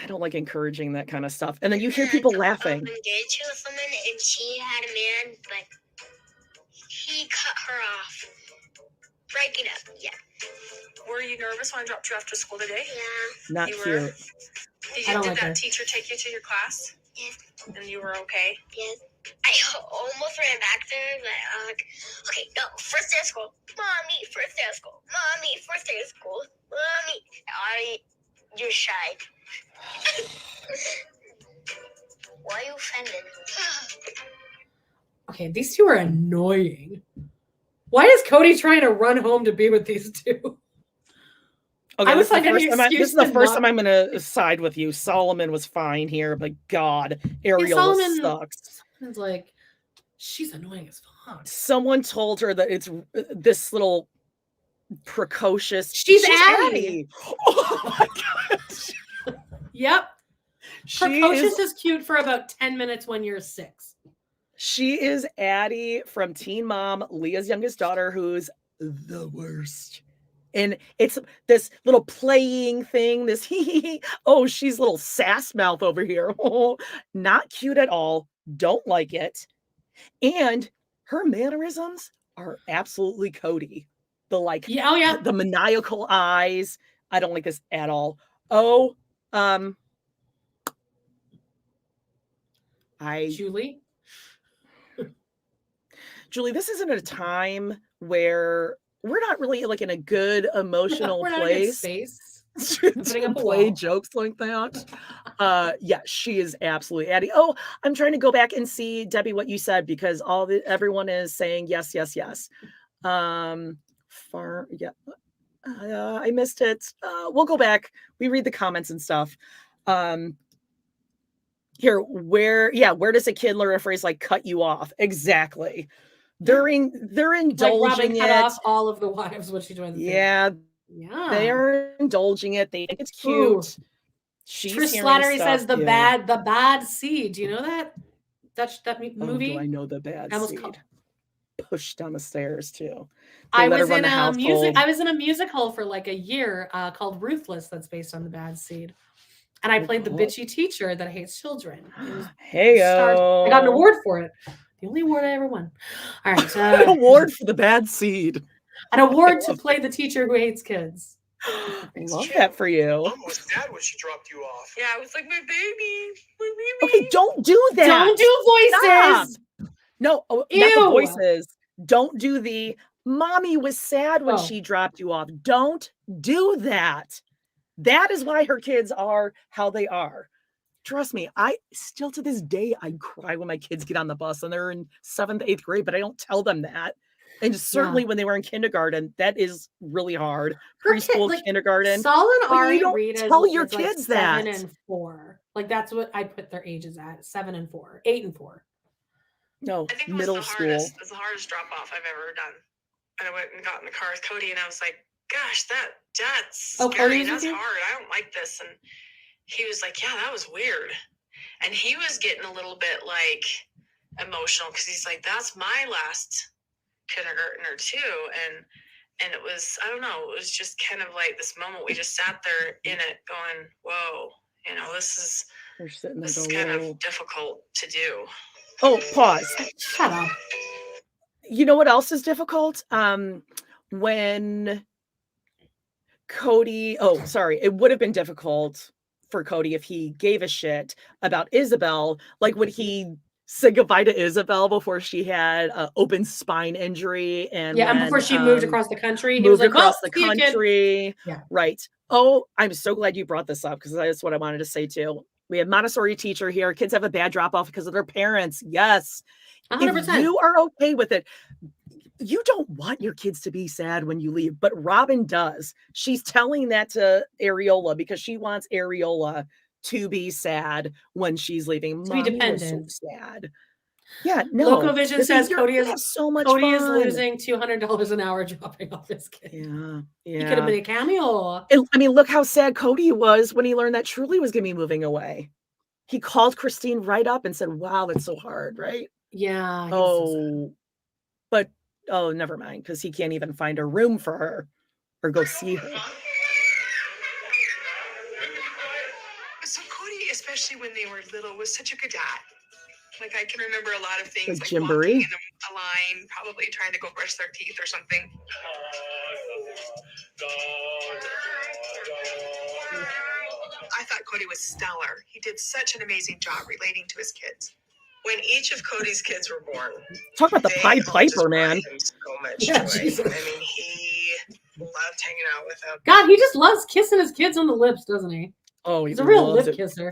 don't like encouraging that kind of stuff. And then you hear My people aunt laughing. engaged to a woman, and she had a man, but he cut her off. Breaking up, yeah. Were you nervous when I dropped you after school today? Yeah. Not You cute. were? Did that teacher take you to your class? Yes. And you were okay? Yes. I almost ran back there, but okay, no, first day of school. Mommy, first day of school. Mommy, first day of school. Mommy. You're shy. Why are you offended? Okay, these two are annoying. Why is Cody trying to run home to be with these two? Okay, I this would find any this excuse is the to first not- time I'm going to side with you. Solomon was fine here, but God, Ariel Solomon- sucks. Solomon's like, she's annoying as fuck. Someone told her that it's this little precocious. She's Addie. Oh my gosh. Yep. She Precocious is cute for about 10 minutes when you're 6. She is Addie from Teen Mom, Leah's youngest daughter, who's the worst. And it's this little playing thing, this oh, she's little sass mouth over here. Oh, not cute at all. Don't like it. And her mannerisms are absolutely Cody. The the maniacal eyes. I don't like this at all. Oh, Julie, this isn't a time where we're not really like in a good emotional place. To play jokes like that. Yeah, she is absolutely Addie. Oh, I'm trying to go back and see, Debbie, what you said, because everyone is saying yes, yes, yes. I missed it. We'll go back. We read the comments and stuff. Here, where does a kid learn a phrase like "cut you off"? Exactly. They're indulging like Robyn cut it. Off all of the wives. What she's doing? Yeah. They are indulging it. They think it's cute. Trish Slattery says the bad seed. Do you know that? That movie? Do I know the bad seed? Pushed down the stairs too. I was in a musical for like a year called Ruthless. That's based on the bad seed. And I played the bitchy teacher that hates children. I got an award for it. The only award I ever won. All right. An award for the bad seed. An award to play the teacher who hates kids. Love that for you. Mom was sad when she dropped you off. Yeah, I was like, my baby. Okay, don't do that. Don't do voices. Stop. No, not the voices. Don't do the mommy was sad when she dropped you off. Don't do that. That is why her kids are how they are. Trust me, I still to this day, I cry when my kids get on the bus and they're in 7th, 8th grade, but I don't tell them that. And certainly when they were in kindergarten, that is really hard. Preschool, kindergarten. Saul and Ari Reed tell your kids that. 7 and 4. Like that's what I put their ages at. 7 and 4. 8 and 4. No, I think middle school. It was the hardest drop off I've ever done. And I went and got in the car with Cody and I was like, gosh, that's scary. That's hard. I don't like this. And he was like, yeah, that was weird. And he was getting a little bit like emotional because he's like, that's my last kindergartner too. And it was, I don't know, it was just kind of like this moment we just sat there in it going, whoa, this is kind of difficult to do. Oh, pause. Shut up. You know what else is difficult? When Cody, it would have been difficult for Cody if he gave a shit about Isabel. Like, would he say goodbye to Isabel before she had an open spine injury? And before she moved across the country. He moved across the country. Yeah. Right. Oh, I'm so glad you brought this up because that's what I wanted to say too. We have Montessori teacher here. Kids have a bad drop off because of their parents. Yes. 100%. If you are okay with it, you don't want your kids to be sad when you leave, but Robyn does. She's telling that to Areola because she wants Areola to be sad when she's leaving. To be dependent. So sad. Yeah, no. Locovision says Cody is so much Cody fun. is losing $200 an hour dropping off his kid. Yeah. He could have been a cameo. I mean, look how sad Cody was when he learned that Truly was going to be moving away. He called Christine right up and said, "Wow, that's so hard, right?" Yeah. Oh, But oh, never mind, because he can't even find a room for her or go see her. So Cody, especially when they were little, was such a good dad. Like I can remember a lot of things, like walking Gymboree. in a line, probably trying to go brush their teeth or something. I thought Cody was stellar. He did such an amazing job relating to his kids. When each of Cody's kids were born, Talk about the they Pied all Piper, just brought man. him so much Yeah, joy. Jesus. I mean, he loved hanging out with them. God, he just loves kissing his kids on the lips, doesn't he? Oh, He's a real loves lip it. kisser.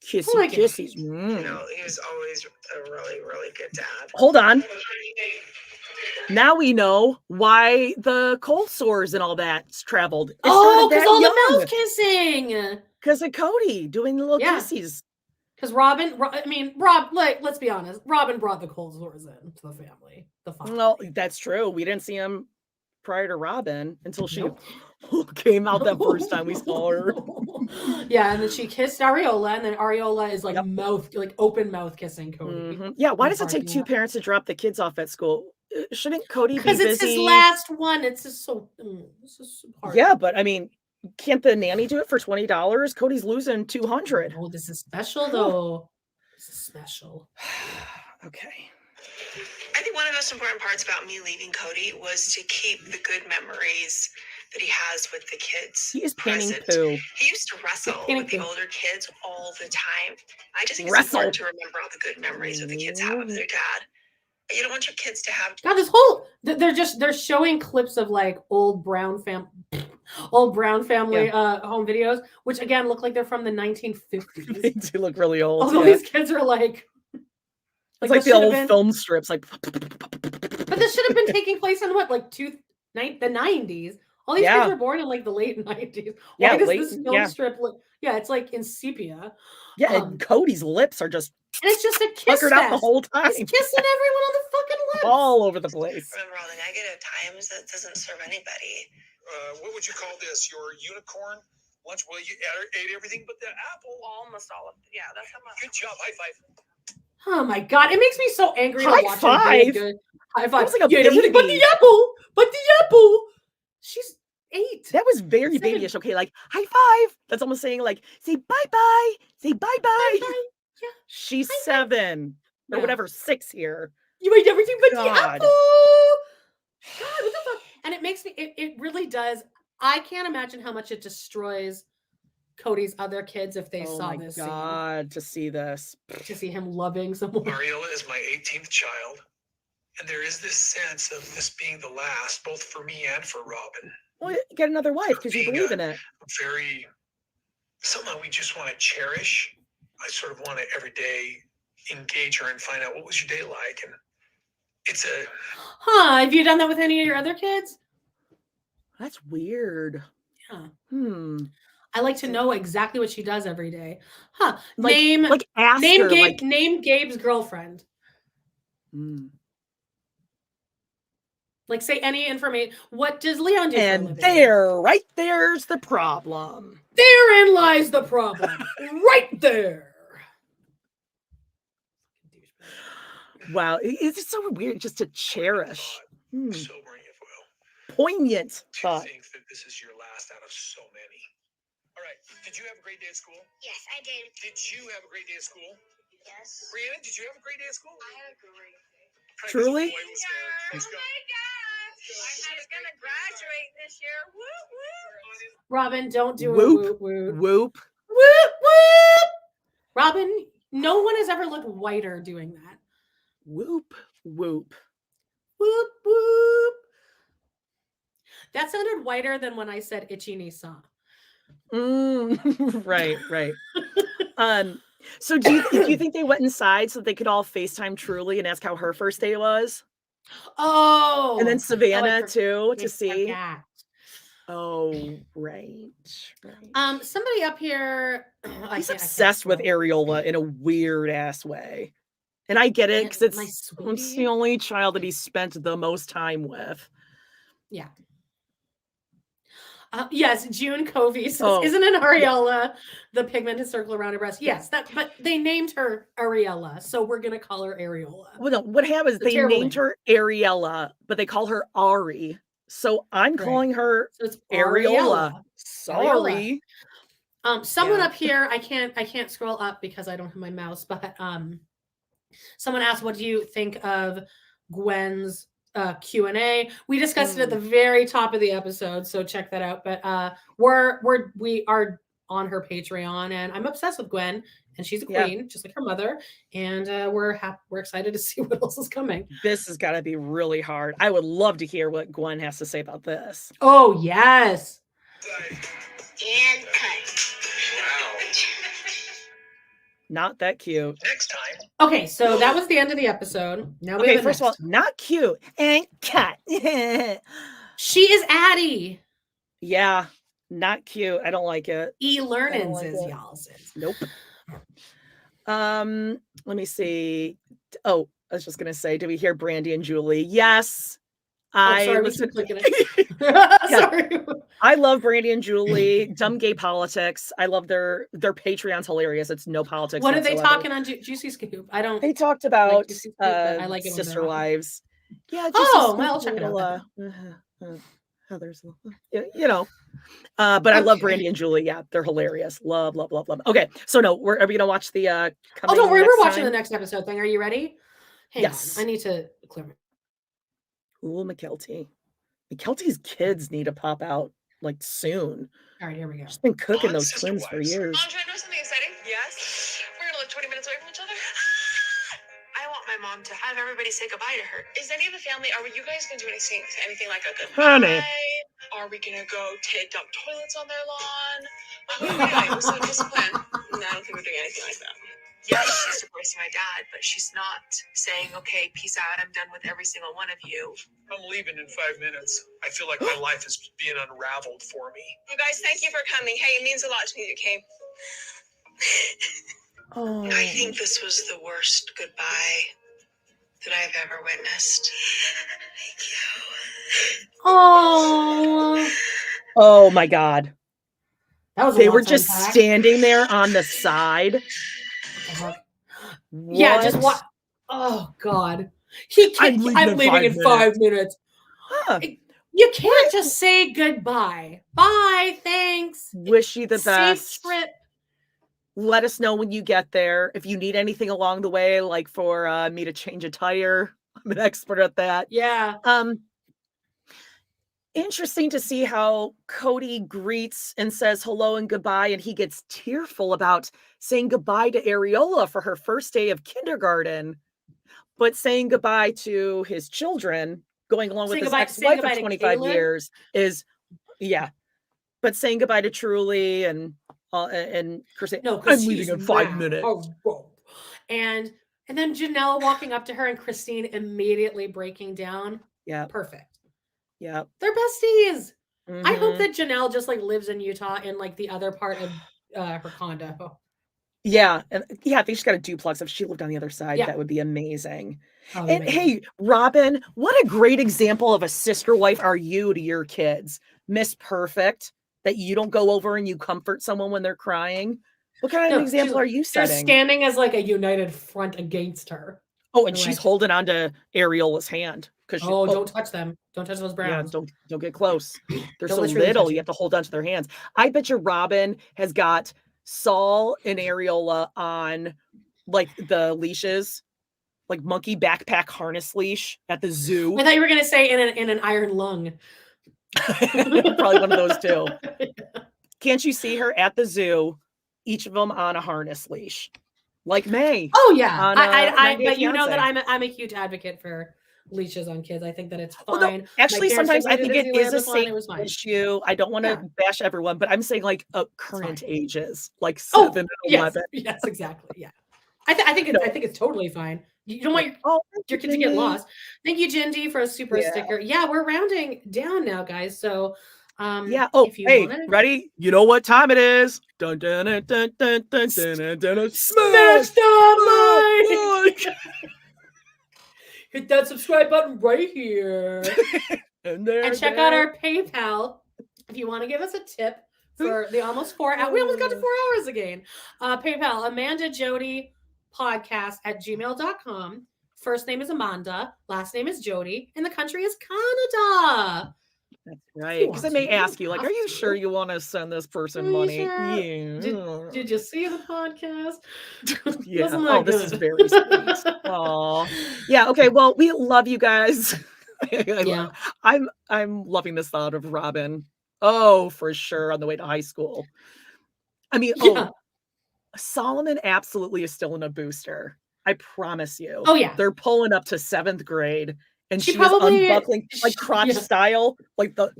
Kissy, I like it. kissies. You know, he was always a really, really good dad. Hold on. Now we know why the cold sores and all that's traveled. It Oh, started because that all young. the mouth kissing. Because of Cody doing the little Yeah. kissies. Because Robyn, like, let's be honest, Robyn brought the cold sores in to the family. The father. Well, that's true. We didn't see him prior to Robyn until she Nope. came out that first time we saw her. Yeah, and then she kissed Areola, and then Areola is like Yep. open mouth kissing Cody. Mhm. Yeah, why in does the it take parking two lot. parents to drop the kids off at school? Shouldn't Cody be Because busy? it's his last one. It's just so. This is so hard. Yeah, but I mean, can't the nanny do it for $20? Cody's losing $200. Oh, this is special though. This is special. Okay. I think one of the most important parts about me leaving Cody was to keep the good memories that he has with the kids. He is painting present. poo. He used to wrestle painting with the poo. older kids all the time. I just think it's Wrestle. important to remember all the good memories that the kids have of their dad. You don't want your kids to have. God, this whole they're showing clips of like old Brown family home videos, which again look like they're from the 1950s. They do look really old. Although Yeah. these kids are like It's like this the should have old been- film strips, like. But this should have been taking place in what, like the 90s. All these Yeah. kids were born in like the late 90s. Why Yeah, does late- this film yeah. strip look? Yeah, it's like in sepia, Yeah, and Cody's lips are just and it's just a kiss puckered out the fest. whole time, He's kissing everyone on the fucking lips. all over the place. Remember all the negative times that doesn't serve anybody. What would you call this? Your unicorn lunch? Well, you ate everything but the apple. Almost all of it. Yeah, that's how much. Good job. High five. Oh my God, it makes me so angry High to watch five? him. Good. High That five. was like a You ate everything but the baby. apple. But the apple. She's 8. That was very 7. babyish. Okay, like high five. That's almost saying like say bye bye. Say bye bye. Bye. Yeah. She's Bye-bye. 7 or Yeah. whatever, 6 here. You ate everything but the God. apple. God, what the fuck? And it makes me. It really does. I can't imagine how much it destroys Cody's other kids if they Oh saw my this God, to see this. scene. To see him loving someone. Mariola is my 18th child, and there is this sense of this being the last, both for me and for Robyn. Well, get another wife because you believe in it. Very something we just want to cherish. I sort of want to every day engage her and find out what was your day like, and it's a. Huh? Have you done that with any of your other kids? That's weird. Yeah. I like to know exactly what she does every day. Huh? Like, name ask name her, Gabe. like, Name Gabe's girlfriend. Like, say any information. What does Leon do? And there's the problem. Therein lies the problem. Right there. Wow, it's so weird just to cherish. Sobering, if will. Poignant To thought. think that this is your last out of so many. All right. Did you have a great day at school? Yes, I did. Did you have a great day at school? Yes. Brianna, did you have a great day at school? I had a great day. Truly? Let's go. I was gonna graduate this year. Woo woo. Robyn, don't do Whoop, a whoop whoop. Whoop. Whoop whoop. Robyn, no one has ever looked whiter doing that. Whoop. Whoop. Whoop whoop. That sounded whiter than when I said itchy Nissan. Right. So do you think they went inside so they could all FaceTime Truly and ask how her first day was? Oh. And then Oh, I Savannah too I to see. forgot. Oh, right. Somebody up here. He's obsessed with Areola in a weird ass way. And I get it because My it's sweetie. the only child that he spent the most time with. Yeah. Yes, June Covey says, Oh, isn't an Ariella the pigmented circle around her breast? Yes, but they named her Ariella, so we're gonna call her Areola. Well, no, what happened is they named her Ariella, but they call her Ari. So I'm calling her Areola. Sorry. Someone up here, I can't scroll up because I don't have my mouse, but someone asked, what do you think of Gwen's Q&A? We discussed it at the very top of the episode, so check that out. But we are on her Patreon, and I'm obsessed with Gwen, and she's a queen, just like her mother. And we're excited to see what else is coming. This has got to be really hard. I would love to hear what Gwen has to say about this. Oh yes. And cut. Wow. Not that cute. Next time. Okay, so that was the end of the episode. Now we okay, first of all, not cute and cut. She is Addie. Yeah, not cute. I don't like it. E-learnings is y'all. Nope. Let me see. Oh, I was just gonna say, did we hear Brandy and Julie? Yes. Sorry. Sorry. I love Brandy and Julie. Dumb gay politics. I love their Patreon's hilarious. It's no politics. What are they talking on Juicy Scoop? I don't. They talked about Scoop, I like it sister wives. Yeah. Well, I'll check it out. There's, but I love Brandy and Julie. Yeah, they're hilarious. Love. Okay, so no, are we gonna watch the? Don't worry, we're watching the next episode thing. Are you ready? Yes. I need to clear my. Ooh, McKelty's kids need to pop out like soon. All right, here we go. She's been cooking those twins for years. Mom, should I know something exciting? Yes. We're gonna live 20 minutes away from each other. I want my mom to have everybody say goodbye to her. Is any of the family? Are you guys gonna do anything like a goodbye? Honey. Are we gonna go dump toilets on their lawn? What are we doing? What's the plan? No, I don't think we're doing anything like that. Yes, she's divorcing my dad, but she's not saying, okay, peace out, I'm done with every single one of you. I'm leaving in 5 minutes. I feel like my life is being unraveled for me. You guys, thank you for coming. Hey, it means a lot to me that you came. I think this was the worst goodbye that I've ever witnessed. Thank you. Oh my God. They were just unpack. standing there on the side. Yeah, just what? Oh God. He can't. I'm leaving in 5 minutes. Huh. You can't just say goodbye. Bye. Thanks. Wish you the best. Safe trip. Let us know when you get there. If you need anything along the way, like for me to change a tire. I'm an expert at that. Yeah. Interesting to see how Cody greets and says hello and goodbye, and he gets tearful about saying goodbye to Areola for her first day of kindergarten, but saying goodbye to his children, going along with his ex-wife of 25 years is, but saying goodbye to Truly and Christine. No, I'm leaving in 5 minutes. And then Janelle walking up to her and Christine immediately breaking down. Yeah. Perfect. Yeah. They're besties. I hope that Janelle just like lives in Utah in like the other part of her condo. Yeah. And I think she's got a duplex. If she lived on the other side, that would be amazing. Oh, and hey, Robyn, what a great example of a sister wife are you to your kids? Miss Perfect, that you don't go over and you comfort someone when they're crying. What kind of example are you setting? You're standing as like a united front against her. Oh, and she's holding on to Areola's hand. Don't touch them. Don't touch those browns. Yeah, don't get close. They're so little. You have to hold on to their hands. I bet you Robyn has got Saul and Areola on like the leashes, like monkey backpack harness leash at the zoo. I thought you were gonna say in an iron lung. Probably one of those too. Can't you see her at the zoo? Each of them on a harness leash, like May. Oh yeah, on, but you know that I'm a huge advocate for leashes on kids. I think that it's fine. No, actually, sometimes I think it is a safe issue. I don't want to bash everyone, but I'm saying like current ages, like 7 and 11. Yes, exactly. Yeah, I think it's totally fine. You don't want your kids to get lost. Thank you, Jindy, for a super sticker. Yeah, we're rounding down now, guys. So ready? You know what time it is? Dun dun dun dun dun dun dun dun. Smash that like. Hit that subscribe button right here. and check out our PayPal If you want to give us a tip for the almost 4 hours, we almost got to 4 hours again. PayPal, AmandaJodyPodcast@gmail.com. First name is Amanda, last name is Jody, and the country is Canada. That's right. Because I may ask you, like, are you sure you want to send this person money? Sure? Yeah. Did you see the podcast? Yeah. Oh, this is very sweet. Oh, yeah. Okay. Well, we love you guys. I'm loving this thought of Robyn. Oh, for sure. On the way to high school. I mean, Solomon absolutely is still in a booster. I promise you. Oh, yeah. They're pulling up to 7th grade. And she was unbuckling like crotch style, like the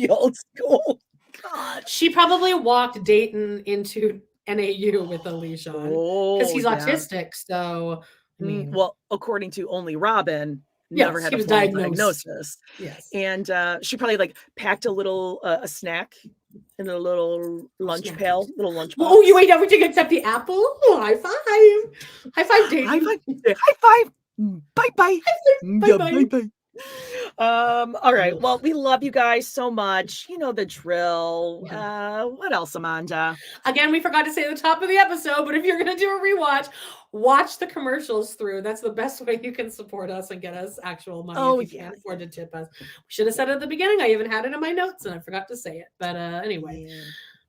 old school. God. She probably walked Dayton into NAU with a leash on because he's autistic. So, I mean, well, according to only Robyn, never had a diagnosis. Yes, and she probably like packed a little a snack in a little lunch pail, little lunch box. Oh, you ate everything except the apple. Oh, high five, Dayton. High five. Bye bye. Bye bye. All right. Well, we love you guys so much. You know the drill. What else, Amanda? Again, we forgot to say at the top of the episode, but if you're gonna do a rewatch, watch the commercials through. That's the best way you can support us and get us actual money if you can't afford to tip us. We should have said it at the beginning. I even had it in my notes and I forgot to say it. But anyway.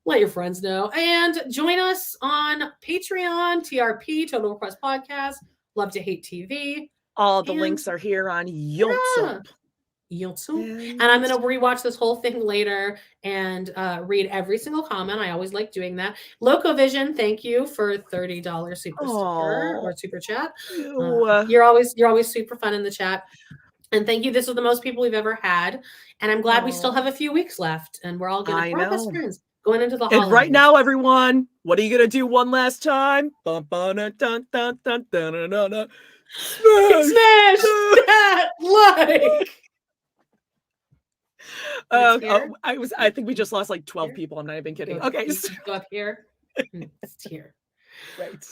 Let your friends know. And join us on Patreon, TRP, Total Request Podcast, Love to Hate TV. All the links are here on YouTube. And I'm going to rewatch this whole thing later and read every single comment. I always like doing that. LocoVision, thank you for $30 super sticker or super chat. You're always super fun in the chat. And thank you. This was the most people we've ever had. And I'm glad we still have a few weeks left. And we're all going to be best friends. Going into the holidays. And right now, everyone, what are you going to do one last time? Smash that like. I think we just lost like 12 people. I'm not even kidding. Okay. Go up here. It's here. Right.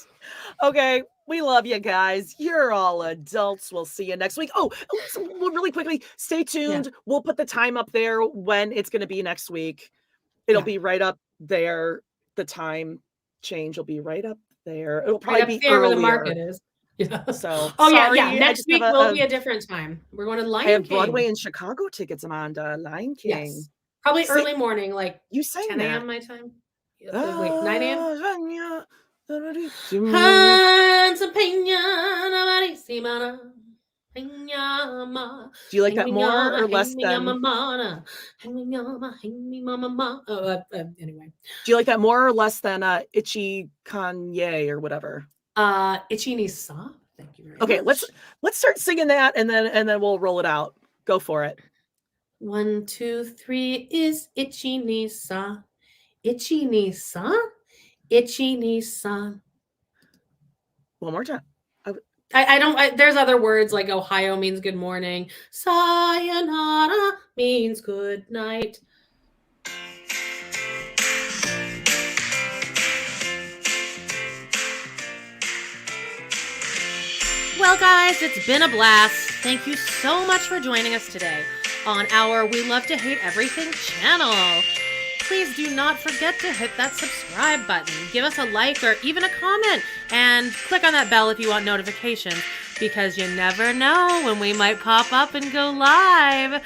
Okay. We love you guys. You're all adults. We'll see you next week. Oh, so really quickly, stay tuned. Yeah. We'll put the time up there when it's going to be next week. It'll be right up there. The time change will be right up there. It'll probably be there earlier. Where the market is. Yeah. So next week will be a different time. We're going to Lion King. I have Broadway and Chicago tickets, Amanda. Lion King. Yes. Probably early morning, like you say 10 a.m. my time. Wait, 9 a.m. Do you like that more or less than? Anyway. Do you like that more or less than Itchy Kanye or whatever? Itchy Nisa. Thank you very much. Okay, let's start singing that and then we'll roll it out. Go for it. 1, 2, 3 is Itchy Nisa. Itchy Nisa. Itchy Nisa. One more time. There's other words like Ohio means good morning. Sayonara means good night. Well, guys, it's been a blast. Thank you so much for joining us today on our We Love to Hate Everything channel. Please do not forget to hit that subscribe button. Give us a like or even a comment. And click on that bell if you want notifications, because you never know when we might pop up and go live.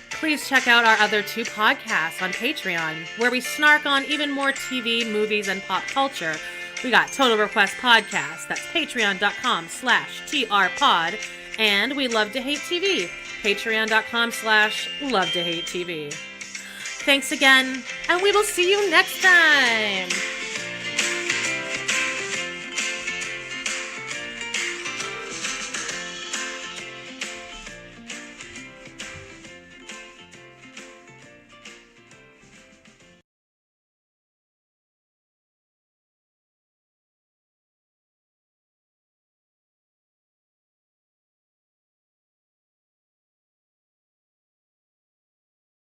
Please check out our other 2 podcasts on Patreon, where we snark on even more TV, movies, and pop culture. We got Total Request Podcast. That's patreon.com/trpod. And We Love to Hate TV. Patreon.com/Love to Hate TV. Thanks again, and we will see you next time.